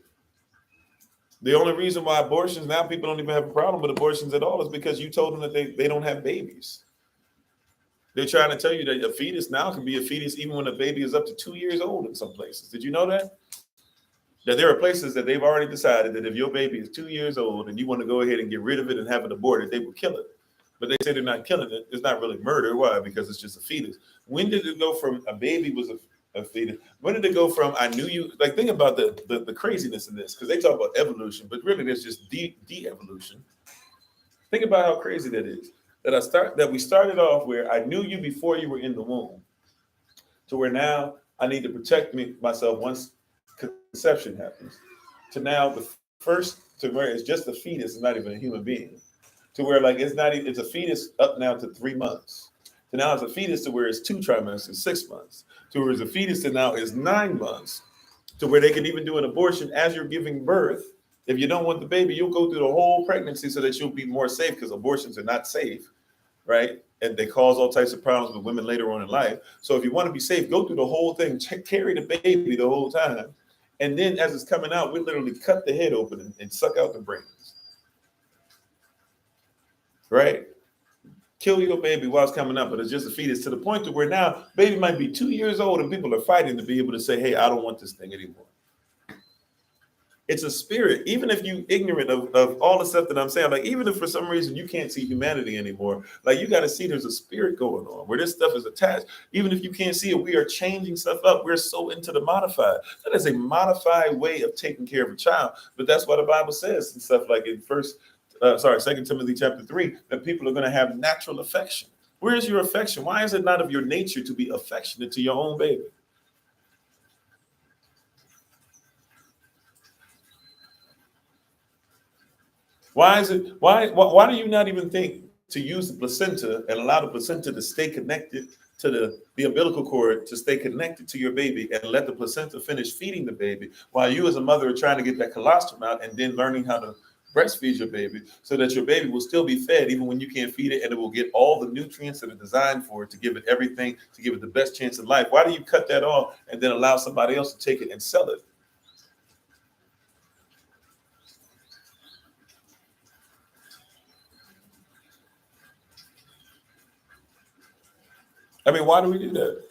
The only reason why abortions, now people don't even have a problem with abortions at all, is because you told them that they don't have babies. They're trying to tell you that a fetus now can be a fetus even when a baby is up to 2 years old in some places. Did you know that? That there are places that they've already decided that if your baby is 2 years old and you want to go ahead and get rid of it and have it aborted, they will kill it. But they say they're not killing it. It's not really murder. Why? Because it's just a fetus. When did it go from a baby was a fetus? When did it go from I knew you? Like think about the craziness in this, because they talk about evolution, but really there's just de-evolution. Think about how crazy that is. That we started off where I knew you before you were in the womb, to where now I need to protect myself once conception happens, to now the first to where it's just a fetus, it's not even a human being, to where like it's a fetus up now to 3 months, to now it's a fetus to where it's 2 trimesters, 6 months, to where it's a fetus to now is 9 months, to where they can even do an abortion as you're giving birth. If you don't want the baby, you'll go through the whole pregnancy so that you'll be more safe, because abortions are not safe, right? And they cause all types of problems with women later on in life. So if you want to be safe, go through the whole thing, carry the baby the whole time. And then as it's coming out, we literally cut the head open and suck out the brains, right? Kill your baby while it's coming out, but it's just a fetus, to the point to where now baby might be 2 years old and people are fighting to be able to say, hey, I don't want this thing anymore. It's a spirit. Even if you ignorant of all the stuff that I'm saying, like even if for some reason you can't see humanity anymore, like you got to see there's a spirit going on where this stuff is attached. Even if you can't see it, we are changing stuff up. We're so into the modified. That is a modified way of taking care of a child. But that's what the Bible says and stuff like in 2 Timothy chapter 3, that people are going to have natural affection. Where is your affection? Why is it not of your nature to be affectionate to your own baby? Why do you not even think to use the placenta and allow the placenta to stay connected to the umbilical cord, to stay connected to your baby, and let the placenta finish feeding the baby while you as a mother are trying to get that colostrum out and then learning how to breastfeed your baby so that your baby will still be fed even when you can't feed it, and it will get all the nutrients that are designed for it to give it everything, to give it the best chance in life. Why do you cut that off and then allow somebody else to take it and sell it? I mean, why do we do that?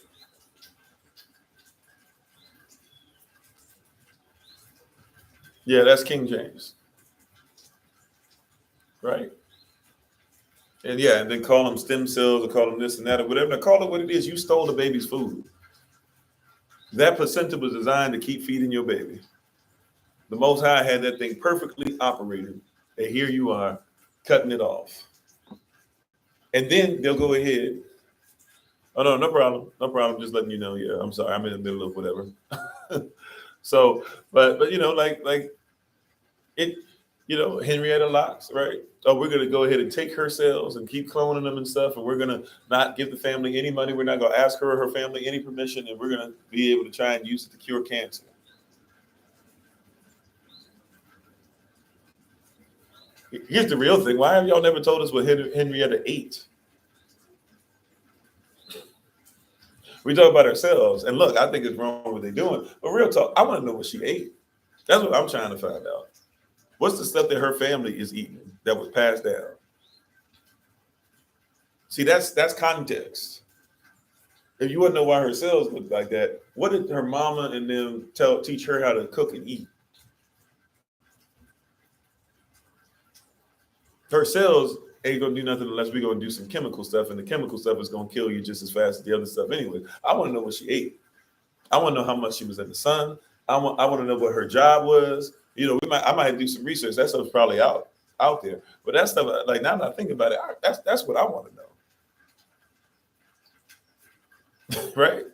Yeah, that's King James. Right. And yeah, and then call them stem cells or call them this and that or whatever. Now call it what it is. You stole the baby's food. That placenta was designed to keep feeding your baby. The Most High had that thing perfectly operated. And here you are cutting it off. And then they'll go ahead. Oh, no, no problem. No problem. Just letting you know. Yeah, I'm sorry. I'm in the middle of whatever. So, but like it, Henrietta Locks, right? Oh, we're gonna go ahead and take her cells and keep cloning them and stuff, and we're gonna not give the family any money. We're not gonna ask her or her family any permission, and we're gonna be able to try and use it to cure cancer. Here's the real thing. Why have y'all never told us what Henrietta ate? We talk about ourselves, and look, I think it's wrong what they're doing. But real talk, I want to know what she ate. That's what I'm trying to find out. What's the stuff that her family is eating that was passed down? See, that's context. If you want to know why her cells look like that, what did her mama and them teach her how to cook and eat? Her cells ain't gonna do nothing unless we're gonna do some chemical stuff, and the chemical stuff is gonna kill you just as fast as the other stuff anyway. I want to know what she ate. I want to know how much she was in the sun. I want to know what her job was. I might do some research. That stuff's probably out there. But that stuff, like now that I think about it, that's what I want to know. Right?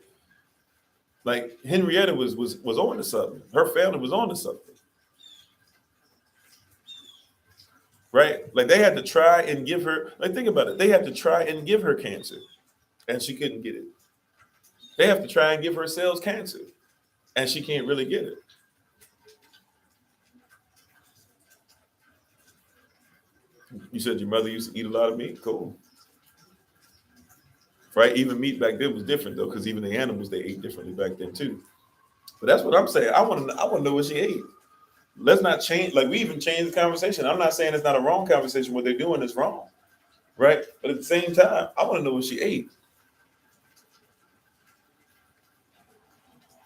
Like Henrietta was on to something. Her family was on to something. Right? Like they had to try and give her, like think about it. They had to try and give her cancer and she couldn't get it. They have to try and give her cells cancer and she can't really get it. You said your mother used to eat a lot of meat? Cool. Right? Even meat back then was different though, because even the animals, they ate differently back then too. But that's what I'm saying. I want to know what she ate. Let's not change, like we even changed the conversation. I'm not saying it's not a wrong conversation. What they're doing is wrong. Right? But at the same time, I want to know what she ate.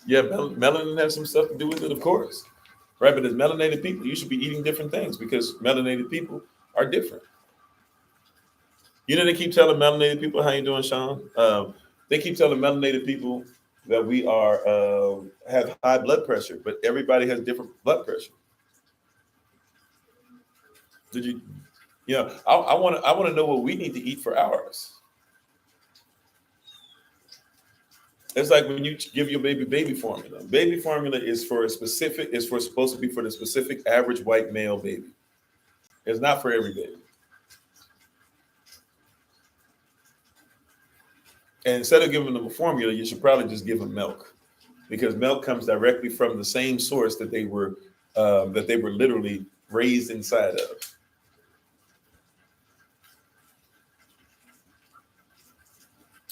Yeah, melanin has some stuff to do with it, of course. Right? But as melanated people, you should be eating different things because melanated people are different. They keep telling melanated people, how you doing, Sean? They keep telling melanated people that we are have high blood pressure, but everybody has different blood pressure. Did you? I want to know what we need to eat for ours. It's like when you give your baby formula. Baby formula is supposed to be for the specific average white male baby. It's not for every baby. And instead of giving them a formula, you should probably just give them milk, because milk comes directly from the same source that they were literally raised inside of.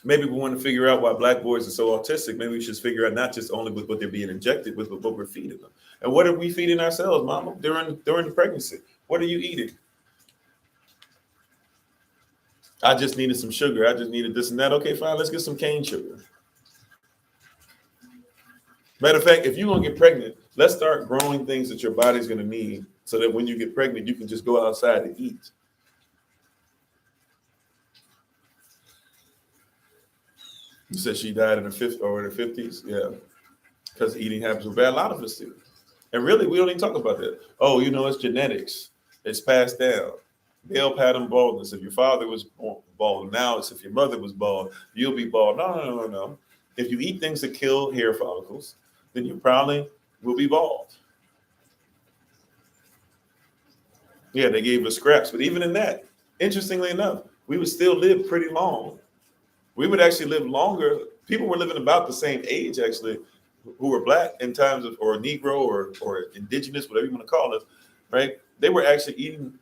Maybe we want to figure out why Black boys are so autistic. Maybe we should figure out not just only with what they're being injected with, but what we're feeding them. And what are we feeding ourselves, Mama, during the pregnancy? What are you eating? I just needed some sugar. I just needed this and that. Okay, fine. Let's get some cane sugar. Matter of fact, if you're going to get pregnant, let's start growing things that your body's going to need so that when you get pregnant, you can just go outside and eat. You said she died in her 50s or in her 50s? Yeah. Because eating habits were bad. A lot of us do. And really, we don't even talk about that. Oh, it's genetics. It's passed down. Male pattern baldness. If your father was bald, now it's if your mother was bald, you'll be bald. No. If you eat things that kill hair follicles, then you probably will be bald. Yeah, they gave us scraps. But even in that, interestingly enough, we would still live pretty long. We would actually live longer. People were living about the same age, actually, who were Black in times of, or Negro or indigenous, whatever you want to call it, right? They were actually eating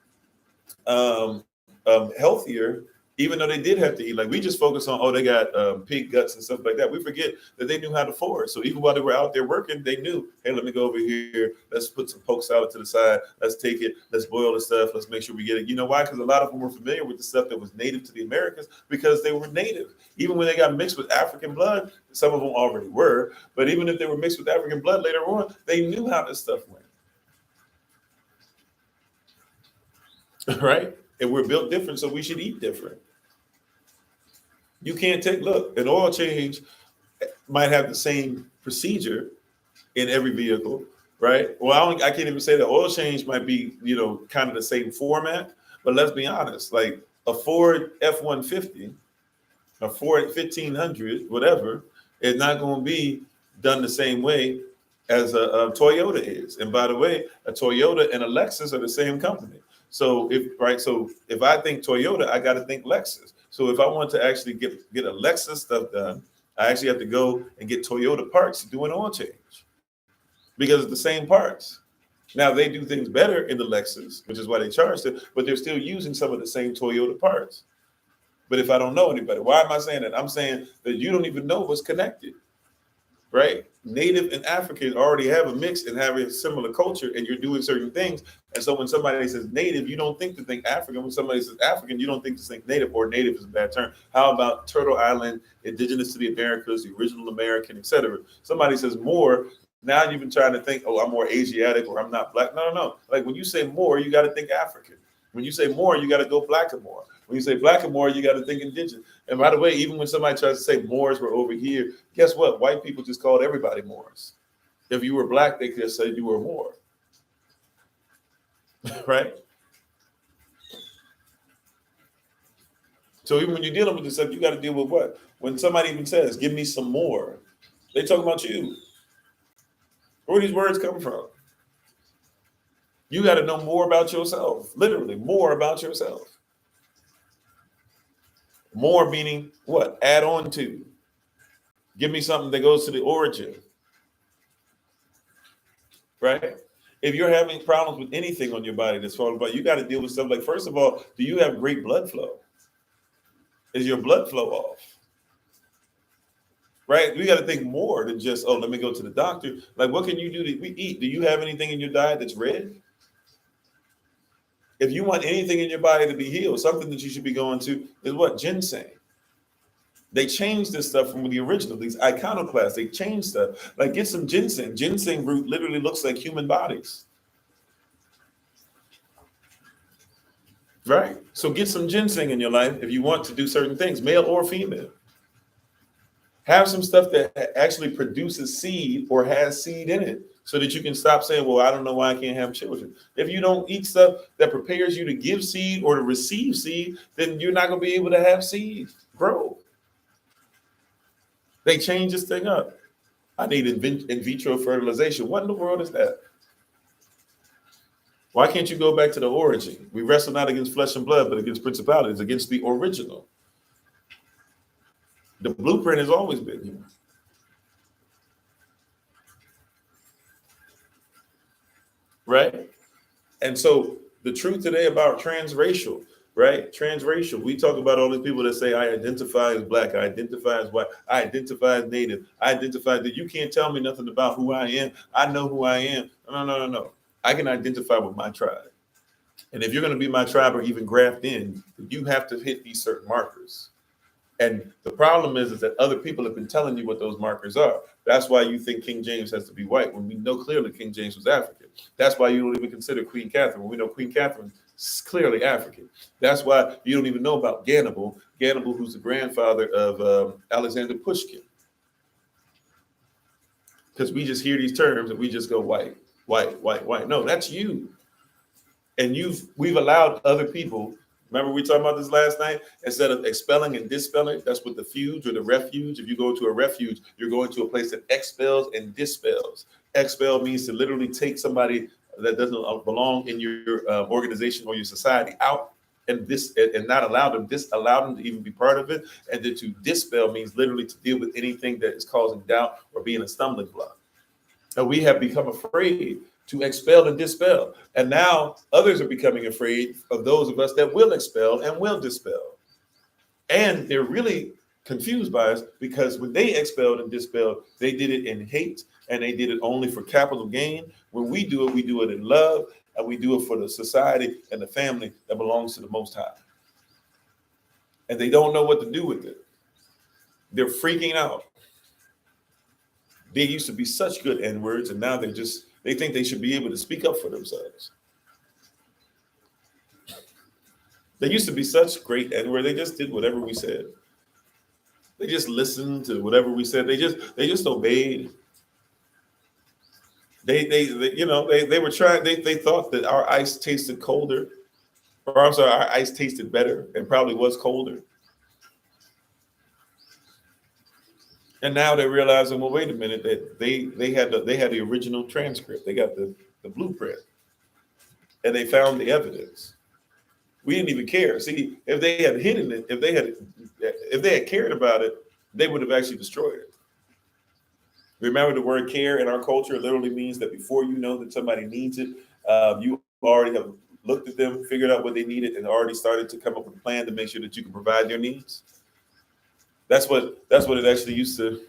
healthier, even though they did have to eat. Like we just focus on, they got pig guts and stuff like that. We forget that they knew how to forage. So even while they were out there working, they knew, hey, let me go over here. Let's put some poke salad to the side. Let's take it. Let's boil the stuff. Let's make sure we get it. You know why? Because a lot of them were familiar with the stuff that was native to the Americans because they were native. Even when they got mixed with African blood, some of them already were. But even if they were mixed with African blood later on, they knew how this stuff went. Right? And we're built different, so we should eat different. You can't look, an oil change might have the same procedure in every vehicle, right? Well, I can't even say that oil change might be, kind of the same format, but let's be honest, like a Ford F-150, a Ford 1500, whatever, is not going to be done the same way as a Toyota is. And by the way, a Toyota and a Lexus are the same company. So if I think Toyota, I got to think Lexus. So if I want to actually get a Lexus stuff done, I actually have to go and get Toyota parts to do an oil change because it's the same parts. Now they do things better in the Lexus, which is why they charge it, but they're still using some of the same Toyota parts. But if I don't know anybody, why am I saying that? I'm saying that you don't even know what's connected, right? Native and African already have a mix and have a similar culture, and you're doing certain things. And so when somebody says native, you don't think to think African. When somebody says African, you don't think to think native, or native is a bad term. How about Turtle Island, indigenous to the Americas, the original American, etc.? Somebody says more. Now you've been trying to think, oh, I'm more Asiatic or I'm not black. No. Like when you say more, you got to think African. When you say more, you got to go black and more. When you say black and more, you got to think indigenous. And by the way, even when somebody tries to say Moors were over here, guess what? White people just called everybody Moors. If you were black, they could say you were Moor. Right? So even when you're dealing with this stuff, you got to deal with what? When somebody even says, give me some more, they talk about you. Where do these words come from? You got to know more about yourself. Literally, more about yourself. More meaning what? Add on to. Give me something that goes to the origin. Right? If you're having problems with anything on your body that's falling apart, you got to deal with stuff like, first of all, do you have great blood flow? Is your blood flow off? Right? We got to think more than just, let me go to the doctor. Like, what can you do to eat? Do you have anything in your diet that's red? If you want anything in your body to be healed, something that you should be going to is what? Ginseng. They changed this stuff from the original, these iconoclasts. They changed stuff. Like, get some ginseng. Ginseng root literally looks like human bodies. Right? So get some ginseng in your life if you want to do certain things, male or female. Have some stuff that actually produces seed or has seed in it so that you can stop saying, well, I don't know why I can't have children. If you don't eat stuff that prepares you to give seed or to receive seed, then you're not going to be able to have seed grow. They changed this thing up. I need in vitro fertilization. What in the world is that? Why can't you go back to the origin? We wrestle not against flesh and blood, but against principalities, against the original. The blueprint has always been here. Right? And so the truth today about transracial, right? Transracial, we talk about all these people that say, I identify as black, I identify as white, I identify as native, I identify that. You can't tell me nothing about who I am. I know who I am. No. I can identify with my tribe. And if you're going to be my tribe or even graft in, you have to hit these certain markers. And the problem is that other people have been telling you what those markers are. That's why you think King James has to be white when we know clearly King James was African. That's why you don't even consider Queen Catherine when we know Queen Catherine is clearly African. That's why you don't even know about Gannibal, who's the grandfather of Alexander Pushkin. Because we just hear these terms and we just go white. No, that's you. And we've allowed other people. Remember we talked about this last night? Instead of expelling and dispelling, that's what the fuge or the refuge. If you go to a refuge, you're going to a place that expels and dispels. Expel means to literally take somebody that doesn't belong in your organization or your society out and not allow them to even be part of it. And then to dispel means literally to deal with anything that is causing doubt or being a stumbling block. And we have become afraid to expel and dispel. And now others are becoming afraid of those of us that will expel and will dispel. And they're really confused by us because when they expelled and dispelled, they did it in hate and they did it only for capital gain. When we do it in love, and we do it for the society and the family that belongs to the Most High. And they don't know what to do with it. They're freaking out. They used to be such good N-words, and now they think they should be able to speak up for themselves. They used to be such great, and where they just did whatever we said. They just listened to whatever we said. They just obeyed. They were trying. They thought that our ice tasted colder, or I'm sorry, our ice tasted better, and probably was colder. And now they're realizing, well, wait a minute, that they had the original transcript. They got the blueprint, and they found the evidence. We didn't even care. See, if they had hidden it, if they had cared about it, they would have actually destroyed it. Remember, the word care in our culture literally means that before you know that somebody needs it, you already have looked at them, figured out what they needed, and already started to come up with a plan to make sure that you can provide their needs. That's what it actually used to.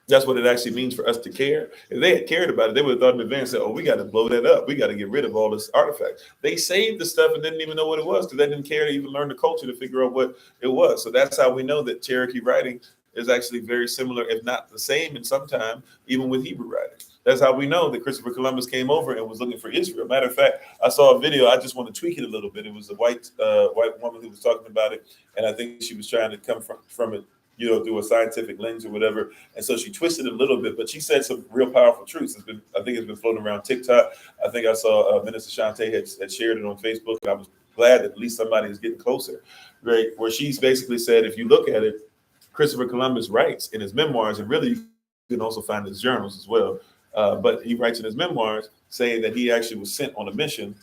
That's what it actually means for us to care. If they had cared about it, they would have thought in advance, said, "Oh, we got to blow that up. We got to get rid of all this artifact." They saved the stuff and didn't even know what it was because they didn't care to even learn the culture to figure out what it was. So that's how we know that Cherokee writing is actually very similar, if not the same, in some time, even with Hebrew writing. That's how we know that Christopher Columbus came over and was looking for Israel. Matter of fact, I saw a video. I just want to tweak it a little bit. It was a white woman who was talking about it, and I think she was trying to come from it, through a scientific lens or whatever. And so she twisted it a little bit, but she said some real powerful truths. I think it's been floating around TikTok. I think I saw Minister Shante had shared it on Facebook. And I was glad that at least somebody is getting closer, right? Where she's basically said, if you look at it, Christopher Columbus writes in his memoirs, and really you can also find his journals as well. But he writes in his memoirs saying that he actually was sent on a mission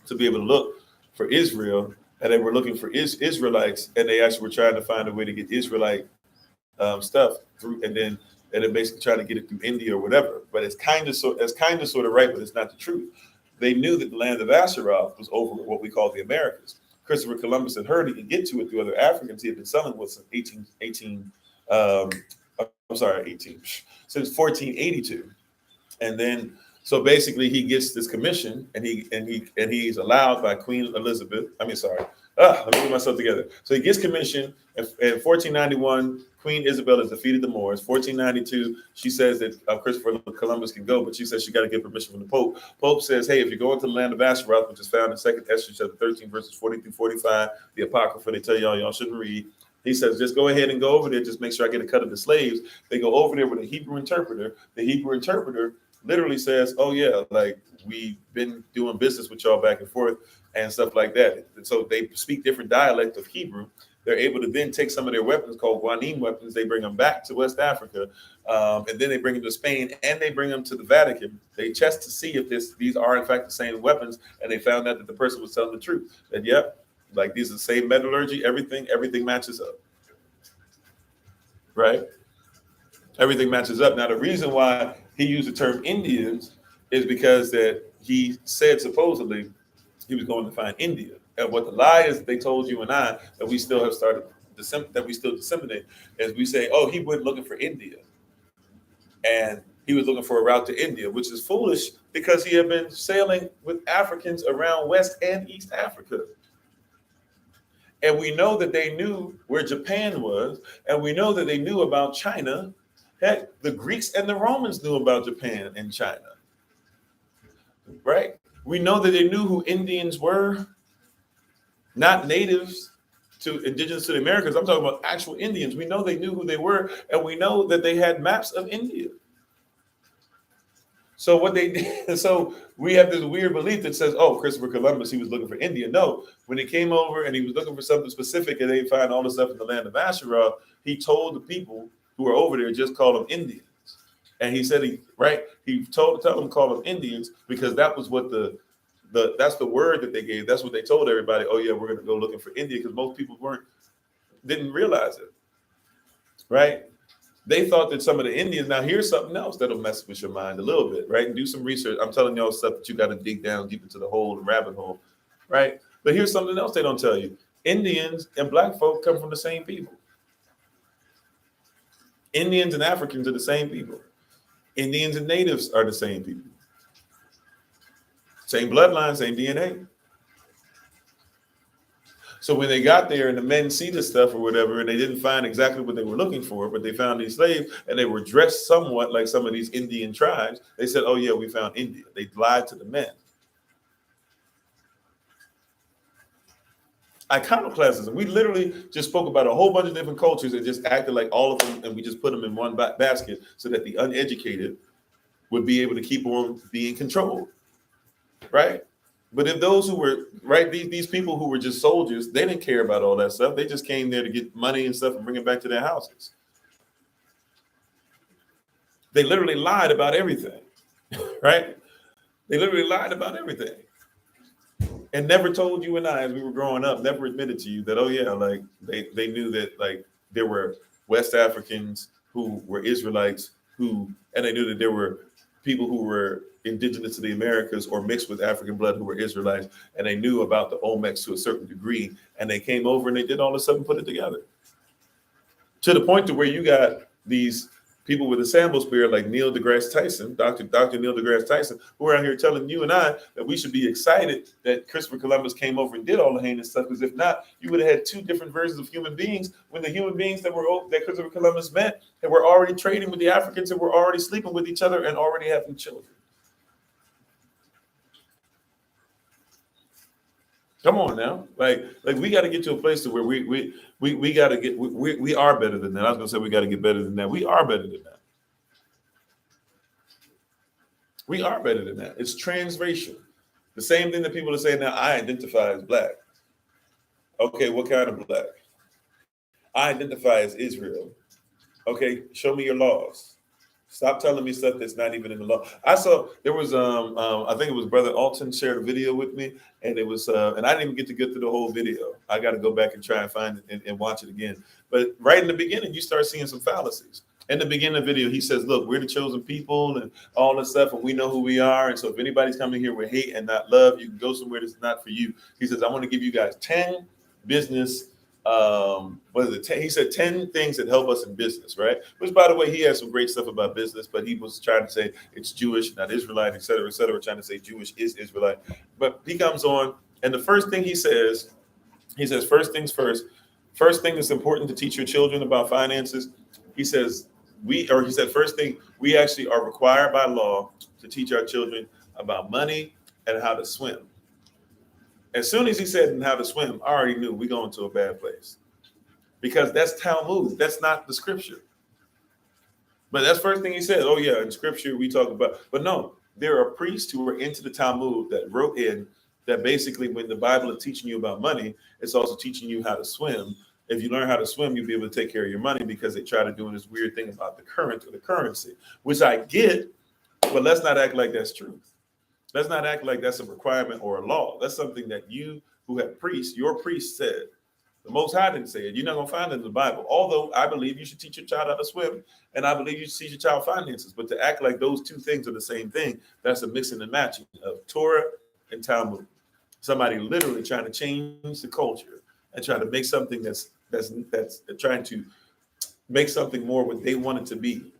to be able to look for Israel, and they were looking for Israelites, and they actually were trying to find a way to get Israelite stuff through, and then basically trying to get it through India or whatever. But it's kind of sort of right, but it's not the truth. They knew that the land of Asheroth was over what we call the Americas. Christopher Columbus had heard he could get to it through other Africans. He had been selling with since 1482, and then so basically he gets this commission, and he's allowed by Queen Elizabeth. Let me get myself together. So he gets commissioned in 1491. Queen Isabel has defeated the Moors. 1492, she says that Christopher Columbus can go, but she says she got to get permission from the Pope. Pope says, hey, if you're going to the land of Asheroth, which is found in 2nd Esther chapter 13, verses 40 through 45, the Apocrypha, they tell y'all shouldn't read. He says, just go ahead and go over there. Just make sure I get a cut of the slaves. They go over there with a Hebrew interpreter. The Hebrew interpreter literally says, oh, yeah, like we've been doing business with y'all back and forth and stuff like that. And so they speak different dialect of Hebrew. They're able to then take some of their weapons called Guanim weapons. They bring them back to West Africa, and then they bring them to Spain, and they bring them to the Vatican. They test to see if these are in fact the same weapons, and they found out that the person was telling the truth. That like these are the same metallurgy. Everything matches up, right? Everything matches up. Now the reason why he used the term Indians is because that he said supposedly he was going to find India. And what the lie is they told you and I that we still have started that we still disseminate is we say, oh, he went looking for India, and he was looking for a route to India, which is foolish because he had been sailing with Africans around West and East Africa. And we know that they knew where Japan was, and we know that they knew about China. Heck, the Greeks and the Romans knew about Japan and China, right? We know that they knew who Indians were. Not natives to indigenous to the Americas. I'm talking about actual Indians. We know they knew who they were, and we know that they had maps of India. So what they did, so we have this weird belief that says, oh, Christopher Columbus, he was looking for India. No, when he came over and he was looking for something specific and they find all the stuff in the land of Asherah, he told the people who were over there, just call them Indians. And he said, he tell them call them Indians because that was what that's the word that they gave. That's what they told everybody. Oh yeah, we're going to go looking for India, because most people didn't realize it, right? They thought that some of the Indians. Now here's something else that'll mess with your mind a little bit, right? And do some research. I'm telling y'all stuff that you got to dig down deep into the rabbit hole, right? But here's something else they don't tell you: Indians and Black folk come from the same people. Indians and Africans are the same people. Indians and natives are the same people. Same bloodline, same DNA. So when they got there and the men see this stuff or whatever, and they didn't find exactly what they were looking for, but they found these slaves and they were dressed somewhat like some of these Indian tribes, they said, oh yeah, we found India. They lied to the men. Iconoclasm. We literally just spoke about a whole bunch of different cultures and just acted like all of them, and we just put them in one basket so that the uneducated would be able to keep on being controlled, right? But if those who were right, these people who were just soldiers, they didn't care about all that stuff. They just came there to get money and stuff and bring it back to their houses. They literally lied about everything, right? They literally lied about everything. And never told you and I, as we were growing up, never admitted to you that, oh yeah, like they knew that like there were West Africans who were Israelites and they knew that there were people who were indigenous to the Americas or mixed with African blood who were Israelites, and they knew about the Olmecs to a certain degree, and they came over and they did all this stuff and put it together. To the point to where you got these people with a sample spirit like Neil deGrasse Tyson, Dr. Neil deGrasse Tyson, who are out here telling you and I that we should be excited that Christopher Columbus came over and did all the heinous stuff, because if not, you would have had two different versions of human beings when the human beings that Christopher Columbus met and were already trading with the Africans and were already sleeping with each other and already having children. Come on now, like we got to get to a place to where we got to get we are better than that. I was gonna say we got to get better than that. We are better than that. We are better than that. It's transracial. The same thing that people are saying now. I identify as black. Okay, what kind of black? I identify as Israel. Okay, show me your laws. Stop telling me stuff that's not even in the law. I saw there was I think it was Brother Alton shared a video with me, and it was and I didn't even get to get through the whole video. I got to go back and try and find it and watch it again. But right in the beginning, you start seeing some fallacies. In the beginning of the video, he says, "Look, we're the chosen people and all this stuff, and we know who we are. And so if anybody's coming here with hate and not love, you can go somewhere that's not for you." He says, "I want to give you guys 10 business." He said 10 things that help us in business, right? Which, by the way, he has some great stuff about business, but he was trying to say it's Jewish, not Israelite, et cetera, trying to say Jewish is Israelite. But he comes on, and the first thing he says, first things first. First thing that's important to teach your children about finances, he said, first thing, we actually are required by law to teach our children about money and how to swim. As soon as he said how to swim, I already knew we're going to a bad place, because that's Talmud. That's not the scripture. But that's the first thing he said. Oh yeah, in scripture we talk about, but no, there are priests who are into the Talmud that wrote in that basically when the Bible is teaching you about money, it's also teaching you how to swim. If you learn how to swim, you'll be able to take care of your money, because they try to do this weird thing about the current or the currency, which I get, but let's not act like that's true. Let's not act like that's a requirement or a law. That's something that you who have priests, your priest said. The Most High didn't say it. You're not going to find it in the Bible. Although I believe you should teach your child how to swim, and I believe you should teach your child finances. But to act like those two things are the same thing, that's a mixing and matching of Torah and Talmud. Somebody literally trying to change the culture and trying to make something that's trying to make something more what they want it to be.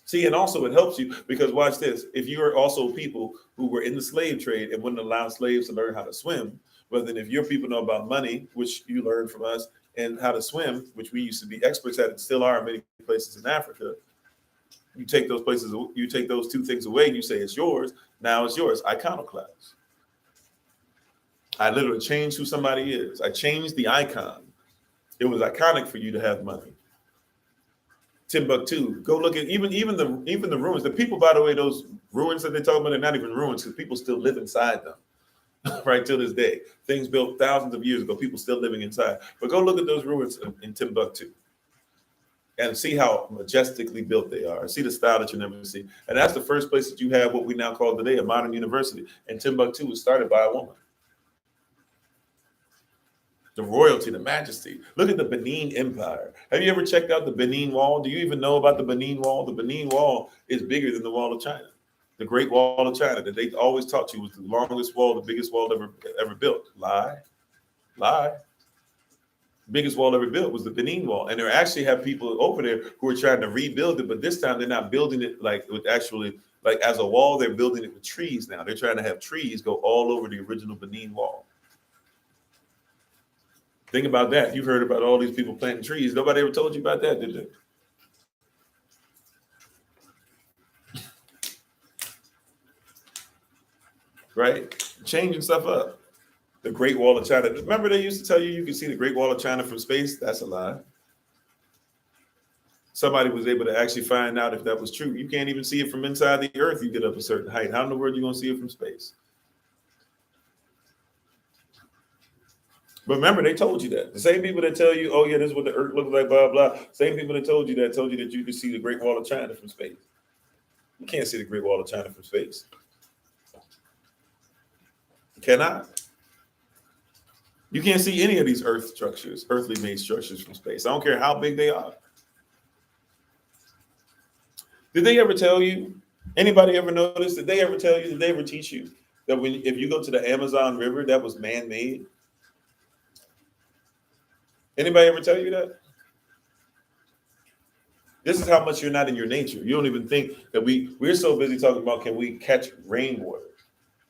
See, and also it helps you because watch this. If you are also people who were in the slave trade and wouldn't allow slaves to learn how to swim, but then if your people know about money, which you learned from us, and how to swim, which we used to be experts at and still are in many places in Africa, you take those two things away and you say it's yours. Now it's yours. Iconoclast. I literally changed who somebody is. I changed the icon. It was iconic for you to have money. Timbuktu. Go look at even the ruins. The people, by the way, those ruins that they talk about, they're not even ruins because people still live inside them, right till this day. Things built thousands of years ago, people still living inside. But go look at those ruins in Timbuktu and see how majestically built they are. See the style that you never see. And that's the first place that you have what we now call today a modern university. And Timbuktu was started by a woman. The royalty, the majesty. Look at the Benin Empire. Have you ever checked out the Benin Wall? Do you even know about the Benin Wall? The Benin Wall is bigger than the Wall of China. The Great Wall of China that they always taught you was the longest wall, the biggest wall ever built. Lie. Biggest wall ever built was the Benin Wall. And they actually have people over there who are trying to rebuild it, but this time they're not building it like with actually like as a wall, they're building it with trees now. They're trying to have trees go all over the original Benin Wall. Think about that. You've heard about all these people planting trees. Nobody ever told you about that, did they? Right? Changing stuff up. The Great Wall of China. Remember they used to tell you can see the Great Wall of China from space? That's a lie. Somebody was able to actually find out if that was true. You can't even see it from inside the Earth. You get up a certain height. How in the world are you going to see it from space? But remember, they told you that. The same people that tell you, oh, yeah, this is what the Earth looks like, blah, blah. Same people that told you that you could see the Great Wall of China from space. You can't see the Great Wall of China from space. You cannot. You can't see any of these earth structures, earthly made structures from space. I don't care how big they are. Did they ever tell you? Anybody ever notice? Did they ever tell you? Did they ever teach you that if you go to the Amazon River, that was man-made? Anybody ever tell you that? This is how much you're not in your nature. You don't even think that we're so busy talking about, can we catch rainwater?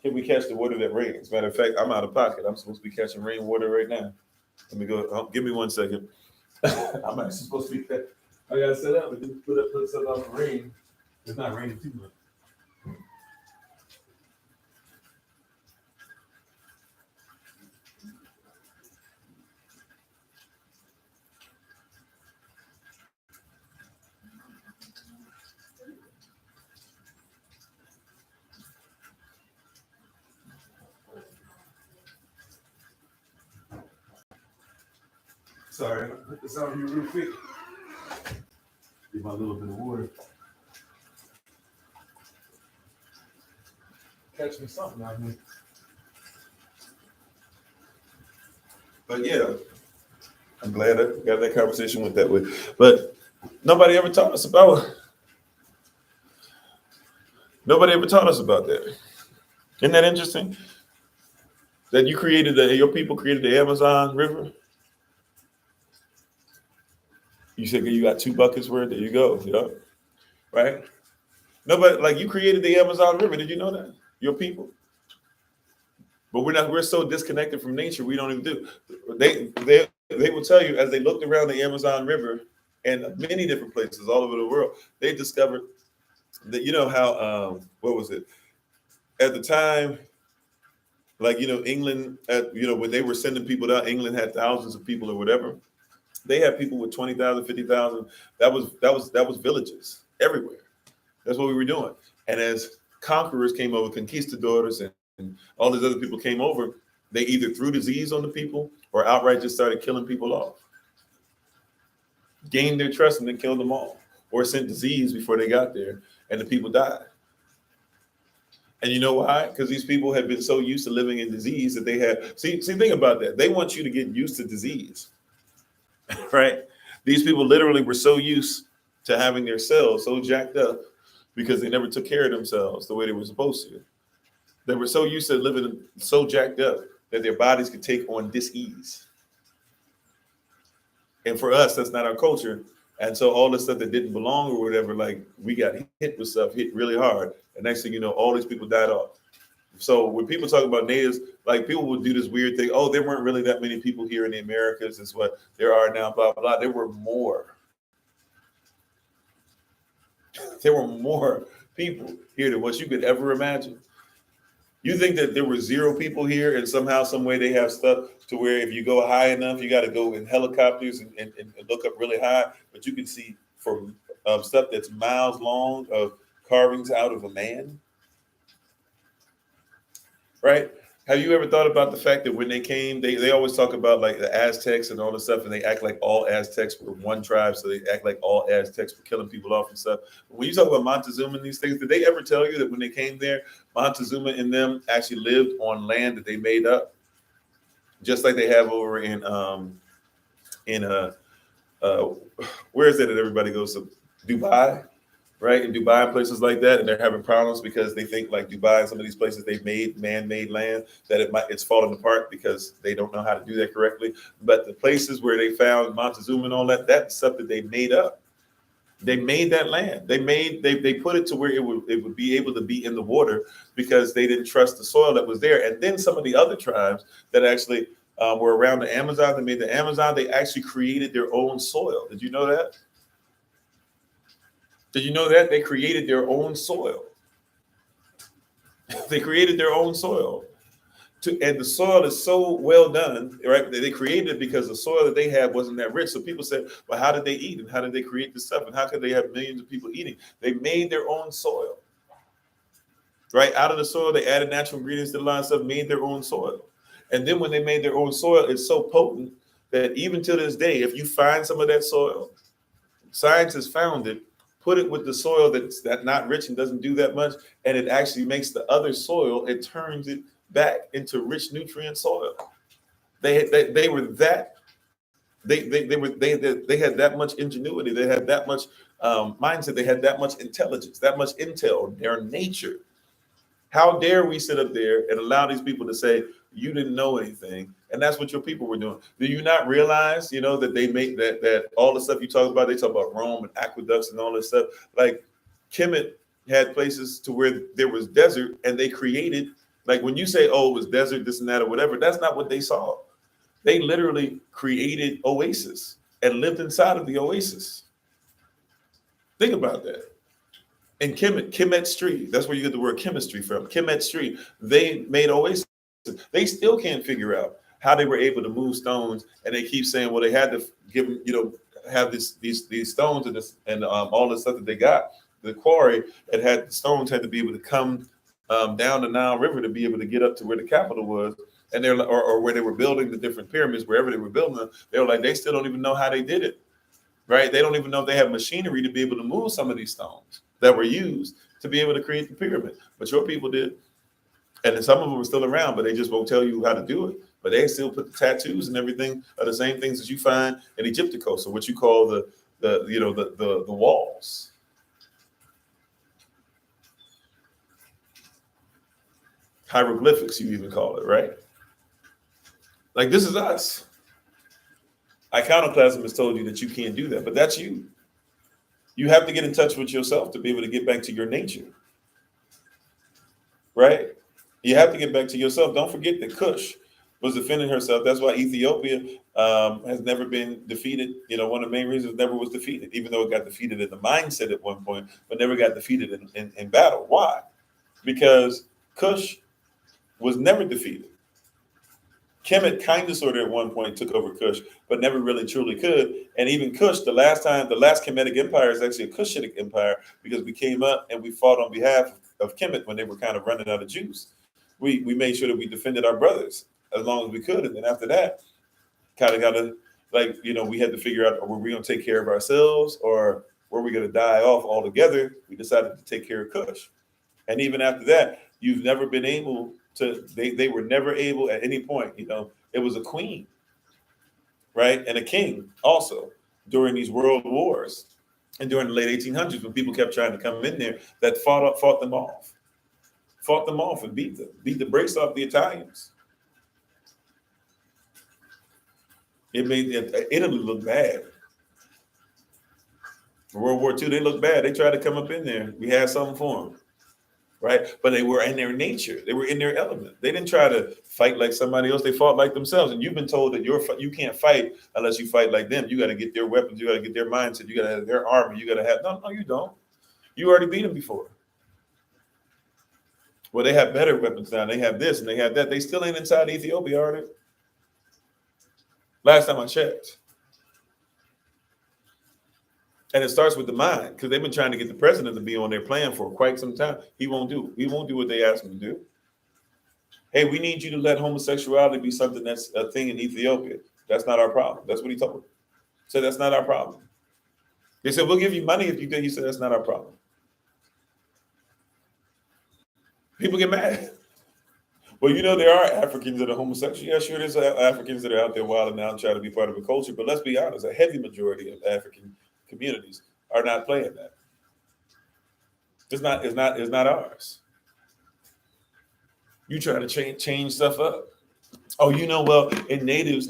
Can we catch the water that rains? Matter of fact, I'm out of pocket. I'm supposed to be catching rainwater right now. Let me go. Give me 1 second. I'm actually supposed to be. I gotta set up and put something out for rain. It's not raining too much. Sorry, I'll put this out here real quick. Get my little bit of water. Catch me something out here. But yeah, I'm glad I got that conversation with that way. But nobody ever taught us about that. Isn't that interesting? That your people created the Amazon River. You said you got 2 buckets worth. There you go. Yep. Right? Nobody, like, you created the Amazon River. Did you know that? Your people. But we're so disconnected from nature, we don't even do. They will tell you, as they looked around the Amazon River and many different places all over the world, they discovered that, you know how what was it? At the time, like, England, when they were sending people down, England had thousands of people or whatever. They had people with 20,000, 50,000. That was villages everywhere. That's what we were doing. And as conquerors came over, conquistadors and all these other people came over, they either threw disease on the people or outright just started killing people off. Gained their trust and then killed them all. Or sent disease before they got there and the people died. And you know why? Because these people had been so used to living in disease that they had. See, think about that. They want you to get used to disease, right? These people literally were so used to having their cells so jacked up because they never took care of themselves the way they were supposed to. They were so used to living so jacked up that their bodies could take on dis-ease. And for us, that's not our culture. And so all the stuff that didn't belong or whatever, like, we got hit with stuff, hit really hard. And next thing you know, all these people died off. So when people talk about natives, like, people would do this weird thing. Oh, there weren't really that many people here in the Americas. It's what there are now, blah, blah. There were more. There were more people here than what you could ever imagine. You think that there were 0 people here and somehow, some way they have stuff to where if you go high enough, you got to go in helicopters and look up really high, but you can see from stuff that's miles long of carvings out of a man, right? Have you ever thought about the fact that when they came, they always talk about, like, the Aztecs and all this stuff, and they act like all Aztecs were one tribe, so they act like all Aztecs were killing people off and stuff. But when you talk about Montezuma and these things, did they ever tell you that when they came there, Montezuma and them actually lived on land that they made up, just like they have over in where is it that everybody goes to? Dubai? Right, in Dubai and places like that, and they're having problems because they think, like, Dubai and some of these places they've made man-made land, that it's falling apart because they don't know how to do that correctly. But the places where they found Montezuma and all that, that's stuff that they made up. They made that land. They put it to where it would be able to be in the water because they didn't trust the soil that was there. And then some of the other tribes that actually were around the Amazon, that made the Amazon, they actually created their own soil. Did you know that? Did you know that? They created their own soil. They created their own soil And the soil is so well done, right? They created it because the soil that they had wasn't that rich. So people say, well, how did they eat? And how did they create this stuff? And how could they have millions of people eating? They made their own soil, right? Out of the soil, they added natural ingredients to the line stuff, made their own soil. And then when they made their own soil, it's so potent that even to this day, if you find some of that soil, scientists found it, put it with the soil that's not rich and doesn't do that much, and it actually makes the other soil, it turns it back into rich nutrient soil. They were that they had that much ingenuity. They had that much mindset. They had that much intelligence, that much intel. Their nature. How dare we sit up there and allow these people to say you didn't know anything, and that's what your people were doing? Do you not realize, that they make that all the stuff you talk about? They talk about Rome and aqueducts and all this stuff. Like Kemet had places to where there was desert, and they created. Like when you say, oh, it was desert, this and that, or whatever, that's not what they saw. They literally created oasis and lived inside of the oasis. Think about that. In Kemet Street, that's where you get the word chemistry from. Kemet Street, they made oasis. They still can't figure out how they were able to move stones, and they keep saying, well, they had to give them, have these stones and all the stuff that they got. The quarry had the stones had to be able to come down the Nile River to be able to get up to where the capital was, and they're or where they were building the different pyramids, wherever they were building them. They were like, they still don't even know how they did it, right? They don't even know if they have machinery to be able to move some of these stones that were used to be able to create the pyramid. But your people did, and then some of them are still around, but they just won't tell you how to do it. But they still put the tattoos and everything are the same things that you find in Egyptico, so what you call the walls. Hieroglyphics, you even call it, right? Like, this is us. Iconoclasm has told you that you can't do that, but that's you. You have to get in touch with yourself to be able to get back to your nature, right? You have to get back to yourself. Don't forget that Cush was defending herself. That's why Ethiopia has never been defeated. One of the main reasons it never was defeated, even though it got defeated in the mindset at one point, but never got defeated in battle. Why? Because Cush was never defeated. Kemet kind of sort of at one point took over Kush, but never really truly could. And even Kush, the last Kemetic empire is actually a Cushitic empire, because we came up and we fought on behalf of Kemet when they were kind of running out of juice. We made sure that we defended our brothers as long as we could. And then after that, kind of got to, we had to figure out, were we going to take care of ourselves, or were we going to die off altogether? We decided to take care of Kush. And even after that, you've never been able to, they were never able at any point, it was a queen, right? And a king also during these world wars and during the late 1800s, when people kept trying to come in there, that fought them off and beat the brakes off the Italians. It made Italy look bad. World War II, they looked bad. They tried to come up in there. We had something for them. Right, but they were in their nature. They were in their element. They didn't try to fight like somebody else. They fought like themselves. And you've been told that you can't fight unless you fight like them. You got to get their weapons. You got to get their mindset. You got to have their armor. You got to have no. You don't. You already beat them before. Well, they have better weapons now. They have this and they have that. They still ain't inside Ethiopia, are they? Last time I checked. And it starts with the mind, because they've been trying to get the president to be on their plan for quite some time. He won't do what they ask him to do. Hey, we need you to let homosexuality be something that's a thing in Ethiopia. That's not our problem. That's what he told them. He said, that's not our problem. They said, we'll give you money if you do. He said, that's not our problem. People get mad. Well, there are Africans that are homosexual. Yeah, sure, there's Africans that are out there wilding out and trying to be part of a culture. But let's be honest, a heavy majority of African communities are not playing that. It's not ours. You try to change stuff up. Oh, well, in natives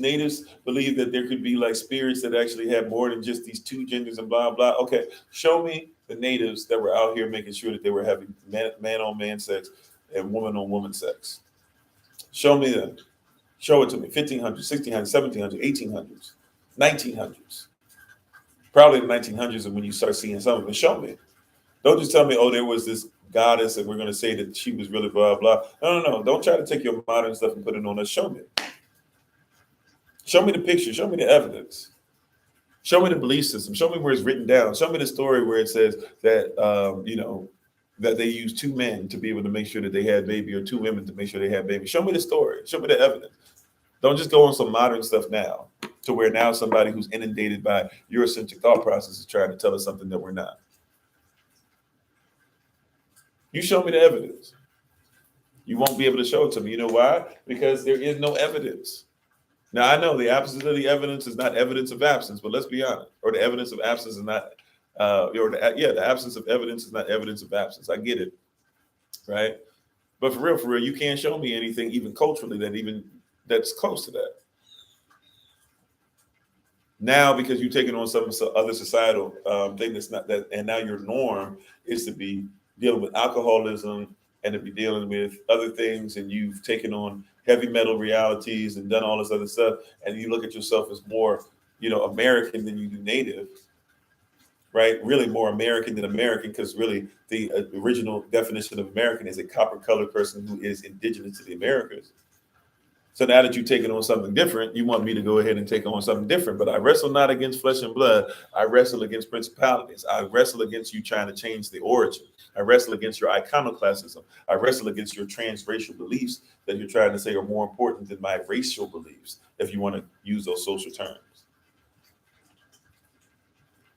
believe that there could be like spirits that actually have more than just these two genders and blah, blah. Okay, show me the natives that were out here making sure that they were having man on man sex and woman on woman sex. Show me them. Show it to me. 1500s, 1600s, 1700s, 1800s, 1900s. Probably the 1900s is when you start seeing some of it. Show me. Don't just tell me, oh, there was this goddess, and we're going to say that she was really blah, blah. No. Don't try to take your modern stuff and put it on us. Show me. Show me the picture. Show me the evidence. Show me the belief system. Show me where it's written down. Show me the story where it says that, that they used two men to be able to make sure that they had baby, or two women to make sure they had baby. Show me the story. Show me the evidence. Don't just go on some modern stuff now to where now somebody who's inundated by Eurocentric thought process is trying to tell us something that we're not. You show me the evidence. You won't be able to show it to me. You know why? Because there is no evidence. Now, I know the absence of the evidence is not evidence of absence, but let's be honest. Or the evidence of absence is not, the absence of evidence is not evidence of absence. I get it, right? But for real, you can't show me anything, even culturally, that's close to that. Now, because you've taken on some other societal thing that's not that, and now your norm is to be dealing with alcoholism and to be dealing with other things, and you've taken on heavy metal realities and done all this other stuff, and you look at yourself as more, American than you do native, right? Really more American than American, because really the original definition of American is a copper-colored person who is indigenous to the Americas. So now that you've taken on something different, you want me to go ahead and take on something different. But I wrestle not against flesh and blood. I wrestle against principalities. I wrestle against you trying to change the origin. I wrestle against your iconoclasm. I wrestle against your transracial beliefs that you're trying to say are more important than my racial beliefs, if you want to use those social terms.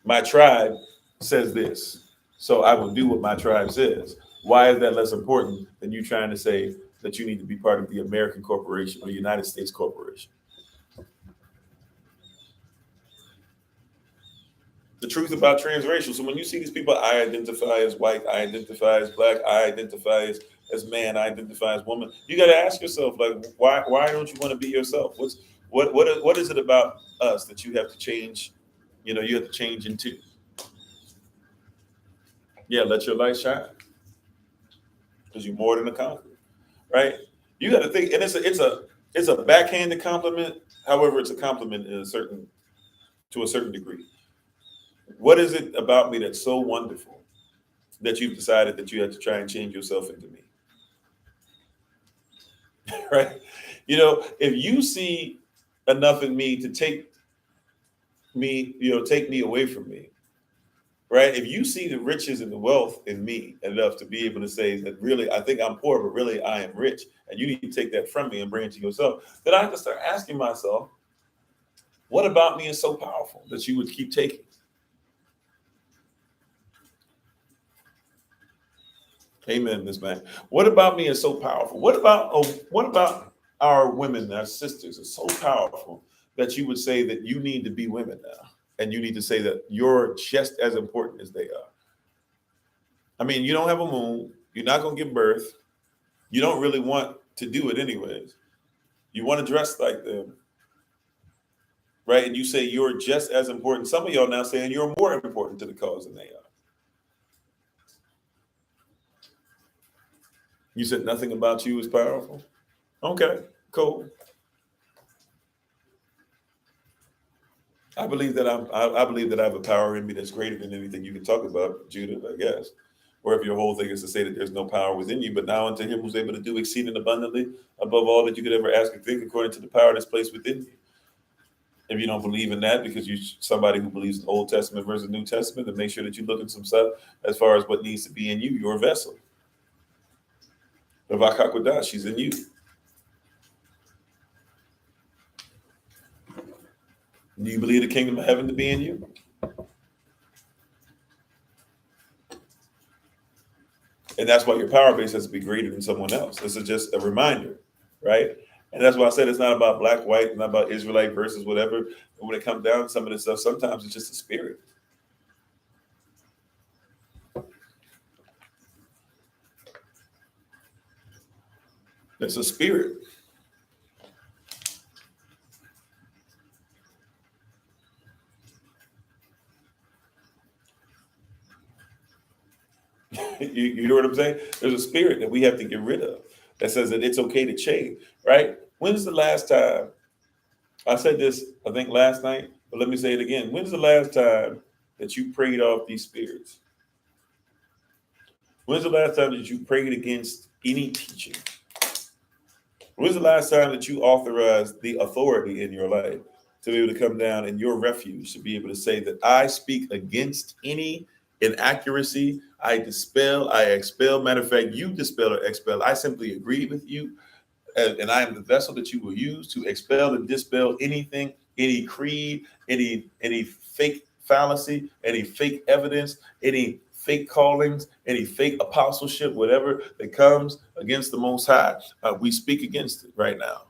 My tribe says this, so I will do what my tribe says. Why is that less important than you trying to say that you need to be part of the American corporation or United States corporation? The truth about transracial. So when you see these people, I identify as white, I identify as black, I identify as man, I identify as woman. You got to ask yourself, like, why don't you want to be yourself? What is it about us that you have to change? You have to change into. Yeah, let your light shine, because you're more than a conqueror, right? You got to think, and it's a backhanded compliment. However, it's a compliment to a certain degree. What is it about me that's so wonderful that you've decided that you have to try and change yourself into me? Right? If you see enough in me to take me away from me, right? If you see the riches and the wealth in me enough to be able to say that really, I think I'm poor, but really I am rich, and you need to take that from me and bring it to yourself, then I have to start asking myself, what about me is so powerful that you would keep taking? Amen, Miss Man. What about me is so powerful? What about our women, our sisters, is so powerful that you would say that you need to be women now, and you need to say that you're just as important as they are? I mean, you don't have a moon. You're not going to give birth. You don't really want to do it anyways. You want to dress like them, right? And you say you're just as important. Some of y'all now saying you're more important to the cause than they are. You said nothing about you is powerful. Okay, cool. I believe that I believe that I have a power in me that's greater than anything you can talk about, Judith, I guess. Or if your whole thing is to say that there's no power within you, but now unto him who's able to do exceeding abundantly above all that you could ever ask or think, according to the power that's placed within you. If you don't believe in that, because you're somebody who believes in Old Testament versus New Testament, then make sure that you look at some stuff as far as what needs to be in you, your vessel. The Vakakwada, she's in you. Do you believe the kingdom of heaven to be in you? And that's why your power base has to be greater than someone else. This is just a reminder, right? And that's why I said it's not about black, white, it's not about Israelite versus whatever. But when it comes down to some of this stuff, sometimes it's just a spirit. It's a spirit. You know what I'm saying? There's a spirit that we have to get rid of that says that it's okay to change, right? When's the last time, I said this, I think last night, but let me say it again. When's the last time that you prayed off these spirits? When's the last time that you prayed against any teaching? When's the last time that you authorized the authority in your life to be able to come down in your refuge, to be able to say that I speak against any inaccuracy, I dispel, I expel. Matter of fact, you dispel or expel. I simply agree with you, and I am the vessel that you will use to expel and dispel anything, any creed, any fake fallacy, any fake evidence, any fake callings, any fake apostleship, whatever that comes against the Most High. We speak against it right now.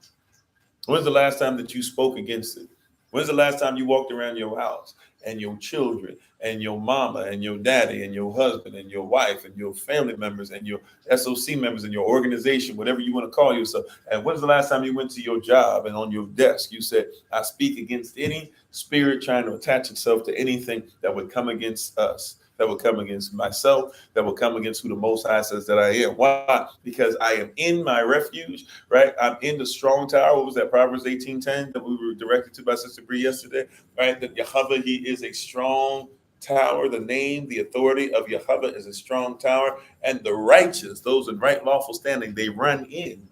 When's the last time that you spoke against it? When's the last time you walked around your house and your children and your mama and your daddy and your husband and your wife and your family members and your SOC members and your organization, whatever you want to call yourself? And when's the last time you went to your job and on your desk you said, I speak against any spirit trying to attach itself to anything that would come against us, that would come against myself, that will come against who the Most High says that I am? Why? Because I am in my refuge, right? I'm in the strong tower. What was that? Proverbs 18:10 that we were directed to by Sister Bree yesterday, right? That Yahweh, he is a strong tower. The name, the authority of Yahweh is a strong tower. And the righteous, those in right lawful standing, they run in.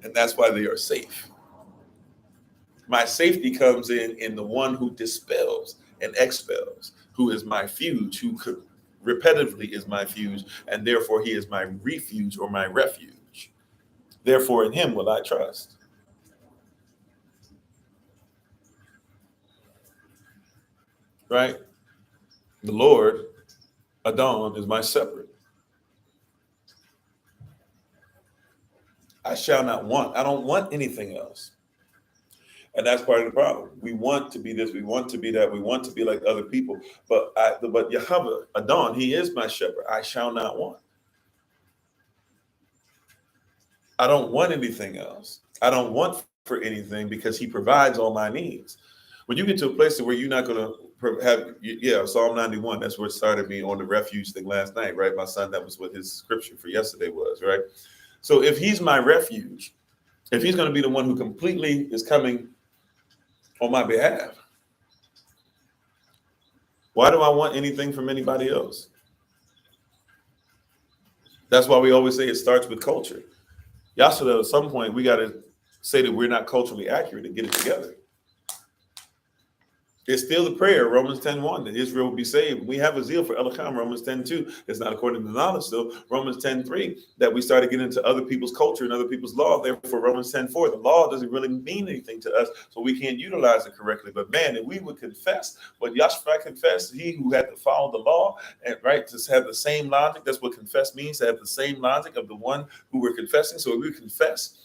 And that's why they are safe. My safety comes in the one who dispels and expels, who is my refuge, who repetitively is my refuge, and therefore he is my refuge or my refuge. Therefore in him will I trust. Right? The Lord, Adon, is my shepherd. I shall not want. I don't want anything else. And that's part of the problem. We want to be this, we want to be that, we want to be like other people. But Yahweh, Adon, he is my shepherd. I shall not want. I don't want anything else. I don't want for anything because he provides all my needs. When you get to a place where you're not going to have, Psalm 91, that's where it started me on the refuge thing last night, right? My son, that was what his scripture for yesterday was, right? So if he's my refuge, if he's going to be the one who completely is coming on my behalf, why do I want anything from anybody else? That's why we always say it starts with culture. Yesterday, at some point, we got to say that we're not culturally accurate and get it together. It's still the prayer, Romans 10:1, that Israel will be saved. We have a zeal for Elohim, Romans 10:2. It's not according to knowledge still. Romans 10:3, that we started getting into other people's culture and other people's law. Therefore, Romans 10:4, the law doesn't really mean anything to us, so we can't utilize it correctly. But man, if we would confess what Yahshua confessed, he who had to follow the law, and right, to have the same logic, that's what confess means, to have the same logic of the one who we're confessing. So if we confess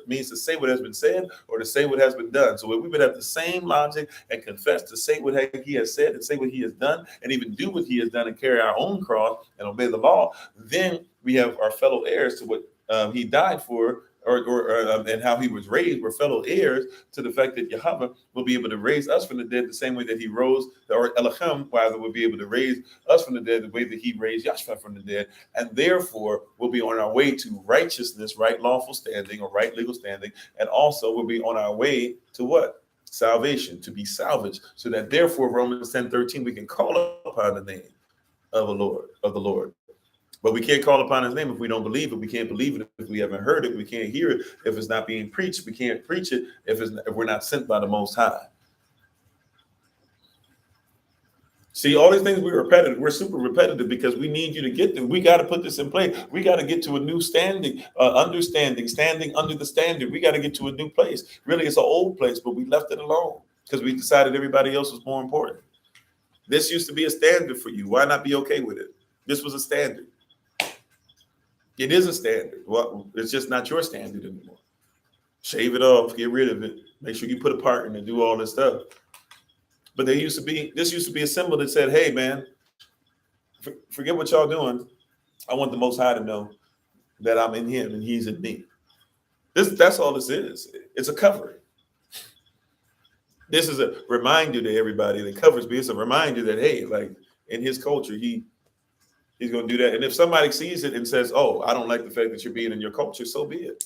means to say what has been said or to say what has been done. So if we would have the same logic and confess to say what he has said and say what he has done and even do what he has done and carry our own cross and obey the law, then we have our fellow heirs to what he died for, and how he was raised. We're fellow heirs to the fact that Yahweh will be able to raise us from the dead the same way that he rose, or Elohim rather will be able to raise us from the dead the way that he raised Yahshua from the dead, and therefore we'll be on our way to righteousness, right lawful standing or right legal standing, and also we'll be on our way to what? Salvation, to be salvaged, so that therefore Romans 10:13 we can call upon the name of the Lord. But we can't call upon his name if we don't believe it. We can't believe it if we haven't heard it. We can't hear it if it's not being preached. We can't preach it if we're not sent by the Most High. See, all these things we're repetitive. We're super repetitive because we need you to get there. We got to put this in place. We got to get to a new standing, standing under the standard. We got to get to a new place. Really, it's an old place, but we left it alone because we decided everybody else was more important. This used to be a standard for you. Why not be okay with it? This was a standard. It is a standard. Well, it's just not your standard anymore. Shave it off, get rid of it. Make sure you put a part in and do all this stuff. But this used to be a symbol that said, hey, man, forget what y'all doing. I want the Most High to know that I'm in him and he's in me. That's all this is. It's a covering. This is a reminder to everybody that covers me. It's a reminder that, hey, like in his culture, he's going to do that. And if somebody sees it and says, oh, I don't like the fact that you're being in your culture, so be it.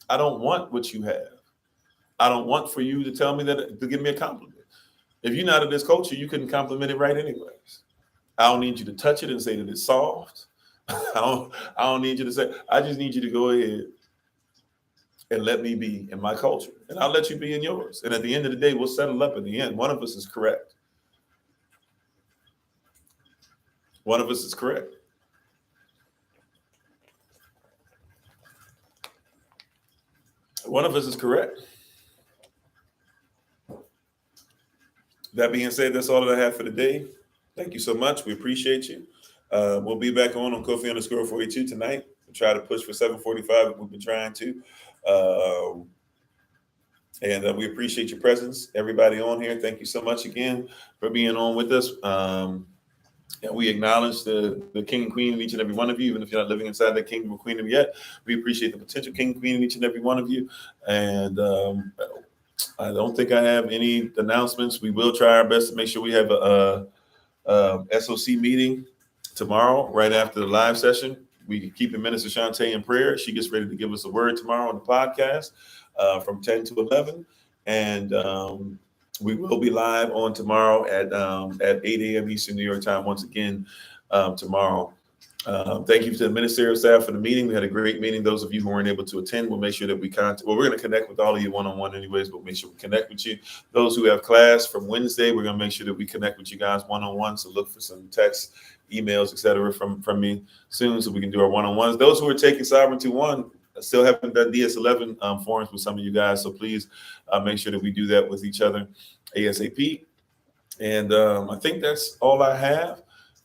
I don't want what you have. I don't want for you to tell me that, to give me a compliment. If you're not in this culture, you couldn't compliment it right anyways. I don't need you to touch it and say that it's soft. I don't need you to say. I just need you to go ahead and let me be in my culture, and I'll let you be in yours. And at the end of the day, we'll settle up. In the end, one of us is correct. One of us is correct. One of us is correct. That being said, that's all that I have for today. Thank you so much. We appreciate you. We'll be back on Kofi_482 tonight. We'll try to push for 7:45. We've been trying to. And we appreciate your presence, everybody on here. Thank you so much again for being on with us. And we acknowledge the king and queen in each and every one of you, even if you're not living inside that kingdom or queendom yet. We appreciate the potential king and queen in each and every one of you. And I don't think I have any announcements. We will try our best to make sure we have a SOC meeting tomorrow, right after the live session. We can keep Minister Shantae in prayer. She gets ready to give us a word tomorrow on the podcast from 10 to 11. And we will be live on tomorrow at 8 a.m. Eastern New York time once again tomorrow. Thank you to the ministerial staff for the meeting. We had a great meeting. Those of you who weren't able to attend, we'll make sure that we we're going to connect with all of you one-on-one anyways, but make sure we connect with you. Those who have class from Wednesday, we're going to make sure that we connect with you guys one-on-one. So look for some texts, emails, etc. from me soon so we can do our one-on-ones. Those who are taking Sovereignty 1, I still haven't done DS11 forums with some of you guys. So please make sure that we do that with each other ASAP. And I think that's all I have.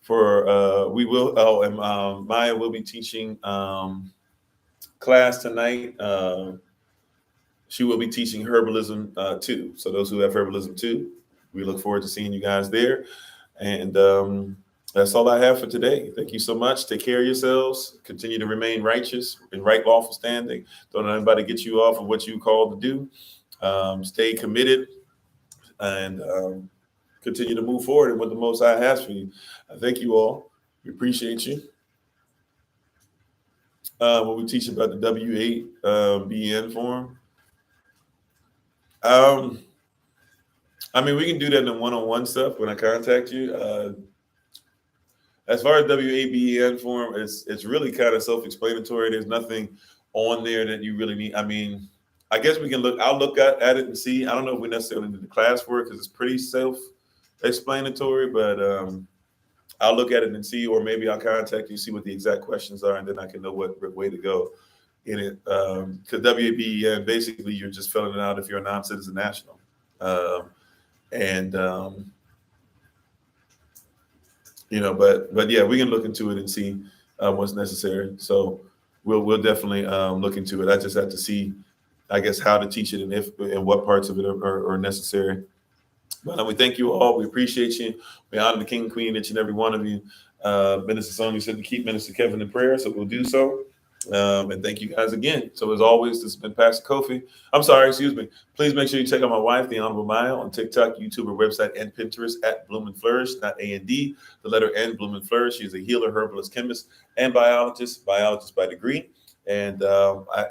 We will. Oh, and Maya will be teaching class tonight. She will be teaching Herbalism 2. So those who have Herbalism 2, we look forward to seeing you guys there. And that's all I have for today. Thank you so much. Take care of yourselves. Continue to remain righteous in right lawful standing. Don't let anybody get you off of what you called to do. Stay committed and continue to move forward in what the Most High has for you. I thank you all. We appreciate you. When we teach about the W8 BN form, I mean, we can do that in the one-on-one stuff when I contact you. As far as W8 BN form, it's really kind of self-explanatory. There's nothing on there that you really need. I mean, I guess we can look. I'll look at it and see. I don't know if we necessarily need the class for it because it's pretty self-explanatory, but I'll look at it and see, or maybe I'll contact you, see what the exact questions are, and then I can know what way to go in it. Because WABN, basically, you're just filling it out if you're a non-citizen national. But yeah, we can look into it and see what's necessary. So we'll definitely look into it. I just have to see, I guess, how to teach it and what parts of it are necessary. But we thank you all. We appreciate you. We honor the king and queen, each and every one of you. Minister Sonia said to keep Minister Kevin in prayer, so we'll do so. And thank you guys again. So as always, this has been Pastor Kofi. Excuse me. Please make sure you check out my wife, the Honorable Maya, on TikTok, YouTube, her website, and Pinterest at Bloom and Flourish, not A&D, the letter N, Bloom and Flourish. She's a healer, herbalist, chemist, and biologist by degree. And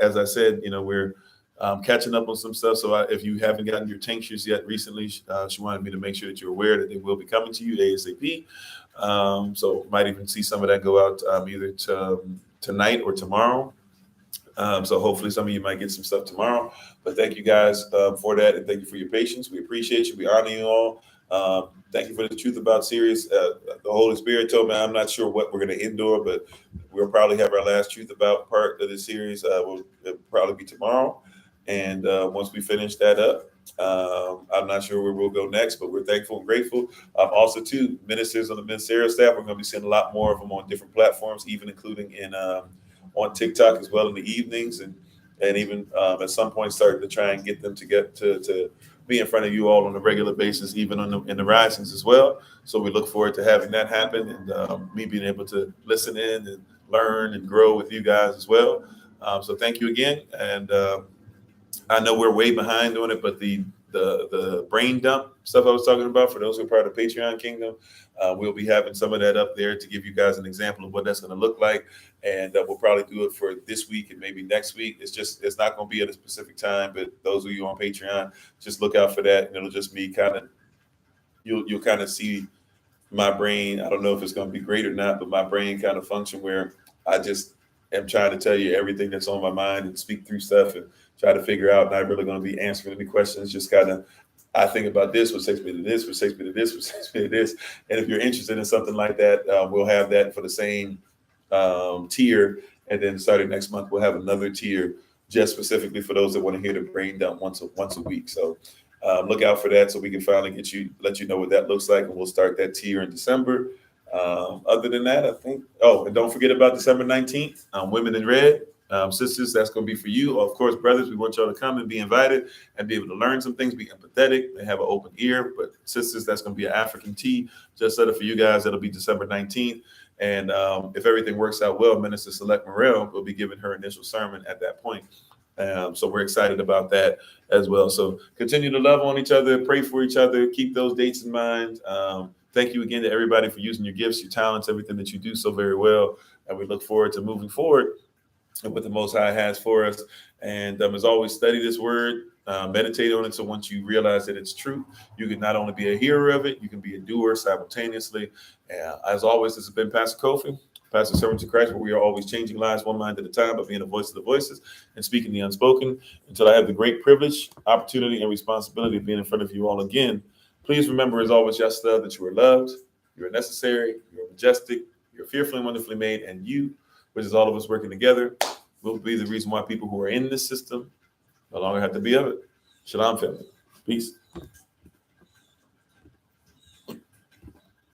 as I said, we're catching up on some stuff. So if you haven't gotten your tinctures yet recently, she wanted me to make sure that you're aware that they will be coming to you ASAP. So might even see some of that go out either tonight or tomorrow. So hopefully some of you might get some stuff tomorrow. But thank you guys for that. And thank you for your patience. We appreciate you. We honor you all. Thank you for the Truth About series. The Holy Spirit told me I'm not sure what we're going to endure, but we'll probably have our last Truth About part of the series. It'll probably be tomorrow. And once we finish that up, I'm not sure where we'll go next, but we're thankful and grateful. Also, too, ministers on the ministerial staff, we're going to be seeing a lot more of them on different platforms, even including on TikTok as well in the evenings, and even at some point starting to try and get them to be in front of you all on a regular basis, even in the risings as well. So we look forward to having that happen, and me being able to listen in and learn and grow with you guys as well. So thank you again, and I know we're way behind on it, but the brain dump stuff I was talking about, for those who are part of the Patreon Kingdom, we'll be having some of that up there to give you guys an example of what that's going to look like. And we'll probably do it for this week and maybe next week. It's not going to be at a specific time, but those of you on Patreon, just look out for that. And it'll just be you'll kind of see my brain, I don't know if it's going to be great or not, but my brain kind of function where I just am trying to tell you everything that's on my mind and speak through stuff and try to figure out, not really going to be answering any questions, just kind of, I think about this, which takes me to this, which takes me to this, which takes me to this. And if you're interested in something like that, we'll have that for the same tier. And then starting next month, we'll have another tier just specifically for those that want to hear the brain dump once a week. So look out for that so we can finally let you know what that looks like. And we'll start that tier in December. Other than that, I think, and don't forget about December 19th, Women in Red. Sisters, that's going to be for you. Of course, brothers, we want y'all to come and be invited and be able to learn some things, be empathetic, and have an open ear. But sisters, that's going to be an African tea just set up for you guys. That'll be December 19th. And if everything works out well, Minister Select Morel will be giving her initial sermon at that point. So we're excited about that as well. So continue to love on each other, pray for each other, keep those dates in mind. Thank you again to everybody for using your gifts, your talents, everything that you do so very well. And we look forward to moving forward and what the Most High has for us. And as always, study this word, meditate on it. So once you realize that it's true, you can not only be a hearer of it, you can be a doer simultaneously. As always, this has been Pastor Kofi, Pastor Servant of Christ, where we are always changing lives one mind at a time by being a voice of the voices and speaking the unspoken. Until I have the great privilege, opportunity, and responsibility of being in front of you all again, please remember, as always, Yasta, that you are loved, you are necessary, you are majestic, you're fearfully and wonderfully made, and you, which is all of us working together, will be the reason why people who are in this system no longer have to be of it. Shalom, family. Peace.